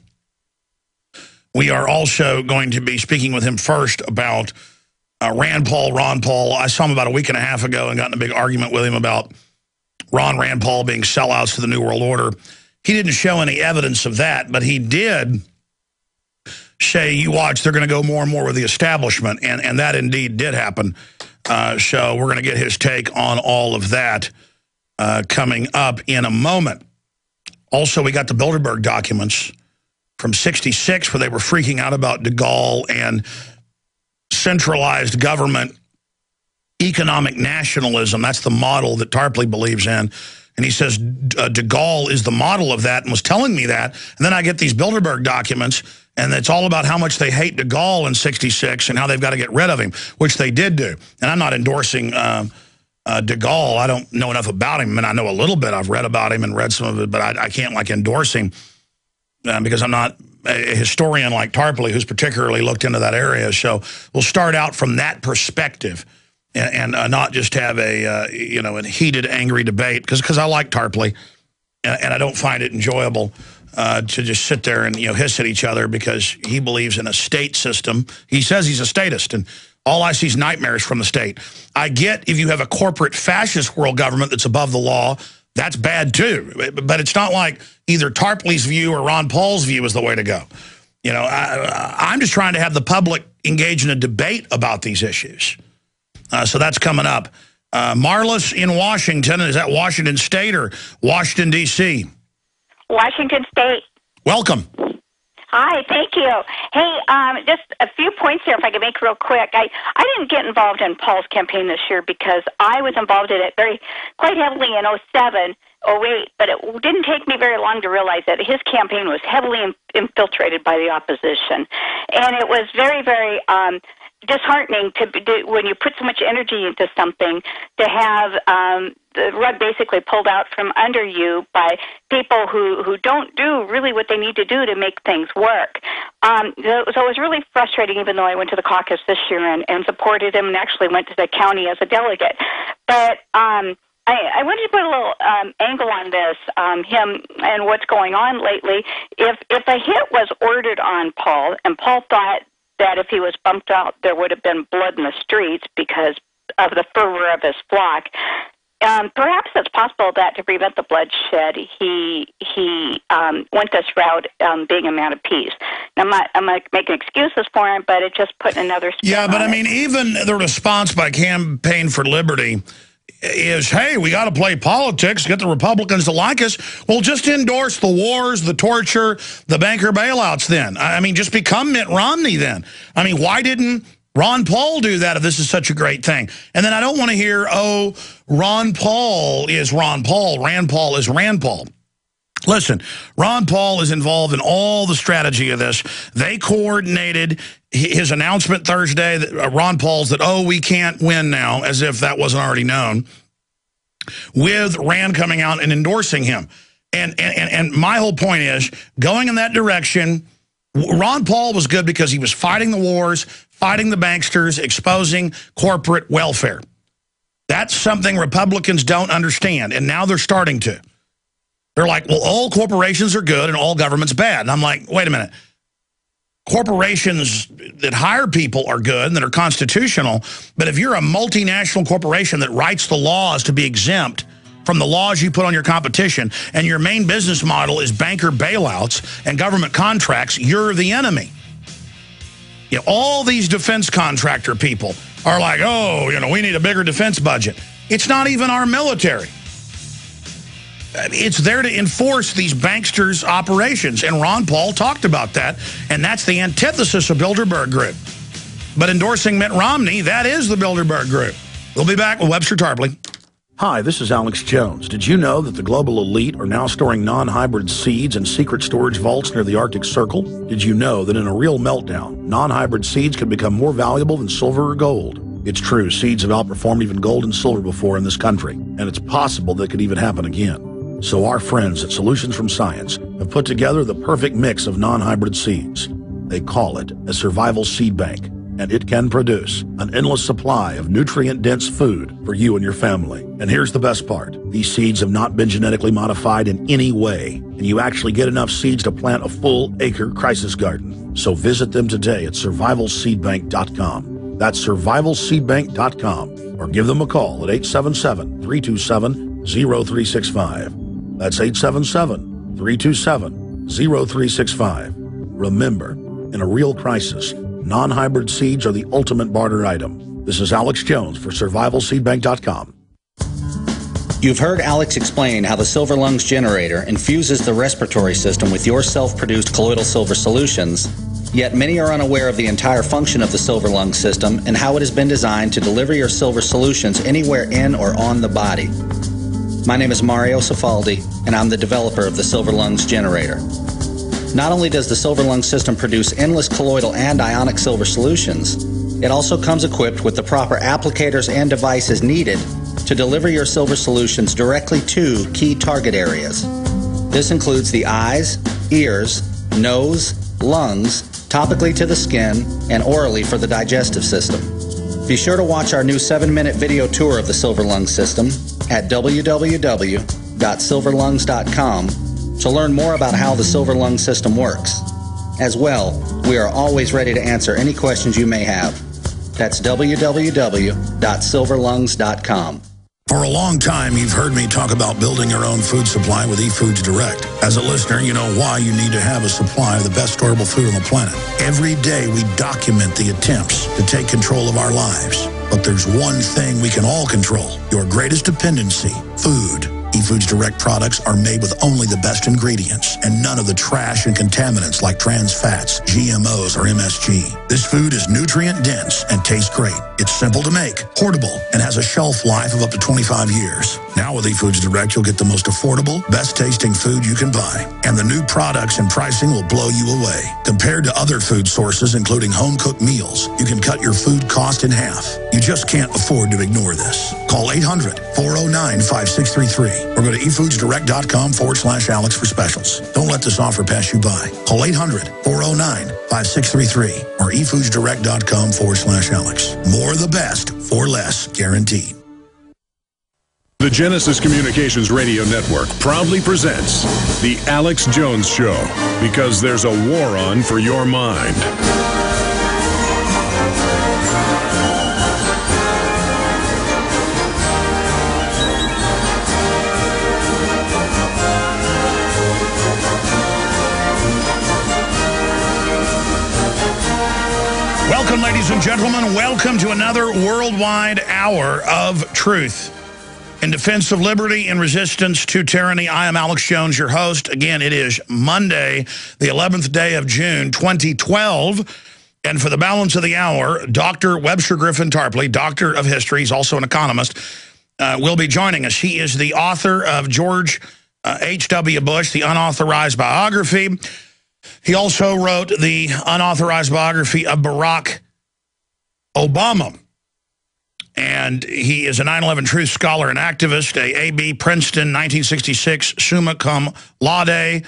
We are also going to be speaking with him first about Rand Paul, Ron Paul. I saw him about a week and a half ago and got in a big argument with him about Rand Paul being sellouts to the New World Order. He didn't show any evidence of that, but he did say, you watch, they're going to go more and more with the establishment, and that indeed did happen. So we're going to get his take on all of that coming up in a moment. Also, we got the Bilderberg documents from '66 where they were freaking out about de Gaulle and centralized government economic nationalism. That's the model that Tarpley believes in. And he says de Gaulle is the model of that and was telling me that. And then I get these Bilderberg documents, and it's all about how much they hate de Gaulle in '66 and how they've got to get rid of him, which they did do. And I'm not endorsing de Gaulle. I don't know enough about him, and I know a little bit. I've read about him and read some of it, but I can't, like, endorse him because I'm not a historian like Tarpley, who's particularly looked into that area. So we'll start out from that perspective and not just have a heated, angry debate, because I like Tarpley, and I don't find it enjoyable to just sit there and hiss at each other because he believes in a state system. He says he's a statist, and all I see is nightmares from the state. I get if you have a corporate fascist world government that's above the law, that's bad too. But it's not like either Tarpley's view or Ron Paul's view is the way to go. I'm just trying to have the public engage in a debate about these issues. So that's coming up. Marlis in Washington. Is that Washington State or Washington, D.C.? Washington State. Welcome. Hi, thank you. Hey, just a few points here, if I could make real quick. I didn't get involved in Paul's campaign this year because I was involved in it quite heavily in 07, 08, but it didn't take me very long to realize that his campaign was heavily infiltrated by the opposition. And it was very, very disheartening when you put so much energy into something to have the rug basically pulled out from under you by people who don't do really what they need to do to make things work. So it was really frustrating, even though I went to the caucus this year and supported him and actually went to the county as a delegate. But I wanted to put a little angle on this, him and what's going on lately. If a hit was ordered on Paul, and Paul thought that if he was bumped out, there would have been blood in the streets because of the fervor of his flock, perhaps it's possible that to prevent the bloodshed, he went this route, being a man of peace. Now, I'm not making excuses for him, but it just put another spin Yeah, but on I mean, even the response by Campaign for Liberty is, hey, we got to play politics, get the Republicans to like us. Well, just endorse the wars, the torture, the banker bailouts then. I mean, just become Mitt Romney then. I mean, why didn't Ron Paul do that if this is such a great thing? And then I don't want to hear, oh, Ron Paul is Ron Paul, Rand Paul is Rand Paul. Listen, Ron Paul is involved in all the strategy of this. They coordinated his announcement Thursday, that Ron Paul's, that, oh, we can't win now, as if that wasn't already known, with Rand coming out and endorsing him. And my whole point is, going in that direction, Ron Paul was good because he was fighting the wars, fighting the banksters, exposing corporate welfare. That's something Republicans don't understand, and now they're starting to. They're like, well, all corporations are good and all government's bad. And I'm like, wait a minute. Corporations that hire people are good and that are constitutional, but if you're a multinational corporation that writes the laws to be exempt from the laws you put on your competition, and your main business model is banker bailouts and government contracts, you're the enemy. You know, all these defense contractor people are like, oh, you know, we need a bigger defense budget. It's not even our military. It's there to enforce these banksters' operations, and Ron Paul talked about that, and that's the antithesis of Bilderberg Group. But endorsing Mitt Romney, that is the Bilderberg Group. We'll be back with Webster Tarpley. Hi, this is Alex Jones. Did you know that the global elite are now storing non-hybrid seeds in secret storage vaults near the Arctic Circle? Did you know that in a real meltdown, non-hybrid seeds can become more valuable than silver or gold? It's true, seeds have outperformed even gold and silver before in this country, and it's possible that could even happen again. So our friends at Solutions from Science have put together the perfect mix of non-hybrid seeds. They call it a survival seed bank, and it can produce an endless supply of nutrient-dense food for you and your family. And here's the best part. These seeds have not been genetically modified in any way, and you actually get enough seeds to plant a full-acre crisis garden. So visit them today at survivalseedbank.com. That's survivalseedbank.com, or give them a call at 877-327-0365. That's 877-327-0365. Remember, in a real crisis, non-hybrid seeds are the ultimate barter item. This is Alex Jones for survivalseedbank.com. You've heard Alex explain how the Silver Lungs generator infuses the respiratory system with your self-produced colloidal silver solutions, yet many are unaware of the entire function of the Silver Lungs system and how it has been designed to deliver your silver solutions anywhere in or on the body. My name is Mario Cifaldi, and I'm the developer of the Silver Lungs generator. Not only does the Silver Lungs system produce endless colloidal and ionic silver solutions, it also comes equipped with the proper applicators and devices needed to deliver your silver solutions directly to key target areas. This includes the eyes, ears, nose, lungs, topically to the skin, and orally for the digestive system. Be sure to watch our new 7-minute video tour of the Silver Lungs system at www.silverlungs.com to learn more about how the Silver Lungs system works. As well, we are always ready to answer any questions you may have. That's www.silverlungs.com. For a long time, you've heard me talk about building your own food supply with eFoods Direct. As a listener, you know why you need to have a supply of the best storable food on the planet. Every day, we document the attempts to take control of our lives. But there's one thing we can all control, your greatest dependency, food. eFoods Direct products are made with only the best ingredients and none of the trash and contaminants like trans fats, GMOs, or MSG. This food is nutrient-dense and tastes great. It's simple to make, portable, and has a shelf life of up to 25 years. Now with eFoods Direct, you'll get the most affordable, best-tasting food you can buy. And the new products and pricing will blow you away. Compared to other food sources, including home-cooked meals, you can cut your food cost in half. You just can't afford to ignore this. Call 800-409-5633 or go to efoodsdirect.com/Alex for specials. Don't let this offer pass you by. Call 800-409-5633 or efoodsdirect.com/Alex. More of the best for less, guaranteed. The Genesis Communications Radio Network proudly presents The Alex Jones Show, because there's a war on for your mind. Welcome, ladies and gentlemen. Welcome to another worldwide hour of truth. In defense of liberty and resistance to tyranny, I am Alex Jones, your host. Again, it is Monday, the 11th day of June, 2012. And for the balance of the hour, Dr. Webster Tarpley, doctor of history, he's also an economist, will be joining us. He is the author of George H.W. Bush, the unauthorized biography. He also wrote the unauthorized biography of Barack Obama. And he is a 9/11 Truth scholar and activist, a A.B. Princeton 1966 summa cum laude,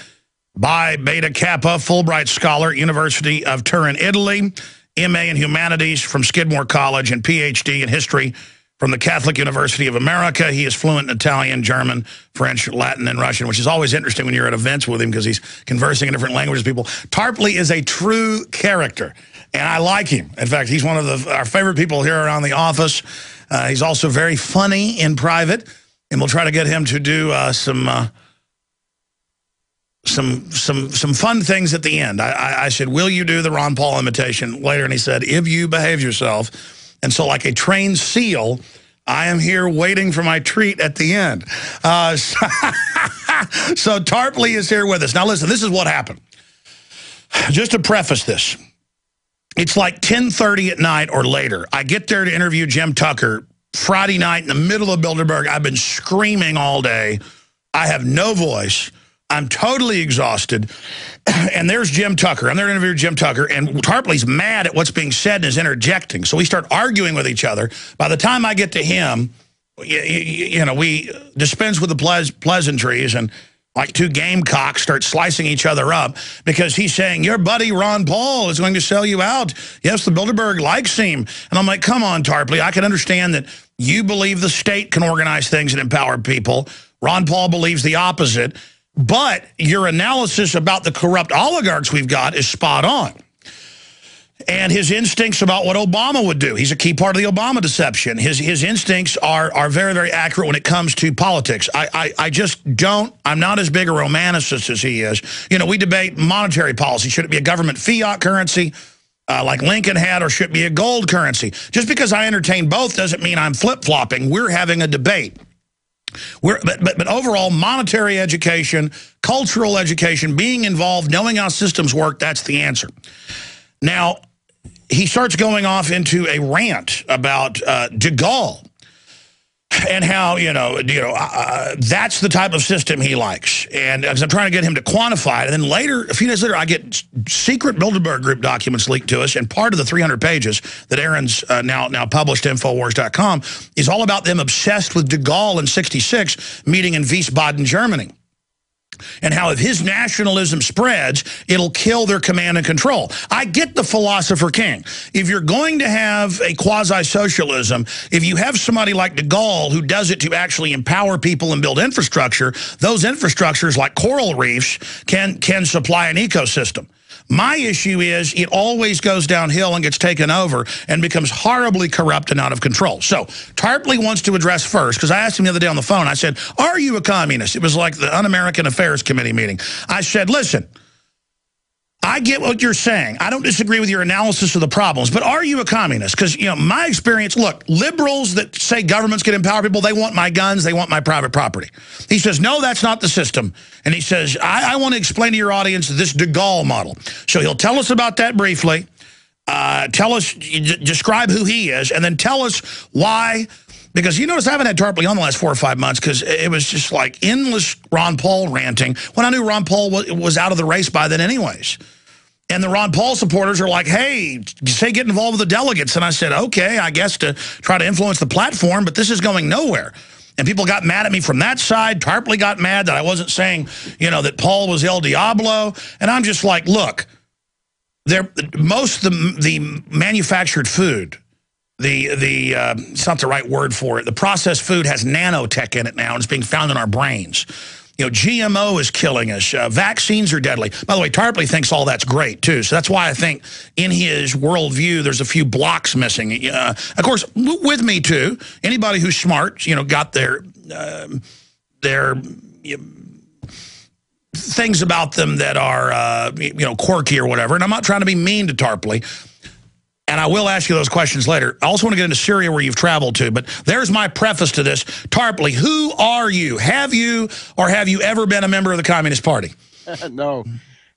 Bi Beta Kappa Fulbright scholar, University of Turin, Italy, M.A. in Humanities from Skidmore College, and Ph.D. in History from the Catholic University of America. He is fluent in Italian, German, French, Latin, and Russian, which is always interesting when you're at events with him because he's conversing in different languages. People, Tarpley is a true character, and I like him. In fact, he's one of our favorite people here around the office. He's also very funny in private, and we'll try to get him to do some fun things at the end. I said, will you do the Ron Paul imitation later? And he said, if you behave yourself. And so like a trained seal, I am here waiting for my treat at the end. So Tarpley is here with us. Now listen, this is what happened. Just to preface this, it's like 10:30 at night or later. I get there to interview Jim Tucker Friday night in the middle of Bilderberg. I've been screaming all day. I have no voice. I'm totally exhausted. And there's Jim Tucker. I'm there to interview Jim Tucker, and Tarpley's mad at what's being said and is interjecting. So we start arguing with each other. By the time I get to him, you know, we dispense with the pleasantries, and like two gamecocks start slicing each other up because he's saying, your buddy Ron Paul is going to sell you out. Yes, the Bilderberg likes him. And I'm like, come on, Tarpley. I can understand that you believe the state can organize things and empower people. Ron Paul believes the opposite. But your analysis about the corrupt oligarchs we've got is spot on. And his instincts about what Obama would do. He's a key part of the Obama deception. His instincts are very, very accurate when it comes to politics. I just don't, I'm not as big a romanticist as he is. You know, we debate monetary policy. Should it be a government fiat currency like Lincoln had, or should it be a gold currency? Just because I entertain both doesn't mean I'm flip-flopping. We're having a debate. But overall, monetary education, cultural education, being involved, knowing how systems work, that's the answer. Now, he starts going off into a rant about de Gaulle and how, that's the type of system he likes. And as I'm trying to get him to quantify it, and then later, a few days later, I get secret Bilderberg Group documents leaked to us, and part of the 300 pages that Aaron's now published, Infowars.com, is all about them obsessed with de Gaulle in '66, meeting in Wiesbaden, Germany. And how if his nationalism spreads, it'll kill their command and control. I get the philosopher king. If you're going to have a quasi-socialism, if you have somebody like de Gaulle who does it to actually empower people and build infrastructure, those infrastructures like coral reefs can supply an ecosystem. My issue is it always goes downhill and gets taken over and becomes horribly corrupt and out of control. So Tarpley wants to address first, because I asked him the other day on the phone, I said, are you a communist? It was like the Un-American Affairs Committee meeting. I said, listen, I get what you're saying. I don't disagree with your analysis of the problems, but are you a communist? Because, my experience, look, liberals that say governments can empower people, they want my guns, they want my private property. He says, no, that's not the system. And he says, I want to explain to your audience this de Gaulle model. So he'll tell us about that briefly, describe who he is, and then tell us why. Because you notice I haven't had Tarpley on the last 4 or 5 months because it was just like endless Ron Paul ranting when I knew Ron Paul was out of the race by then anyways. And the Ron Paul supporters are like, hey, say get involved with the delegates. And I said, okay, I guess to try to influence the platform, but this is going nowhere. And people got mad at me from that side. Tarpley got mad that I wasn't saying, that Paul was El Diablo. And I'm just like, look, most of the manufactured food, it's not the right word for it, the processed food has nanotech in it now, and it's being found in our brains. GMO is killing us. Vaccines are deadly. By the way, Tarpley thinks all that's great, too. So that's why I think in his worldview, there's a few blocks missing. Of course, with me, too. Anybody who's smart, got their things about them that are, quirky or whatever. And I'm not trying to be mean to Tarpley. And I will ask you those questions later. I also want to get into Syria where you've traveled to. But there's my preface to this. Tarpley, who are you? Have you or have you ever been a member of the Communist Party? No.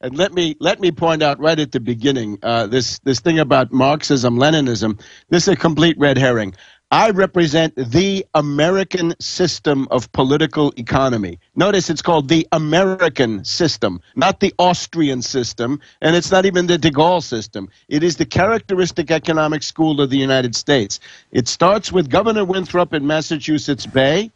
And let me point out right at the beginning, this thing about Marxism, Leninism, this is a complete red herring. I represent the American system of political economy. Notice it's called the American system, not the Austrian system, and it's not even the de Gaulle system. It is the characteristic economic school of the United States. It starts with Governor Winthrop in Massachusetts Bay.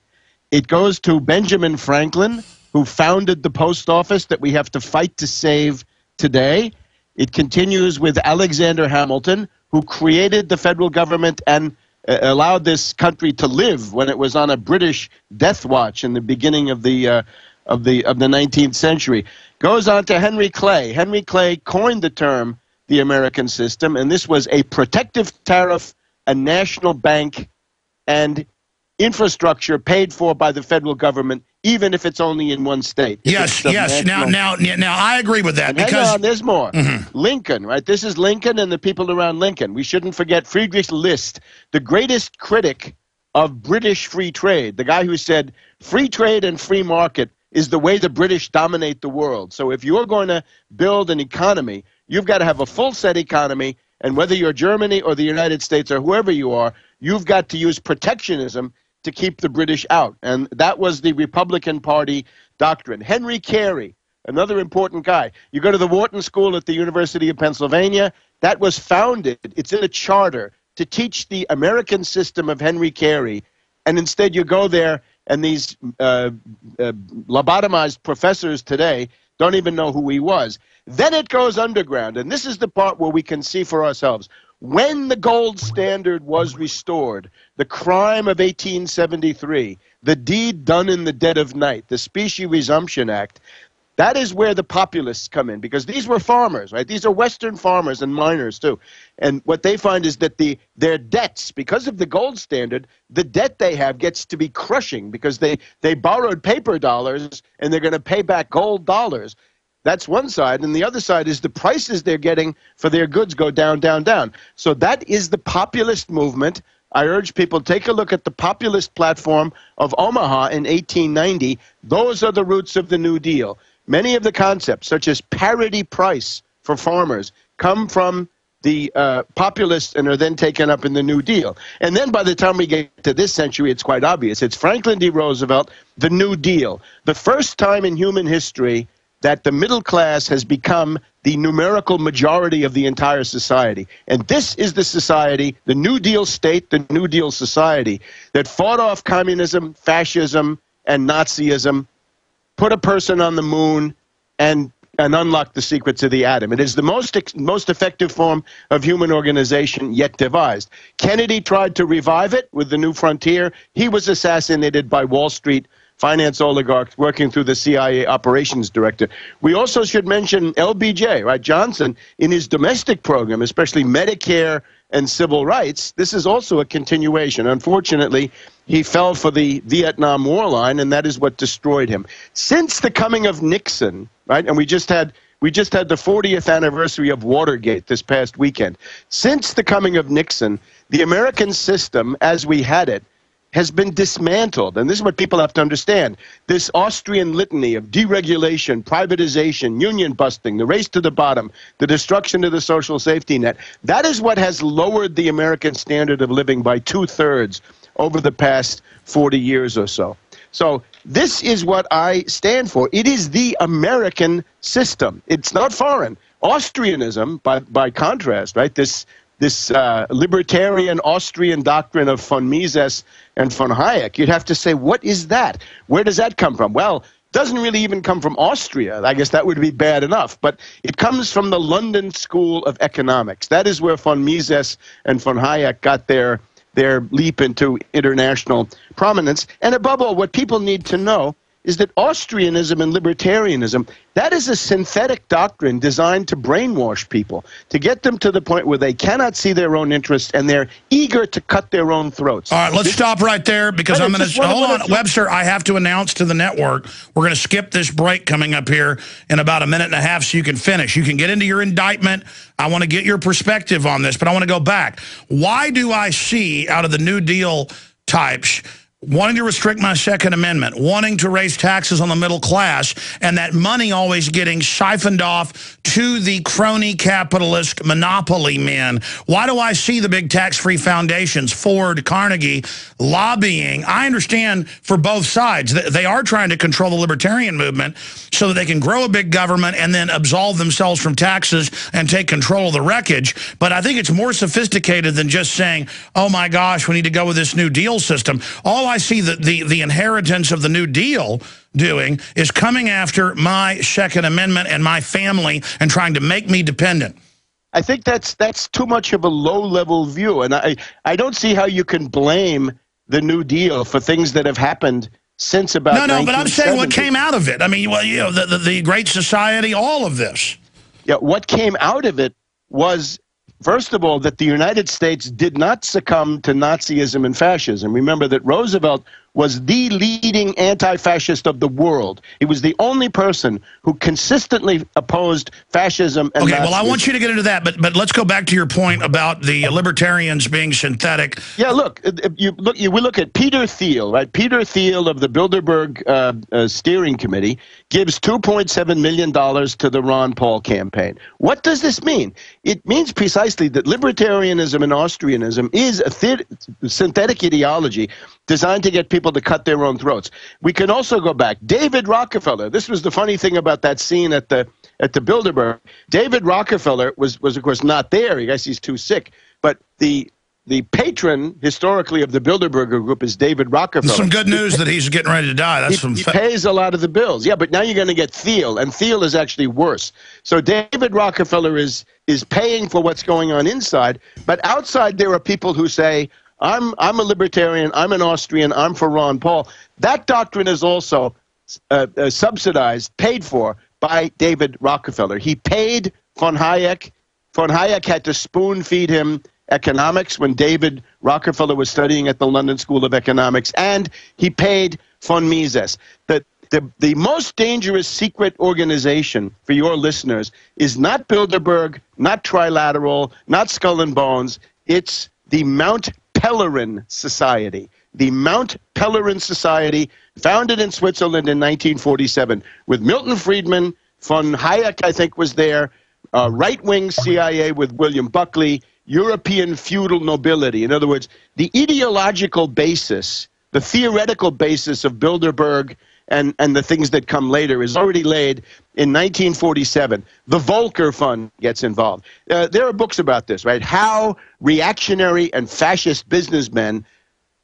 It goes to Benjamin Franklin, who founded the post office that we have to fight to save today. It continues with Alexander Hamilton, who created the federal government and allowed this country to live when it was on a British death watch in the beginning of the 19th century. Goes on to Henry Clay. Henry Clay coined the term the American system, and this was a protective tariff, a national bank, and infrastructure paid for by the federal government, even if it's only in one state. Yes. Now, I agree with that. And because hang on, there's more. Lincoln, right? This is Lincoln and the people around Lincoln. We shouldn't forget Friedrich List, the greatest critic of British free trade, the guy who said free trade and free market is the way the British dominate the world. So if you're going to build an economy, you've got to have a full set economy, and whether you're Germany or the United States or whoever you are, you've got to use protectionism to keep the British out. And that was the Republican Party doctrine. Henry Carey, another important guy. You go to the Wharton School at the University of Pennsylvania, that was founded, it's in a charter, to teach the American system of Henry Carey. And instead you go there and these lobotomized professors today don't even know who he was. Then it goes underground, and this is the part where we can see for ourselves. When the gold standard was restored, the crime of 1873, the deed done in the dead of night, the Specie Resumption Act, that is where the populists come in, because these were farmers, right? These are Western farmers and miners, too. And what they find is that their debts, because of the gold standard, the debt they have gets to be crushing because they borrowed paper dollars and they're going to pay back gold dollars. That's one side, and the other side is the prices they're getting for their goods go down, down, down. So that is the populist movement. I urge people, take a look at the populist platform of Omaha in 1890. Those are the roots of the New Deal. Many of the concepts, such as parity price for farmers, come from the populists and are then taken up in the New Deal. And then by the time we get to this century, it's quite obvious. It's Franklin D. Roosevelt, the New Deal. The first time in human history that the middle class has become the numerical majority of the entire society. And this is the society, the New Deal state, the New Deal society, that fought off communism, fascism, and Nazism, put a person on the moon, and unlocked the secrets of the atom. It is the most effective form of human organization yet devised. Kennedy tried to revive it with the New Frontier. He was assassinated by Wall Street finance oligarchs working through the CIA operations director. We also should mention LBJ, right? Johnson, in his domestic program, especially Medicare and civil rights, this is also a continuation. Unfortunately, he fell for the Vietnam War line, and that is what destroyed him. Since the coming of Nixon, right, and we just had the 40th anniversary of Watergate this past weekend. Since the coming of Nixon, the American system, as we had it, has been dismantled. And this is what people have to understand. This Austrian litany of deregulation, privatization, union busting, the race to the bottom, the destruction of the social safety net, that is what has lowered the American standard of living by 2/3 over the past 40 years or so. So this is what I stand for. It is the American system. It's not foreign. Austrianism, by contrast, right, this libertarian Austrian doctrine of von Mises and von Hayek, you'd have to say, what is that? Where does that come from? Well, it doesn't really even come from Austria. I guess that would be bad enough. But it comes from the London School of Economics. That is where von Mises and von Hayek got their leap into international prominence. And above all, what people need to know is that Austrianism and libertarianism, that is a synthetic doctrine designed to brainwash people, to get them to the point where they cannot see their own interests and they're eager to cut their own throats. All right, let's stop right there because I'm going to, hold on, Webster, I have to announce to the network, we're going to skip this break coming up here in about a minute and a half so you can finish. You can get into your indictment. I want to get your perspective on this, but I want to go back. Why do I see out of the New Deal types wanting to restrict my Second Amendment, wanting to raise taxes on the middle class, and that money always getting siphoned off to the crony capitalist monopoly men? Why do I see the big tax-free foundations, Ford, Carnegie, lobbying? I understand for both sides. They are trying to control the libertarian movement so that they can grow a big government and then absolve themselves from taxes and take control of the wreckage. But I think it's more sophisticated than just saying, oh my gosh, we need to go with this New Deal system. All I see the inheritance of the New Deal doing is coming after my Second Amendment and my family and trying to make me dependent. I think that's too much of a low-level view, and I don't see how you can blame the New Deal for things that have happened since about 1970. But I'm saying what came out of it. I mean, well, you know, the Great Society, all of this. Yeah, what came out of it was, first of all, that the United States did not succumb to Nazism and fascism. Remember that Roosevelt was the leading anti-fascist of the world. He was the only person who consistently opposed fascism and Okay, Nazism. well, I want you to get into that, but let's go back to your point about the libertarians being synthetic. Yeah, look, we look at Peter Thiel, right? Peter Thiel of the Bilderberg Steering Committee gives $2.7 million to the Ron Paul campaign. What does this mean? It means precisely that libertarianism and Austrianism is a synthetic ideology designed to get people to cut their own throats. We can also go back. David Rockefeller, this was the funny thing about that scene at the Bilderberg. David Rockefeller was of course not there. I guess he's too sick. But the patron historically of the Bilderberger group is David Rockefeller. Some good news that he's getting ready to die. That's he pays a lot of the bills. Yeah, but now you're going to get Thiel, and Thiel is actually worse. So David Rockefeller is paying for what's going on inside, but outside there are people who say, I'm a libertarian, I'm an Austrian, I'm for Ron Paul. That doctrine is also subsidized, paid for by David Rockefeller. He paid von Hayek. Von Hayek had to spoon-feed him economics when David Rockefeller was studying at the London School of Economics, and he paid von Mises. The most dangerous secret organization for your listeners is not Bilderberg, not Trilateral, not Skull and Bones. It's the Mount Pelerin Society. The Mount Pelerin Society, founded in Switzerland in 1947, with Milton Friedman, von Hayek, I think, was there, right-wing CIA with William Buckley, European feudal nobility. In other words, the ideological basis, the theoretical basis of Bilderberg and the things that come later is already laid in 1947. The Volcker Fund gets involved. There are books about this, right? How reactionary and fascist businessmen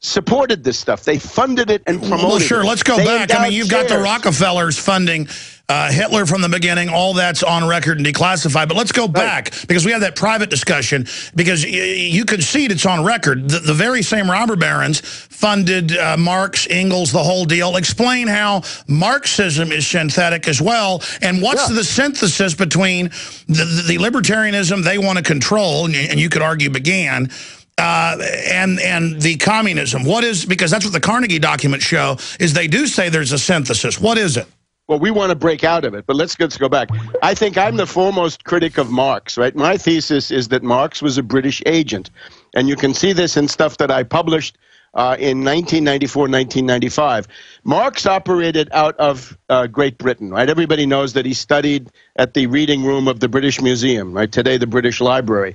supported this stuff. They funded it and promoted it. Well, sure, let's go back. I mean, you've got the Rockefellers funding Hitler from the beginning. All that's on record and declassified. But let's go back, because we have that private discussion, because you concede it's on record. The very same robber barons funded Marx, Engels, the whole deal. Explain how Marxism is synthetic as well, and what's the synthesis between the libertarianism they want to control, and you could argue began, and the communism. What is, because that's what the Carnegie documents show, is they do say there's a synthesis. What is it? Well, we want to break out of it, but let's go back. I think I'm the foremost critic of Marx, right? My thesis is that Marx was a British agent, and you can see this in stuff that I published in 1994, 1995. Marx operated out of Great Britain, right? Everybody knows that he studied at the reading room of the British Museum, right? Today, the British Library.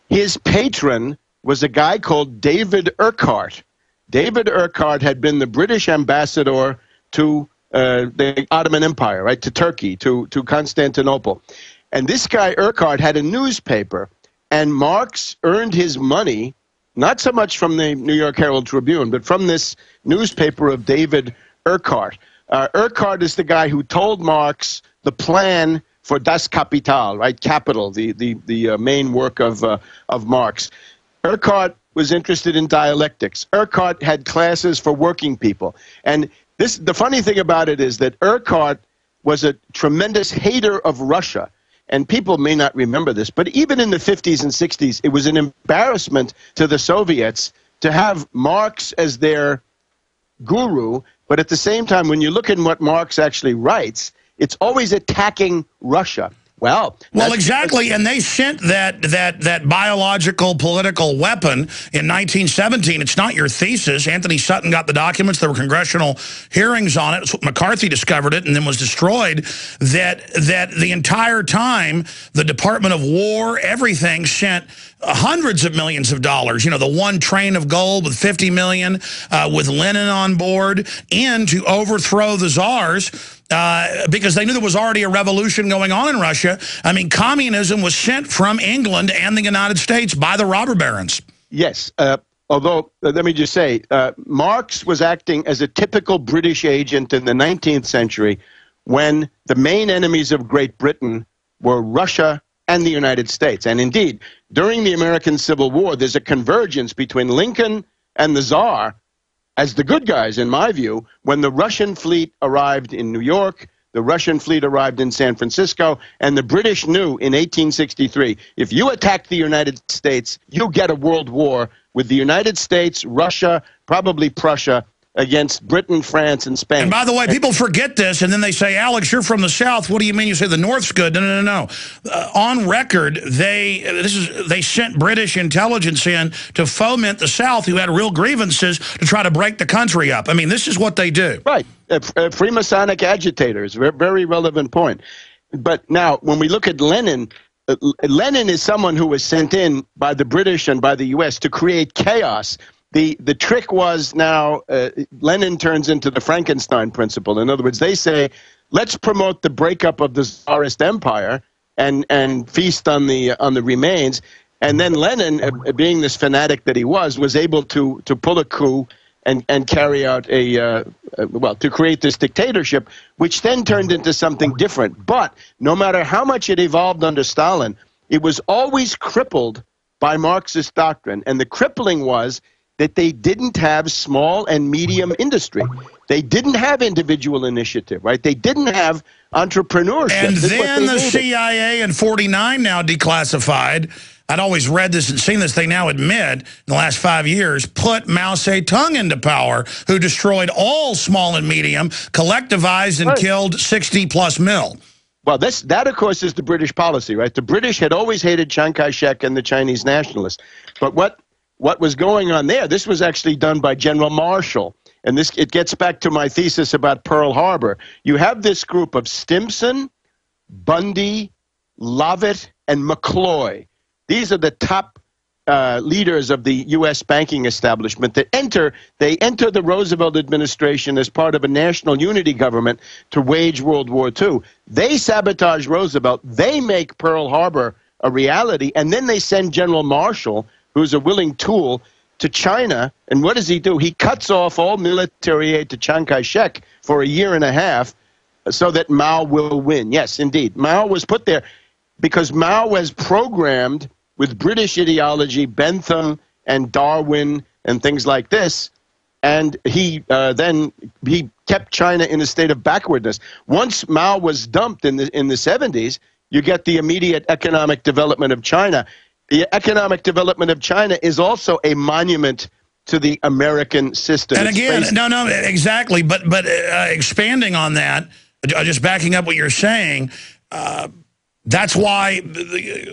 His patron was a guy called David Urquhart. David Urquhart had been the British ambassador to the Ottoman Empire, right, to Turkey, to Constantinople. And this guy Urquhart had a newspaper, and Marx earned his money, not so much from the New York Herald Tribune, but from this newspaper of David Urquhart. Urquhart is the guy who told Marx the plan for Das Kapital, right, Capital, the main work of Marx. Urquhart was interested in dialectics. Urquhart had classes for working people. And The funny thing about it is that Urquhart was a tremendous hater of Russia. And people may not remember this, but even in the 50s and 60s, it was an embarrassment to the Soviets to have Marx as their guru. But at the same time, when you look at what Marx actually writes, it's always attacking Russia. Well, exactly, and they sent that biological political weapon in 1917. It's not your thesis. Anthony Sutton got the documents. There were congressional hearings on it. McCarthy discovered it and then was destroyed. That the entire time, the Department of War, everything sent hundreds of millions of dollars. You know, the one train of gold with 50 million, with Lenin on board, in to overthrow the czars. Because they knew there was already a revolution going on in Russia. I mean, communism was sent from England and the United States by the robber barons. Yes, although, let me just say, Marx was acting as a typical British agent in the 19th century when the main enemies of Great Britain were Russia and the United States. And indeed, during the American Civil War, there's a convergence between Lincoln and the Tsar as the good guys, in my view, when the Russian fleet arrived in New York, the Russian fleet arrived in San Francisco, and the British knew in 1863, if you attack the United States, you get a world war with the United States, Russia, probably Prussia, against Britain, France, and Spain. And by the way, people forget this, and then they say, Alex, you're from the South. What do you mean you say the North's good? No. On record, they sent British intelligence in to foment the South, who had real grievances, to try to break the country up. I mean, this is what they do. Right. Freemasonic agitators, very relevant point. But now, when we look at Lenin, Lenin is someone who was sent in by the British and by the U.S. to create chaos. The trick was now Lenin turns into the Frankenstein principle. In other words, they say, let's promote the breakup of the Tsarist Empire and feast on the remains. And then Lenin, being this fanatic that he was able to pull a coup and carry out to create this dictatorship, which then turned into something different. But no matter how much it evolved under Stalin, it was always crippled by Marxist doctrine. And the crippling was that they didn't have small and medium industry. They didn't have individual initiative, right? They didn't have entrepreneurship. And then the CIA in 49 now declassified. I'd always read this and seen this. They now admit in the last 5 years, put Mao Zedong into power, who destroyed all small and medium, collectivized and killed 60+ mil. Well, that, of course, is the British policy, right? The British had always hated Chiang Kai-shek and the Chinese nationalists. But what was going on there, this was actually done by General Marshall. And it gets back to my thesis about Pearl Harbor. You have this group of Stimson, Bundy, Lovett, and McCloy. These are the top leaders of the U.S. banking establishment that enter the Roosevelt administration as part of a national unity government to wage World War II. They sabotage Roosevelt. They make Pearl Harbor a reality. And then they send General Marshall, who's a willing tool, to China. And what does he do? He cuts off all military aid to Chiang Kai-shek for a year and a half so that Mao will win. Yes, indeed. Mao was put there because Mao was programmed with British ideology, Bentham and Darwin and things like this. And he kept China in a state of backwardness. Once Mao was dumped in the 70s, you get the immediate economic development of China. The economic development of China is also a monument to the American system. And again, no, exactly. But expanding on that, just backing up what you're saying, that's why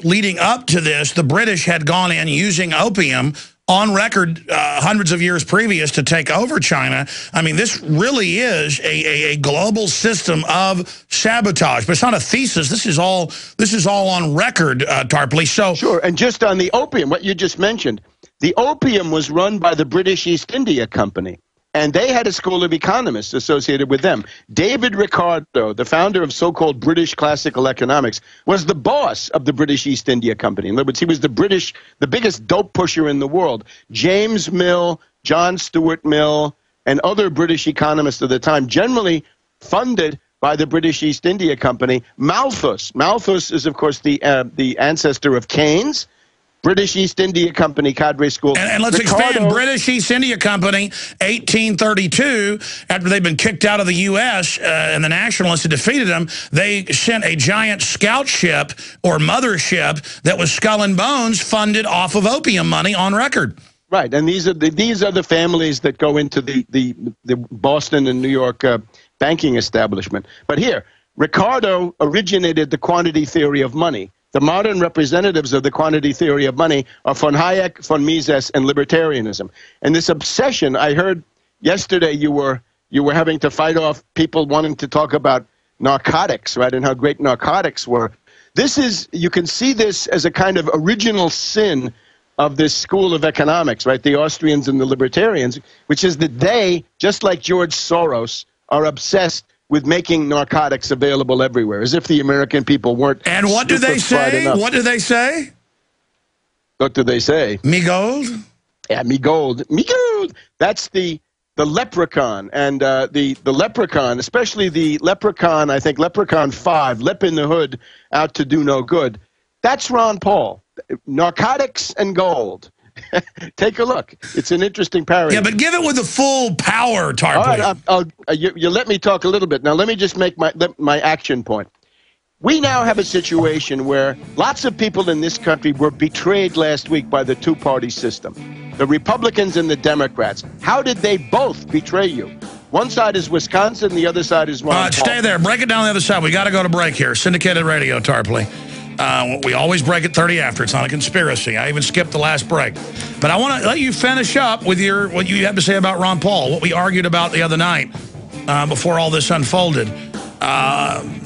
leading up to this, the British had gone in using opium on record hundreds of years previous to take over China. I mean, this really is a global system of sabotage. But it's not a thesis. This is all on record, Tarpley. So sure, and just on the opium, what you just mentioned, the opium was run by the British East India Company. And they had a school of economists associated with them. David Ricardo, the founder of so-called British classical economics, was the boss of the British East India Company. In other words, he was the biggest dope pusher in the world. James Mill, John Stuart Mill, and other British economists of the time, generally funded by the British East India Company. Malthus is, of course, the ancestor of Keynes. British East India Company cadre school. And let's expand. British East India Company, 1832, after they'd been kicked out of the U.S. And the Nationalists had defeated them, they sent a giant scout ship or mothership that was Skull and Bones funded off of opium money on record. Right, and these are the families that go into the Boston and New York banking establishment. But here, Ricardo originated the quantity theory of money. The modern representatives of the quantity theory of money are von Hayek, von Mises, and libertarianism. And this obsession, I heard yesterday you were having to fight off people wanting to talk about narcotics, right, and how great narcotics were. This is, you can see this as a kind of original sin of this school of economics, right, the Austrians and the libertarians, which is that they, just like George Soros, are obsessed with making narcotics available everywhere, as if the American people weren't. And what do they say? Enough. What do they say? What do they say? Me gold? Yeah, me gold. Me gold. That's the leprechaun. And the leprechaun, especially the leprechaun, I think Leprechaun 5, Lep in the Hood, out to do no good. That's Ron Paul. Narcotics and gold. Take a look. It's an interesting parody. Yeah, but give it with the full power, Tarpley. All right, you let me talk a little bit. Now, let me just make my action point. We now have a situation where lots of people in this country were betrayed last week by the two-party system, the Republicans and the Democrats. How did they both betray you? One side is Wisconsin, the other side is Ron Paul. Stay there. Break it down the other side. We got to go to break here. Syndicated radio, Tarpley. We always break at 30 after. It's not a conspiracy. I even skipped the last break. But I want to let you finish up with what you have to say about Ron Paul, what we argued about the other night before all this unfolded.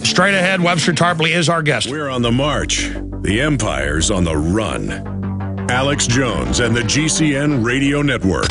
Straight ahead, Webster Tarpley is our guest. We're on the march. The empire's on the run. Alex Jones and the GCN Radio Network.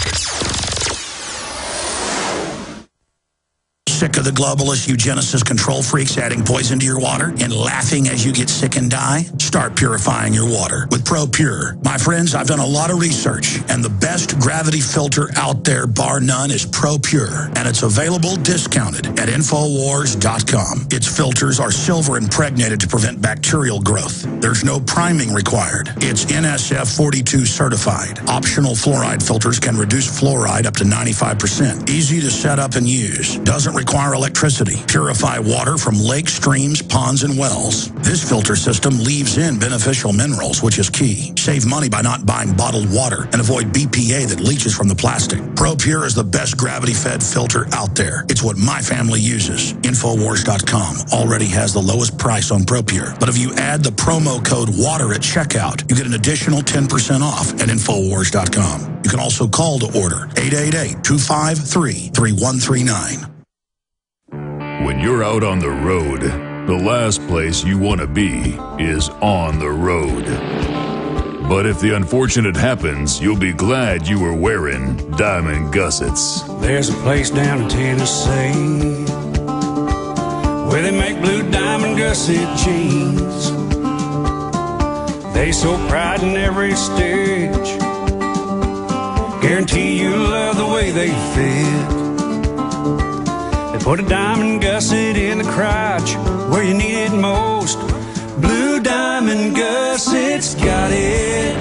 Sick of the globalist eugenicist control freaks adding poison to your water and laughing as you get sick and die? Start purifying your water with ProPure. My friends, I've done a lot of research, and the best gravity filter out there, bar none, is ProPure, and it's available discounted at Infowars.com. Its filters are silver impregnated to prevent bacterial growth. There's no priming required. It's NSF 42 certified. Optional fluoride filters can reduce fluoride up to 95%. Easy to set up and use. Doesn't require electricity. Purify water from lakes, streams, ponds, and wells. This filter system leaves in beneficial minerals, which is key. Save money by not buying bottled water and avoid BPA that leaches from the plastic. ProPure is the best gravity-fed filter out there. It's what my family uses. Infowars.com already has the lowest price on ProPure. But if you add the promo code WATER at checkout, you get an additional 10% off at Infowars.com. You can also call to order 888-253-3139. When you're out on the road, the last place you want to be is on the road. But if the unfortunate happens, you'll be glad you were wearing diamond gussets. There's a place down in Tennessee where they make blue diamond gusset jeans. They so pride in every stitch, guarantee you'll love the way they fit. Put a diamond gusset in the crotch where you need it most. Blue diamond gussets got it,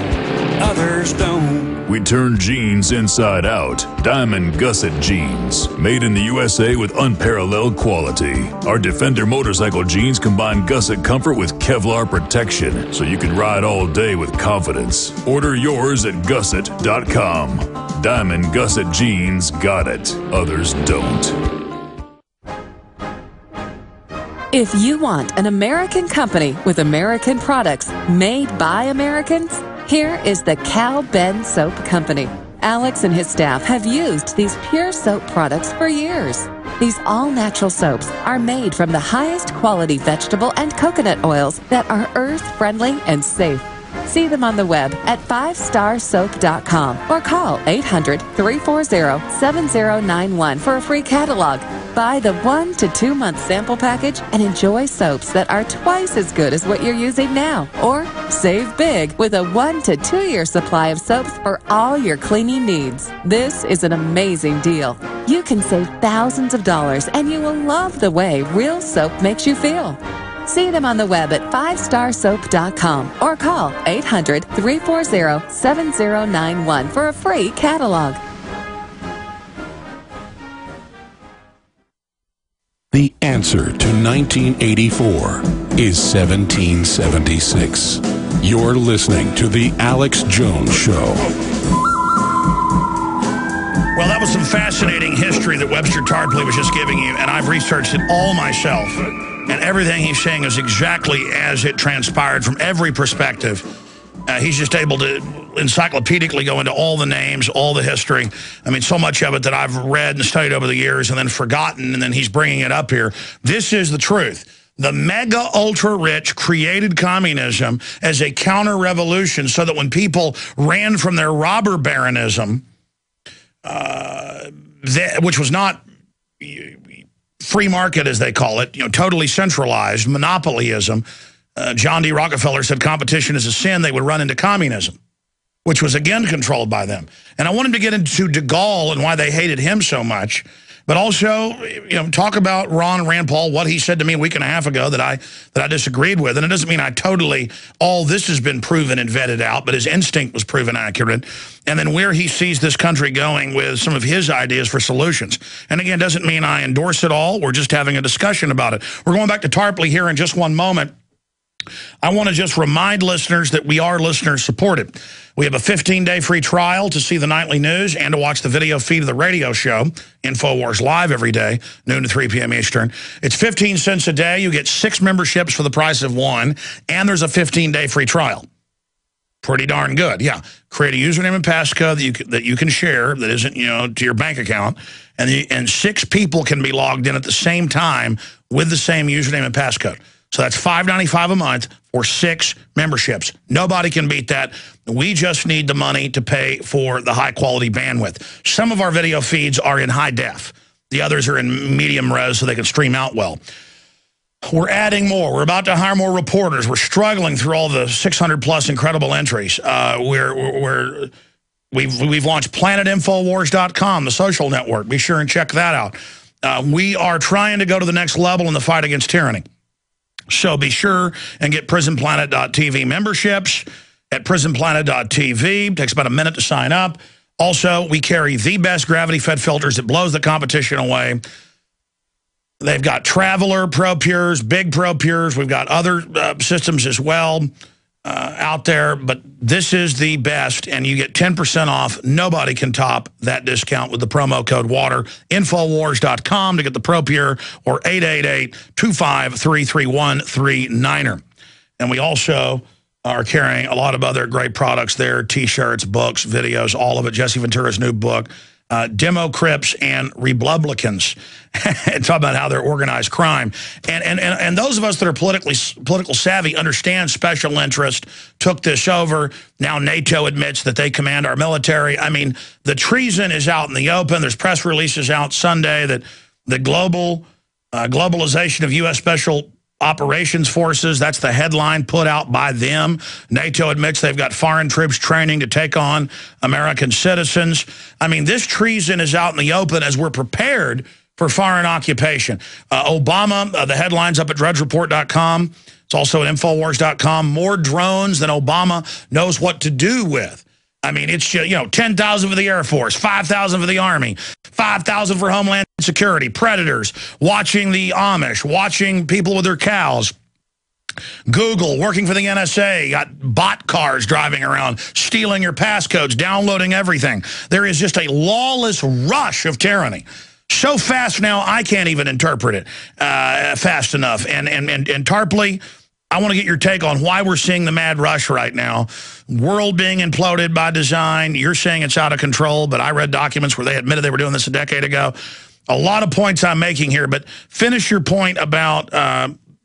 others don't. We turn jeans inside out. Diamond gusset jeans, made in the USA with unparalleled quality. Our Defender motorcycle jeans combine gusset comfort with Kevlar protection, so you can ride all day with confidence. Order yours at gusset.com. Diamond gusset jeans got it, others don't. If you want an American company with American products made by Americans, here is the Cal Ben Soap Company. Alex and his staff have used these pure soap products for years. These all-natural soaps are made from the highest quality vegetable and coconut oils that are earth-friendly and safe. See them on the web at 5starsoap.com or call 800-340-7091 for a free catalog. Buy the 1 to 2 month sample package and enjoy soaps that are twice as good as what you're using now. Or save big with a 1 to 2 year supply of soaps for all your cleaning needs. This is an amazing deal. You can save thousands of dollars and you will love the way real soap makes you feel. See them on the web at 5starsoap.com or call 800-340-7091 for a free catalog. The answer to 1984 is 1776. You're listening to The Alex Jones Show. Well, that was some fascinating history that Webster Tarpley was just giving you, and I've researched it all myself. And everything he's saying is exactly as it transpired from every perspective. He's just able to encyclopedically go into all the names, all the history. I mean, so much of it that I've read and studied over the years and then forgotten, and then he's bringing it up here. This is the truth. The mega ultra-rich created communism as a counter-revolution so that when people ran from their robber baronism, which was not free market, as they call it, totally centralized, monopolyism. John D. Rockefeller said competition is a sin. They would run into communism, which was again controlled by them. And I want him to get into de Gaulle and why they hated him so much, but also talk about Rand Paul, what he said to me a week and a half ago that I disagreed with. And it doesn't mean all this has been proven and vetted out, but his instinct was proven accurate. And then where he sees this country going with some of his ideas for solutions. And again, doesn't mean I endorse it all. We're just having a discussion about it. We're going back to Tarpley here in just one moment. I want to just remind listeners that we are listener supported. We have a 15-day free trial to see the nightly news and to watch the video feed of the radio show, InfoWars Live, every day, noon to 3 p.m. Eastern. It's 15 cents a day. You get 6 memberships for the price of 1, and there's a 15-day free trial. Pretty darn good, yeah. Create a username and passcode that you can share that isn't, to your bank account, and 6 people can be logged in at the same time with the same username and passcode. So that's $5.95 a month for 6 memberships. Nobody can beat that. We just need the money to pay for the high-quality bandwidth. Some of our video feeds are in high def. The others are in medium res so they can stream out well. We're adding more. We're about to hire more reporters. We're struggling through all the 600-plus incredible entries. We've launched PlanetInfoWars.com, the social network. Be sure and check that out. We are trying to go to the next level in the fight against tyranny. So be sure and get PrisonPlanet.tv memberships at PrisonPlanet.tv. It takes about a minute to sign up. Also, we carry the best gravity-fed filters that blows the competition away. They've got Traveler Pro Pures, Big Pro Pures. We've got other systems as well out there, but this is the best, and you get 10% off. Nobody can top that discount with the promo code WATER. Infowars.com to get the Pro Pure, or 888-253-3139. And we also are carrying a lot of other great products there, T-shirts, books, videos, all of it. Jesse Ventura's new book, Demo Crips and Republicans, and talk about how they're organized crime. And those of us that are political savvy understand special interest took this over. Now NATO admits that they command our military. I mean, the treason is out in the open. There's press releases out Sunday that the globalization of U.S. Special Operations Forces, that's the headline put out by them. NATO admits they've got foreign troops training to take on American citizens. I mean, this treason is out in the open as we're prepared for foreign occupation. Obama, the headline's up at DrudgeReport.com. It's also at Infowars.com. More drones than Obama knows what to do with. I mean, it's, 10,000 for the Air Force, 5,000 for the Army, 5,000 for Homeland Security, Predators, watching the Amish, watching people with their cows. Google, working for the NSA, got bot cars driving around, stealing your passcodes, downloading everything. There is just a lawless rush of tyranny. So fast now, I can't even interpret it fast enough. And Tarpley, I want to get your take on why we're seeing the mad rush right now. World being imploded by design. You're saying it's out of control, but I read documents where they admitted they were doing this a decade ago. A lot of points I'm making here, but finish your point about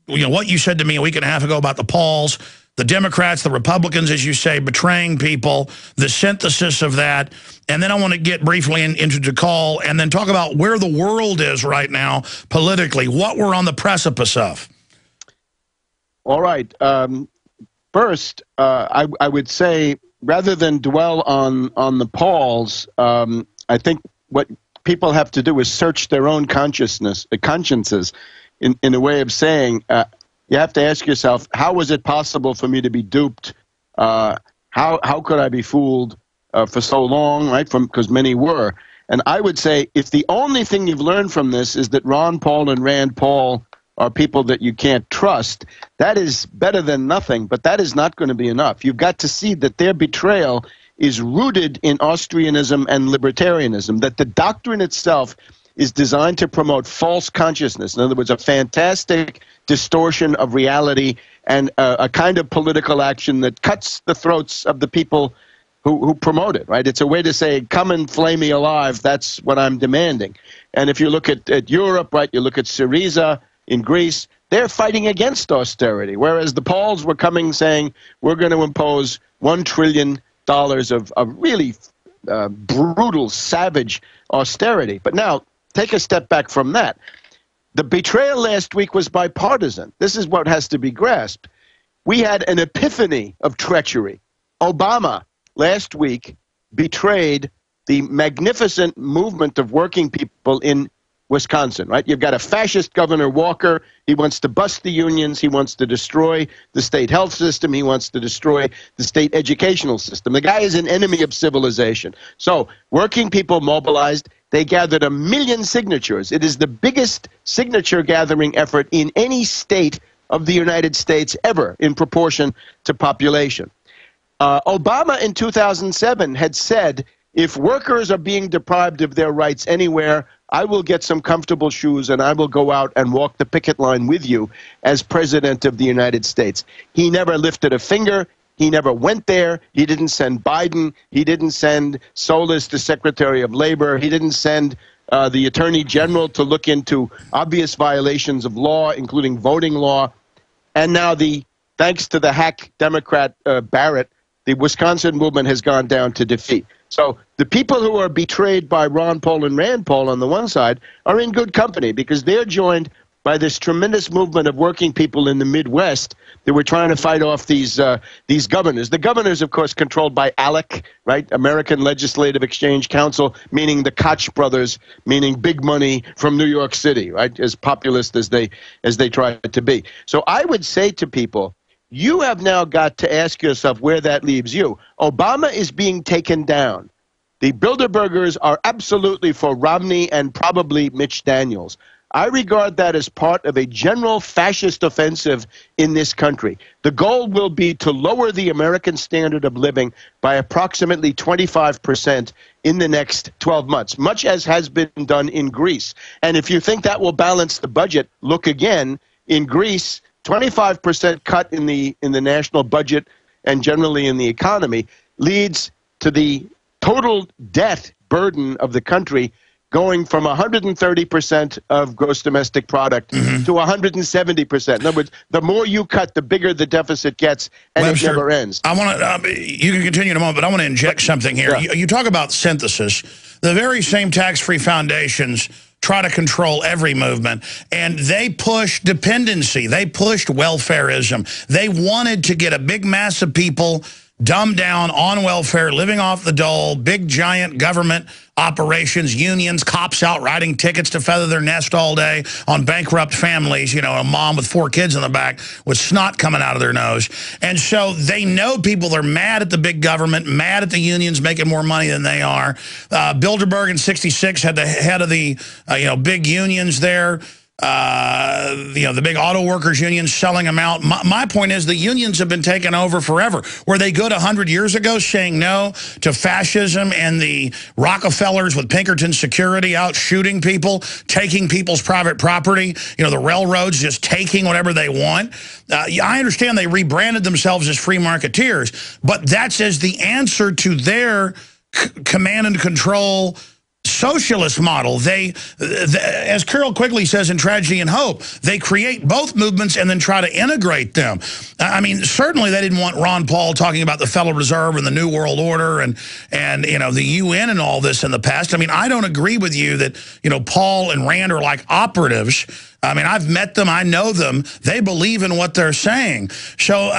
what you said to me a week and a half ago about the Pauls, the Democrats, the Republicans, as you say, betraying people, the synthesis of that. And then I want to get briefly into de Gaulle and then talk about where the world is right now politically, what we're on the precipice of. All right. First, I would say, rather than dwell on the Pauls, I think what people have to do is search their own consciences in a way of saying, you have to ask yourself, how was it possible for me to be duped? How could I be fooled for so long, right? Because many were. And I would say if the only thing you've learned from this is that Ron Paul and Rand Paul are people that you can't trust, that is better than nothing, but that is not going to be enough. You've got to see that their betrayal is rooted in Austrianism and libertarianism, that the doctrine itself is designed to promote false consciousness. In other words, a fantastic distortion of reality and a kind of political action that cuts the throats of the people who promote it, right? It's a way to say, come and flay me alive, that's what I'm demanding. And if you look at Europe, right, you look at Syriza in Greece, they're fighting against austerity, whereas the Pauls were coming saying, we're going to impose $1 trillion of really brutal, savage austerity. But now, take a step back from that. The betrayal last week was bipartisan. This is what has to be grasped. We had an epiphany of treachery. Obama last week betrayed the magnificent movement of working people in Wisconsin, right? You've got a fascist Governor Walker. He wants to bust the unions. He wants to destroy the state health system. He wants to destroy the state educational system. The guy is an enemy of civilization. So working people mobilized. They gathered 1 million signatures. It is the biggest signature gathering effort in any state of the United States ever in proportion to population. Obama in 2007 had said, if workers are being deprived of their rights anywhere, I will get some comfortable shoes and I will go out and walk the picket line with you as president of the United States. He never lifted a finger. He never went there. He didn't send Biden. He didn't send Solis, the Secretary of Labor. He didn't send the Attorney General to look into obvious violations of law, including voting law. And now, thanks to the hack Democrat Barrett, the Wisconsin movement has gone down to defeat. So the people who are betrayed by Ron Paul and Rand Paul on the one side are in good company because they're joined by this tremendous movement of working people in the Midwest that were trying to fight off these governors. The governors, of course, controlled by ALEC, right? American Legislative Exchange Council, meaning the Koch brothers, meaning big money from New York City, right? As populist as they try to be. So I would say to people, you have now got to ask yourself where that leaves you. Obama is being taken down. The Bilderbergers are absolutely for Romney and probably Mitch Daniels. I regard that as part of a general fascist offensive in this country. The goal will be to lower the American standard of living by approximately 25% in the next 12 months, much as has been done in Greece. And if you think that will balance the budget, look again. In Greece, 25% cut in the national budget and generally in the economy leads to the total debt burden of the country going from 130% of gross domestic product to 170%. In other words, the more you cut, the bigger the deficit gets, and Webster, it never ends. I want to. You can continue in a moment, but I want to inject something here. Yeah. You talk about synthesis. The very same tax-free foundations try to control every movement, and they pushed dependency. They pushed welfareism. They wanted to get a big mass of people dumbed down on welfare, living off the dole, big giant government operations, unions, cops out writing tickets to feather their nest all day on bankrupt families, you know, a mom with 4 kids in the back with snot coming out of their nose. And so they know people are mad at the big government, mad at the unions making more money than they are. Bilderberg in '66 had the head of the, big unions there. The big auto workers unions selling them out. My point is the unions have been taken over forever. Were they good 100 years ago saying no to fascism and the Rockefellers with Pinkerton security out shooting people, taking people's private property, the railroads just taking whatever they want? I understand they rebranded themselves as free marketeers, but that's as the answer to their command and control socialist model. They, as Carol Quigley says in Tragedy and Hope, they create both movements and then try to integrate them. I mean, certainly they didn't want Ron Paul talking about the Federal Reserve and the New World Order and the UN and all this in the past. I mean, I don't agree with you that, Paul and Rand are like operatives. I mean, I've met them. I know them. They believe in what they're saying. So,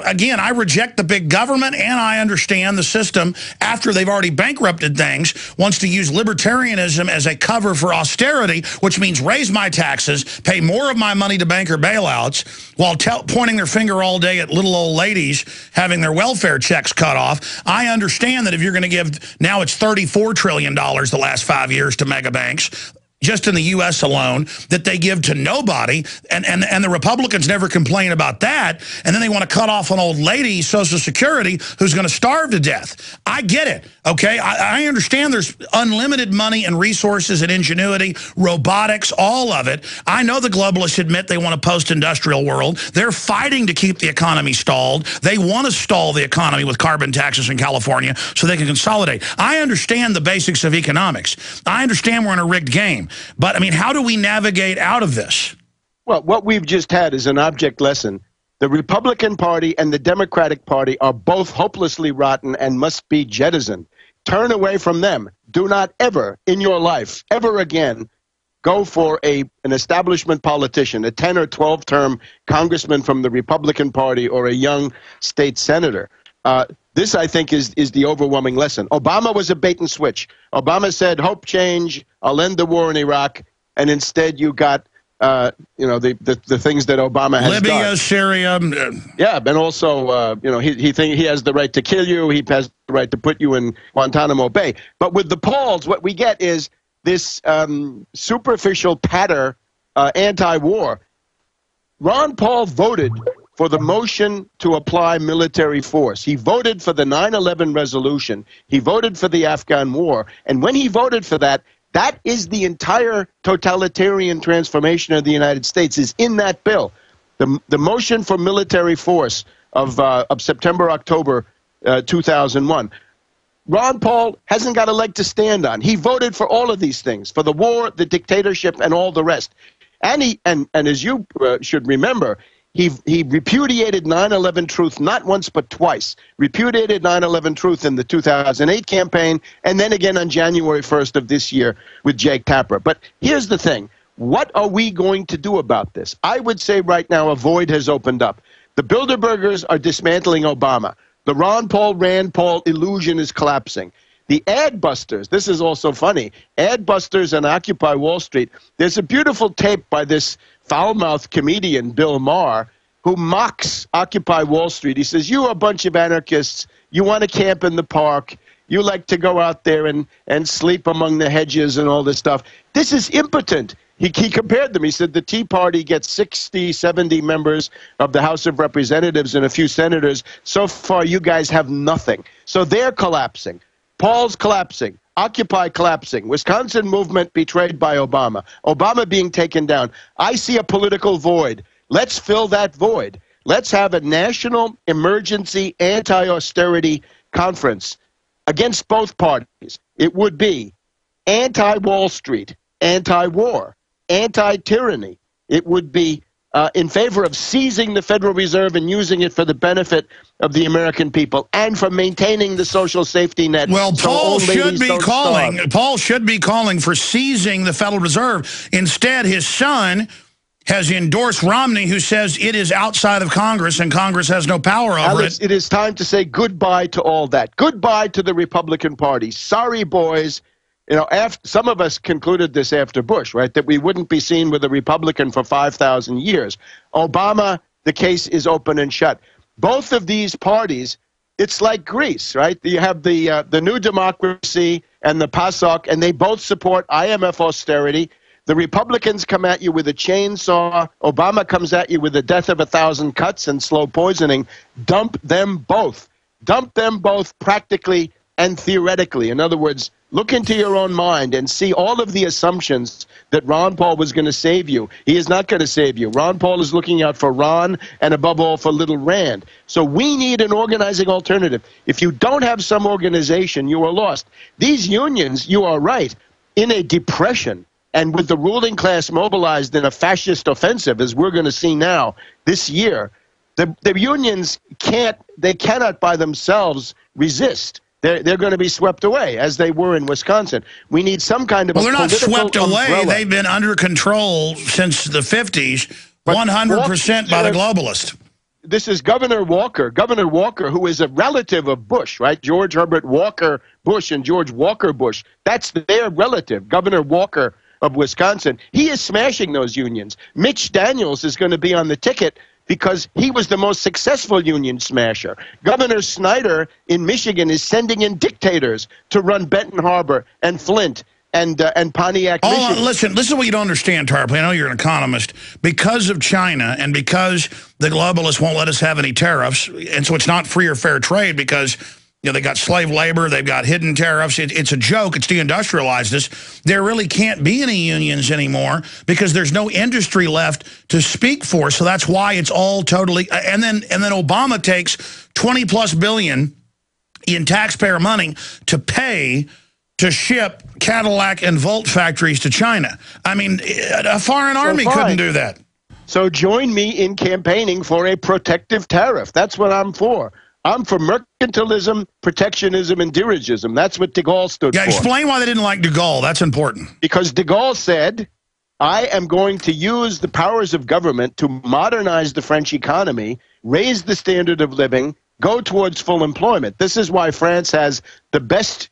again, I reject the big government, and I understand the system, after they've already bankrupted things, wants to use libertarianism as a cover for austerity, which means raise my taxes, pay more of my money to banker bailouts, while pointing their finger all day at little old ladies having their welfare checks cut off. I understand that if you're going to give, now it's $34 trillion the last 5 years to mega banks, just in the U.S. alone, that they give to nobody, and the Republicans never complain about that, and then they want to cut off an old lady's Social Security who's going to starve to death. I get it, okay? I understand there's unlimited money and resources and ingenuity, robotics, all of it. I know the globalists admit they want a post-industrial world. They're fighting to keep the economy stalled. They want to stall the economy with carbon taxes in California so they can consolidate. I understand the basics of economics. I understand we're in a rigged game. But, I mean, how do we navigate out of this? Well, what we've just had is an object lesson. The Republican Party and the Democratic Party are both hopelessly rotten and must be jettisoned. Turn away from them. Do not ever in your life, ever again, go for an establishment politician, a 10 or 12-term congressman from the Republican Party or a young state senator. This, I think, is the overwhelming lesson. Obama was a bait and switch. Obama said, hope change, I'll end the war in Iraq, and instead you got, the things that Obama has done. Libya, Syria. Yeah, and also, he has the right to kill you. He has the right to put you in Guantanamo Bay. But with the polls, what we get is this superficial patter anti-war. Ron Paul voted for the motion to apply military force. He voted for the 9/11 resolution. He voted for the Afghan war. And when he voted for that, that is the entire totalitarian transformation of the United States is in that bill. The motion for military force of September, October 2001. Ron Paul hasn't got a leg to stand on. He voted for all of these things, for the war, the dictatorship, and all the rest. And as you should remember, he repudiated 9/11 truth not once but twice. Repudiated 9/11 truth in the 2008 campaign, and then again on January 1st of this year with Jake Tapper. But here's the thing. What are we going to do about this? I would say right now a void has opened up. The Bilderbergers are dismantling Obama. The Ron Paul, Rand Paul illusion is collapsing. The ad busters, this is also funny, ad busters and Occupy Wall Street. There's a beautiful tape by this foul-mouthed comedian, Bill Maher, who mocks Occupy Wall Street. He says, you are a bunch of anarchists. You want to camp in the park. You like to go out there and sleep among the hedges and all this stuff. This is impotent. He compared them. He said the Tea Party gets 60, 70 members of the House of Representatives and a few senators. So far, you guys have nothing. So they're collapsing. Paul's collapsing. Occupy collapsing. Wisconsin movement betrayed by Obama. Obama being taken down. I see a political void. Let's fill that void. Let's have a national emergency anti-austerity conference against both parties. It would be anti-Wall Street, anti-war, anti-tyranny. It would be in favor of seizing the Federal Reserve and using it for the benefit of the American people and for maintaining the social safety net. Well, so Paul old should be calling. starve. Paul should be calling for seizing the Federal Reserve. Instead, his son has endorsed Romney, who says it is outside of Congress and Congress has no power over Alex, it. it is time to say goodbye to all that. Goodbye to the Republican Party. Sorry, boys. You know, some of us concluded this after Bush, right, that we wouldn't be seen with a Republican for 5,000 years. Obama, the case is open and shut. Both of these parties, it's like Greece, right? You have the New Democracy and the PASOK, and they both support IMF austerity. The Republicans come at you with a chainsaw. Obama comes at you with the death of 1,000 cuts and slow poisoning. Dump them both. Dump them both practically and theoretically. In other words, look into your own mind and see all of the assumptions that Ron Paul was going to save you. He is not going to save you. Ron Paul is looking out for Ron and, above all, for little Rand. So we need an organizing alternative. If you don't have some organization, you are lost. These unions, you are right, in a depression, and with the ruling class mobilized in a fascist offensive, as we're going to see now this year, the unions cannot by themselves resist. They're going to be swept away, as they were in Wisconsin. We need some kind of Well, they're not swept away. umbrella. They've been under control since the 50s, 100% by the globalists. This is Governor Walker. Governor Walker, who is a relative of Bush, right? George Herbert Walker Bush and George Walker Bush. That's their relative, Governor Walker of Wisconsin. He is smashing those unions. Mitch Daniels is going to be on the ticket because he was the most successful union smasher. Governor Snyder in Michigan is sending in dictators to run Benton Harbor and Flint and Pontiac, Michigan. Listen, this is what you don't understand, Tarpley. I know you're an economist. Because of China and because the globalists won't let us have any tariffs, and so it's not free or fair trade because they got slave labor, they've got hidden tariffs. It's a joke. It's deindustrialized us. There really can't be any unions anymore because there's no industry left to speak for. So that's why it's all totally. And then Obama takes $20+ billion in taxpayer money to pay to ship Cadillac and Volt factories to China. I mean, a foreign army couldn't do that. So join me in campaigning for a protective tariff. That's what I'm for. I'm for mercantilism, protectionism, and dirigism. That's what de Gaulle stood for. Yeah, explain why they didn't like de Gaulle. That's important. Because de Gaulle said, I am going to use the powers of government to modernize the French economy, raise the standard of living, go towards full employment. This is why France has the best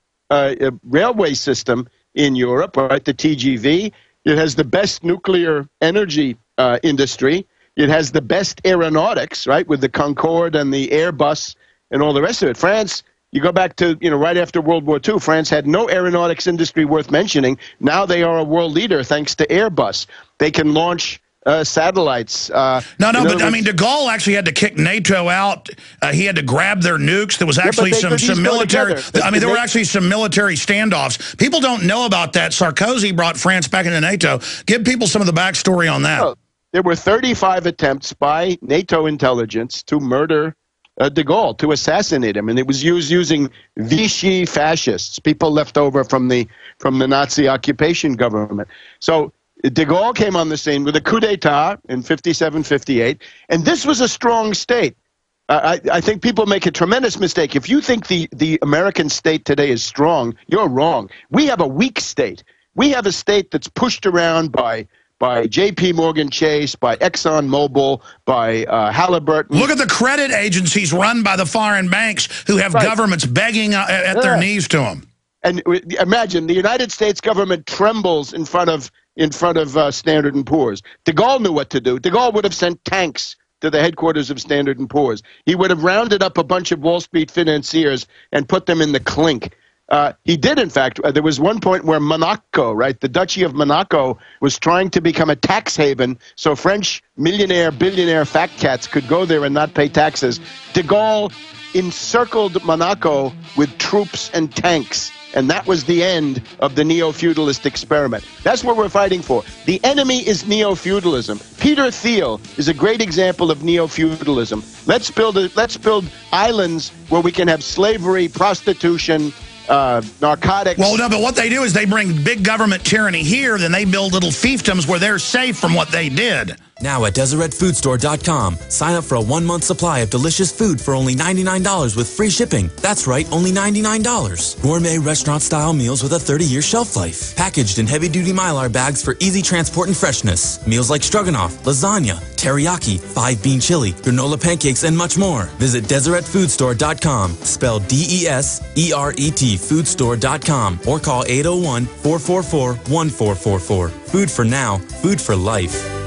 railway system in Europe, right? The TGV. It has the best nuclear energy industry. It has the best aeronautics, right, with the Concorde and the Airbus and all the rest of it. France, you go back to, right after World War II, France had no aeronautics industry worth mentioning. Now they are a world leader thanks to Airbus. They can launch satellites. I mean, de Gaulle actually had to kick NATO out. He had to grab their nukes. There was actually some military. There were actually some military standoffs. People don't know about that. Sarkozy brought France back into NATO. Give people some of the backstory on that. Well, there were 35 attempts by NATO intelligence to murder de Gaulle, to assassinate him, and it was using Vichy fascists, people left over from the Nazi occupation government. So de Gaulle came on the scene with a coup d'etat in 57, 58, and this was a strong state. I think people make a tremendous mistake. If you think the American state today is strong, you're wrong. We have a weak state. We have a state that's pushed around by J.P. Morgan Chase, by Exxon Mobil, by Halliburton. Look at the credit agencies run by the foreign banks who have governments begging at their knees to them. And imagine the United States government trembles in front of Standard & Poor's. De Gaulle knew what to do. De Gaulle would have sent tanks to the headquarters of Standard & Poor's. He would have rounded up a bunch of Wall Street financiers and put them in the clink. He did, in fact. There was one point where Monaco, right, the Duchy of Monaco, was trying to become a tax haven so French millionaire, billionaire fat cats could go there and not pay taxes. De Gaulle encircled Monaco with troops and tanks, and that was the end of the neo-feudalist experiment. That's what we're fighting for. The enemy is neo-feudalism. Peter Thiel is a great example of neo-feudalism. Let's build islands where we can have slavery, prostitution, narcotics. Well, no, but what they do is they bring big government tyranny here, then they build little fiefdoms where they're safe from what they did. Now at DeseretFoodStore.com, sign up for a 1-month supply of delicious food for only $99 with free shipping. That's right, only $99. Gourmet restaurant-style meals with a 30-year shelf life. Packaged in heavy-duty Mylar bags for easy transport and freshness. Meals like stroganoff, lasagna, teriyaki, 5-bean chili, granola pancakes, and much more. Visit DeseretFoodStore.com, spelled D-E-S-E-R-E-T, foodstore.com, or call 801-444-1444. Food for now, food for life.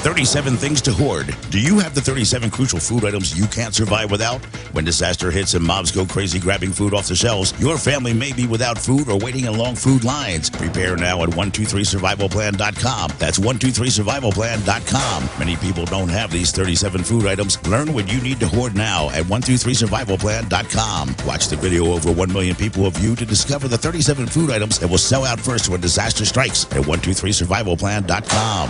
37 things to hoard. Do you have the 37 crucial food items you can't survive without? When disaster hits and mobs go crazy grabbing food off the shelves, your family may be without food or waiting in long food lines. Prepare now at 123survivalplan.com. That's 123survivalplan.com. Many people don't have these 37 food items. Learn what you need to hoard now at 123survivalplan.com. Watch the video over 1 million people have viewed to discover the 37 food items that will sell out first when disaster strikes at 123survivalplan.com.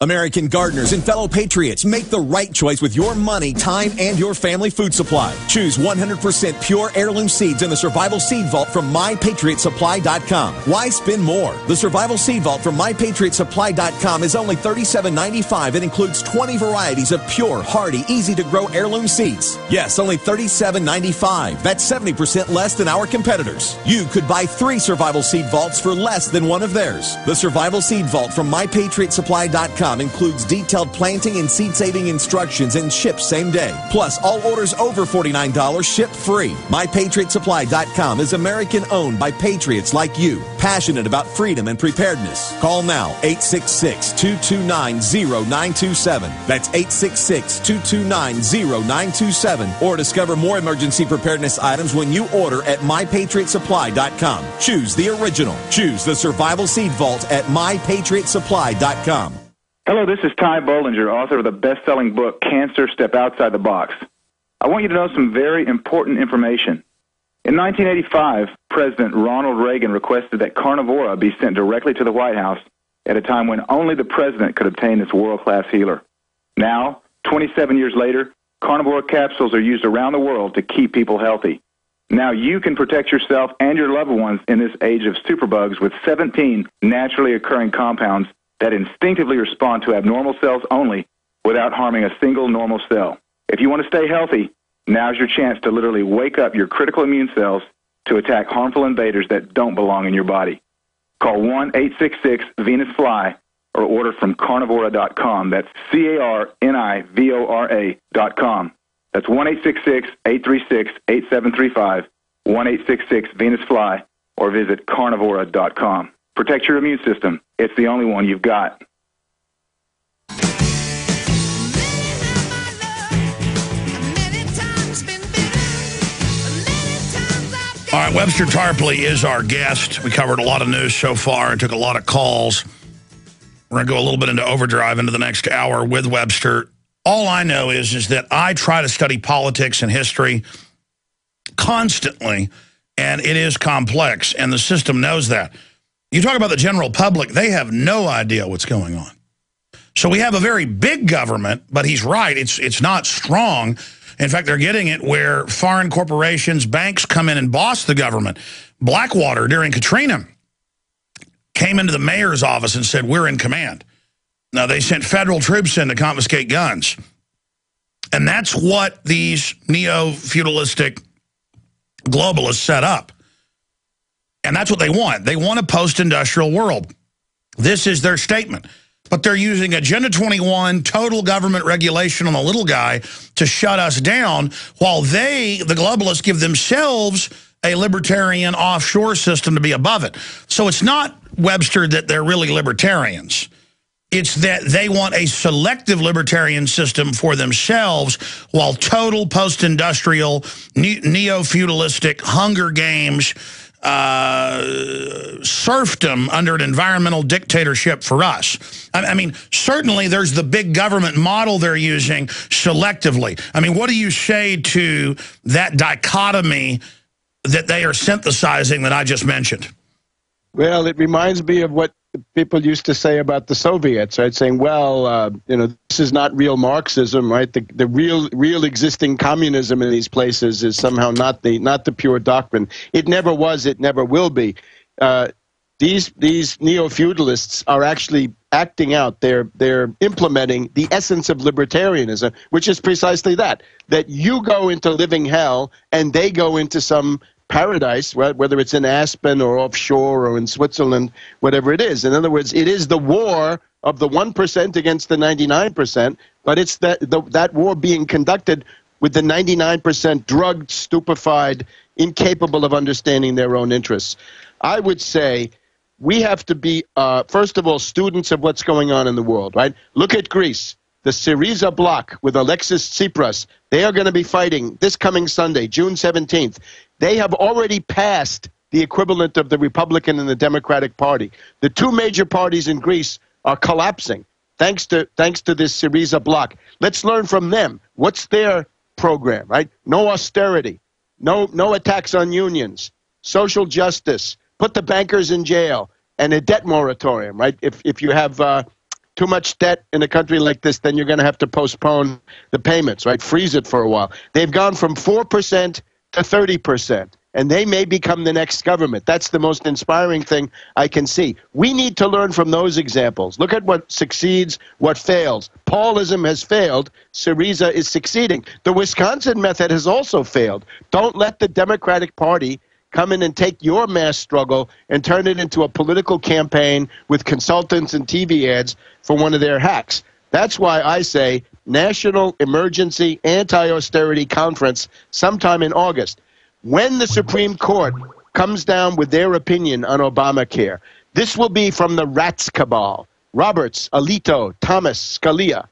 American gardeners and fellow patriots, make the right choice with your money, time, and your family food supply. Choose 100% pure heirloom seeds in the Survival Seed Vault from MyPatriotSupply.com. Why spend more? The Survival Seed Vault from MyPatriotSupply.com is only $37.95 and includes 20 varieties of pure, hardy, easy-to-grow heirloom seeds. Yes, only $37.95. That's 70% less than our competitors. You could buy 3 Survival Seed Vaults for less than one of theirs. The Survival Seed Vault from MyPatriotSupply.com includes detailed planting and seed-saving instructions and ships same day. Plus, all orders over $49 ship free. MyPatriotSupply.com is American-owned by patriots like you, passionate about freedom and preparedness. Call now, 866-229-0927. That's 866-229-0927. Or discover more emergency preparedness items when you order at MyPatriotSupply.com. Choose the original. Choose the Survival Seed Vault at MyPatriotSupply.com. Hello, this is Ty Bollinger, author of the best-selling book, Cancer, Step Outside the Box. I want you to know some very important information. In 1985, President Ronald Reagan requested that Carnivora be sent directly to the White House at a time when only the president could obtain this world-class healer. Now, 27 years later, Carnivora capsules are used around the world to keep people healthy. Now you can protect yourself and your loved ones in this age of superbugs with 17 naturally occurring compounds that instinctively respond to abnormal cells only without harming a single normal cell. If you want to stay healthy, now's your chance to literally wake up your critical immune cells to attack harmful invaders that don't belong in your body. Call 1-866-VENUS-FLY or order from carnivora.com. That's carnivora.com. That's 1-866-836-8735, 1-866-VENUS-FLY, or visit carnivora.com. Protect your immune system. It's the only one you've got. All right, Webster Tarpley is our guest. We covered a lot of news so far and took a lot of calls. We're going to go a little bit into overdrive into the next hour with Webster. All I know is that I try to study politics and history constantly, and it is complex, and the system knows that. You talk about the general public, they have no idea what's going on. So we have a very big government, but he's right, it's not strong. In fact, they're getting it where foreign corporations, banks come in and boss the government. Blackwater, during Katrina, came into the mayor's office and said, we're in command. Now, they sent federal troops in to confiscate guns. And that's what these neo-feudalistic globalists set up. And that's what they want. They want a post-industrial world. This is their statement. But they're using Agenda 21, total government regulation on the little guy to shut us down, while they, the globalists, give themselves a libertarian offshore system to be above it. So it's not, Webster, that they're really libertarians. It's that they want a selective libertarian system for themselves, while total post-industrial, neo-feudalistic Hunger Games, serfdom under an environmental dictatorship for us. I mean, certainly there's the big government model they're using selectively. I mean, what do you say to that dichotomy that they are synthesizing that I just mentioned? Well, it reminds me of what people used to say about the Soviets, right? Saying, well, this is not real Marxism, right? The real existing communism in these places is somehow not the pure doctrine. It never was. It never will be. These neo-feudalists are actually acting out. They're implementing the essence of libertarianism, which is precisely that you go into living hell and they go into some paradise, right? Whether it's in Aspen or offshore or in Switzerland, whatever it is. In other words, it is the war of the 1% against the 99%, but it's that war being conducted with the 99% drugged, stupefied, incapable of understanding their own interests. I would say we have to be, first of all, students of what's going on in the world, right? Look at Greece. The Syriza bloc with Alexis Tsipras, they are going to be fighting this coming Sunday, June 17th. They have already passed the equivalent of the Republican and the Democratic Party. The two major parties in Greece are collapsing thanks to this Syriza bloc. Let's learn from them. What's their program, right? No austerity, no attacks on unions, social justice, put the bankers in jail, and a debt moratorium, right? If you have too much debt in a country like this, then you're going to have to postpone the payments, right? Freeze it for a while. They've gone from 4% to 30%, and they may become the next government. That's the most inspiring thing I can see. We need to learn from those examples. Look at what succeeds, what fails. Paulism has failed. Syriza is succeeding. The Wisconsin method has also failed. Don't let the Democratic Party come in and take your mass struggle and turn it into a political campaign with consultants and TV ads for one of their hacks. That's why I say National Emergency Anti-Austerity Conference sometime in August. When the Supreme Court comes down with their opinion on Obamacare, this will be from the rats cabal, Roberts, Alito, Thomas, Scalia.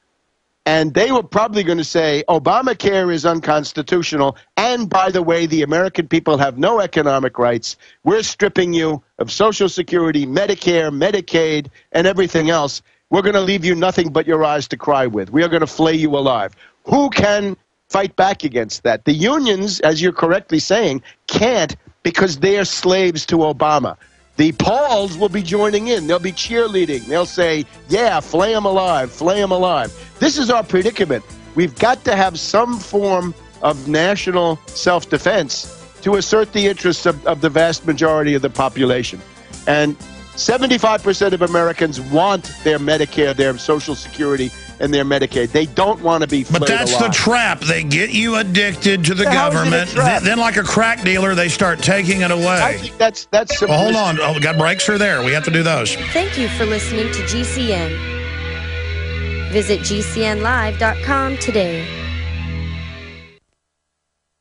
And they were probably going to say Obamacare is unconstitutional, and by the way, the American people have no economic rights. We're stripping you of Social Security, Medicare, Medicaid, and everything else. We're going to leave you nothing but your eyes to cry with. We are going to flay you alive. Who can fight back against that? The unions, as you're correctly saying, can't, because they're slaves to Obama. The Pauls will be joining in. They'll be cheerleading. They'll say, yeah, flay them alive, flay them alive. This is our predicament. We've got to have some form of national self-defense to assert the interests of the vast majority of the population. And 75% of Americans want their Medicare, their Social Security, and their Medicaid. They don't want to be flayed alive. But that's the trap. They get you addicted to the government. Then, like a crack dealer, they start taking it away. I think that's well, hold on. Oh, we got breaks are there. We have to do those. Thank you for listening to GCN. Visit GCNlive.com today.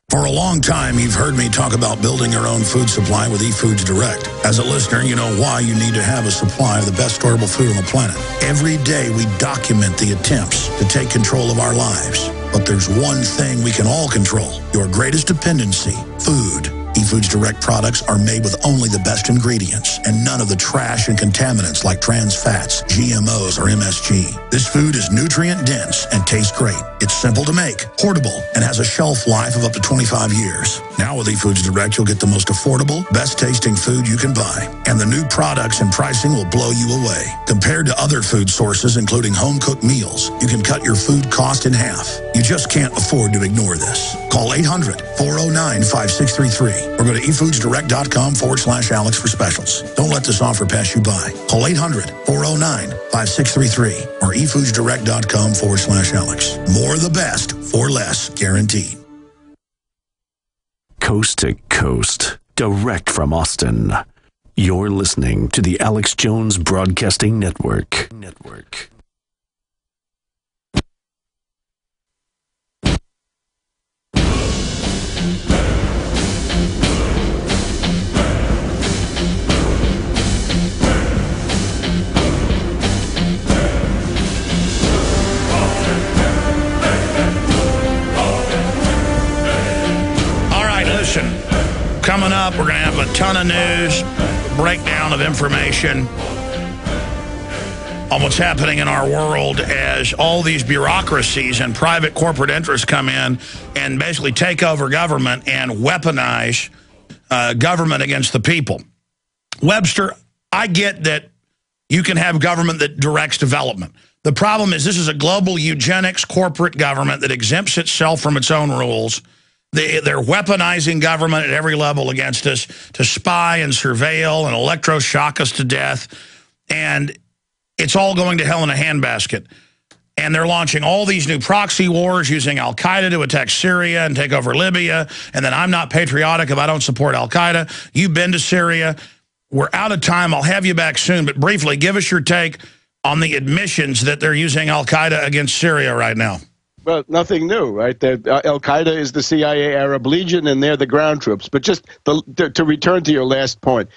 For a long time, you've heard me talk about building your own food supply with eFoods Direct. As a listener, you know why you need to have a supply of the best storable food on the planet. Every day, we document the attempts to take control of our lives. But there's one thing we can all control, your greatest dependency, food. eFoods Direct products are made with only the best ingredients and none of the trash and contaminants like trans fats, GMOs, or MSG. This food is nutrient dense and tastes great. It's simple to make, portable, and has a shelf life of up to 25 years. Now with eFoods Direct, you'll get the most affordable, best tasting food you can buy. And the new products and pricing will blow you away. Compared to other food sources, including home-cooked meals, you can cut your food cost in half. You just can't afford to ignore this. Call 800-409-5633 or go to efoodsdirect.com/Alex for specials. Don't let this offer pass you by. Call 800-409-5633 or efoodsdirect.com/Alex. More of the best for less, guaranteed. Coast to coast, direct from Austin. You're listening to the Alex Jones Broadcasting Network. Coming up, we're going to have a ton of news, breakdown of information on what's happening in our world as all these bureaucracies and private corporate interests come in and basically take over government and weaponize government against the people. Webster, I get that you can have government that directs development. The problem is this is a global eugenics corporate government that exempts itself from its own rules. They're weaponizing government at every level against us to spy and surveil and electroshock us to death. And it's all going to hell in a handbasket. And they're launching all these new proxy wars using al-Qaeda to attack Syria and take over Libya. And then I'm not patriotic if I don't support al-Qaeda. You've been to Syria. We're out of time. I'll have you back soon. But briefly, give us your take on the admissions that they're using al-Qaeda against Syria right now. Well, nothing new, right? Al-Qaeda is the CIA Arab Legion, and they're the ground troops. But just to return to your last point,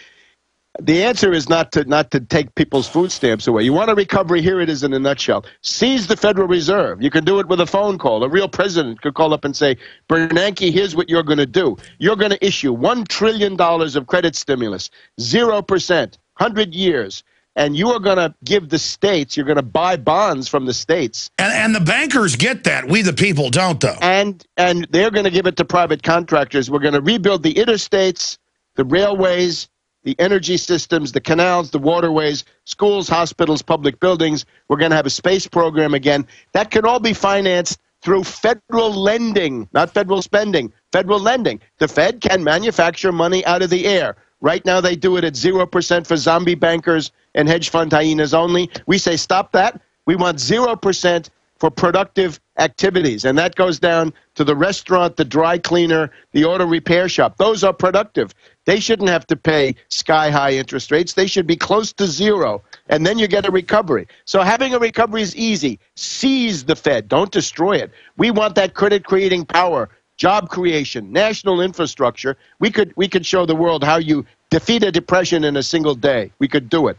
the answer is not to take people's food stamps away. You want a recovery? Here it is in a nutshell. Seize the Federal Reserve. You can do it with a phone call. A real president could call up and say, Bernanke, here's what you're going to do. You're going to issue $1 trillion of credit stimulus, 0%, 100 years. And you are going to give the states, you're going to buy bonds from the states. And the bankers get that. We the people don't, though. And they're going to give it to private contractors. We're going to rebuild the interstates, the railways, the energy systems, the canals, the waterways, schools, hospitals, public buildings. We're going to have a space program again. That can all be financed through federal lending, not federal spending, federal lending. The Fed can manufacture money out of the air. Right now they do it at 0% for zombie bankers and hedge fund hyenas only. We say stop that. We want 0% for productive activities. And that goes down to the restaurant, the dry cleaner, the auto repair shop. Those are productive. They shouldn't have to pay sky-high interest rates. They should be close to zero. And then you get a recovery. So having a recovery is easy. Seize the Fed. Don't destroy it. We want that credit-creating power, job creation, national infrastructure. We could show the world how you defeat a depression in a single day. We could do it.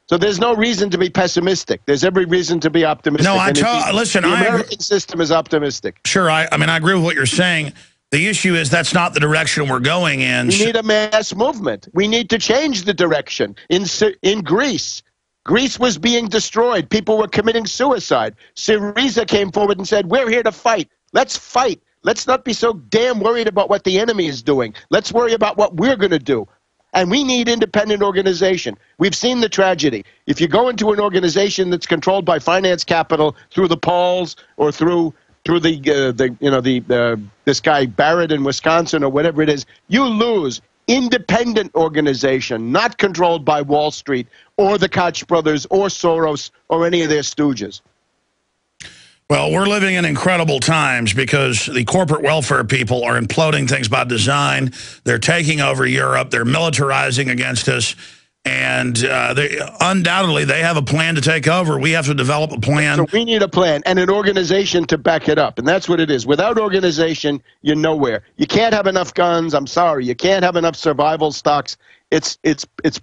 So there's no reason to be pessimistic. There's every reason to be optimistic. No, listen, the American system is optimistic. Sure, I mean, I agree with what you're saying. The issue is that's not the direction we're going in. We need a mass movement. We need to change the direction. In Greece, Greece was being destroyed. People were committing suicide. Syriza came forward and said, we're here to fight. Let's fight. Let's not be so damn worried about what the enemy is doing. Let's worry about what we're going to do. And we need independent organization. We've seen the tragedy. If you go into an organization that's controlled by finance capital through the Pauls or through this guy Barrett in Wisconsin or whatever it is, you lose. Independent organization, not controlled by Wall Street or the Koch brothers or Soros or any of their stooges. Well, we're living in incredible times because the corporate welfare people are imploding things by design. They're taking over Europe. They're militarizing against us. And undoubtedly, they have a plan to take over. We have to develop a plan. So we need a plan and an organization to back it up. And that's what it is. Without organization, you're nowhere. You can't have enough guns. I'm sorry. You can't have enough survival stocks. It's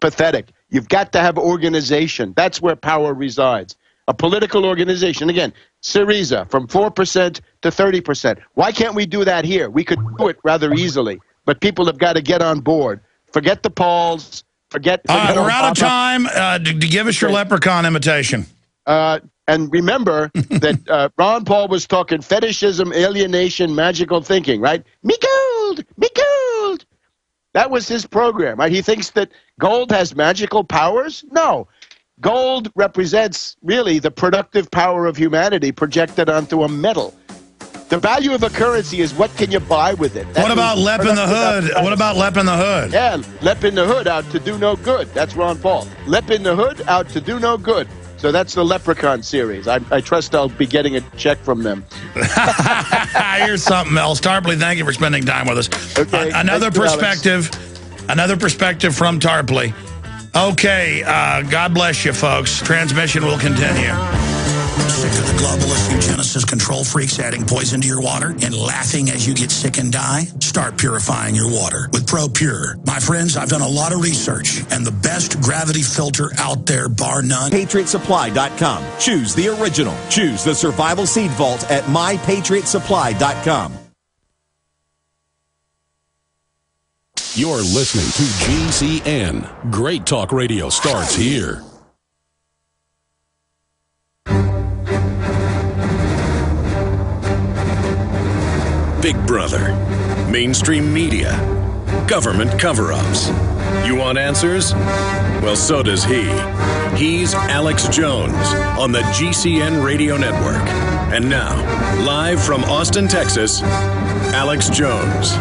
pathetic. You've got to have organization. That's where power resides. A political organization. Again, Syriza from 4% to 30%. Why can't we do that here? We could do it rather easily. But people have got to get on board. Forget the Pauls. Forget we're out of time. Give us your leprechaun imitation. And remember that Ron Paul was talking fetishism, alienation, magical thinking, right? Me gold! Me gold! That was his program, right? He thinks that gold has magical powers? No. Gold represents, really, the productive power of humanity projected onto a metal. The value of a currency is what can you buy with it. What about Lep in the Hood? What about Lep in the Hood? Yeah, Lep in the Hood, out to do no good. That's Ron Paul. Lep in the Hood, out to do no good. So that's the Leprechaun series. I trust I'll be getting a check from them. Here's something else. Tarpley, thank you for spending time with us. Okay, another perspective from Tarpley. Okay, God bless you, folks. Transmission will continue. Sick of the globalist eugenicist control freaks adding poison to your water and laughing as you get sick and die? Start purifying your water with ProPure. My friends, I've done a lot of research, and the best gravity filter out there, bar none. PatriotSupply.com. Choose the original. Choose the Survival Seed Vault at MyPatriotSupply.com. You're listening to GCN. Great talk radio starts here. Big Brother, mainstream media, government cover-ups. You want answers? Well, so does he. He's Alex Jones on the GCN Radio Network. And now, live from Austin, Texas, Alex Jones.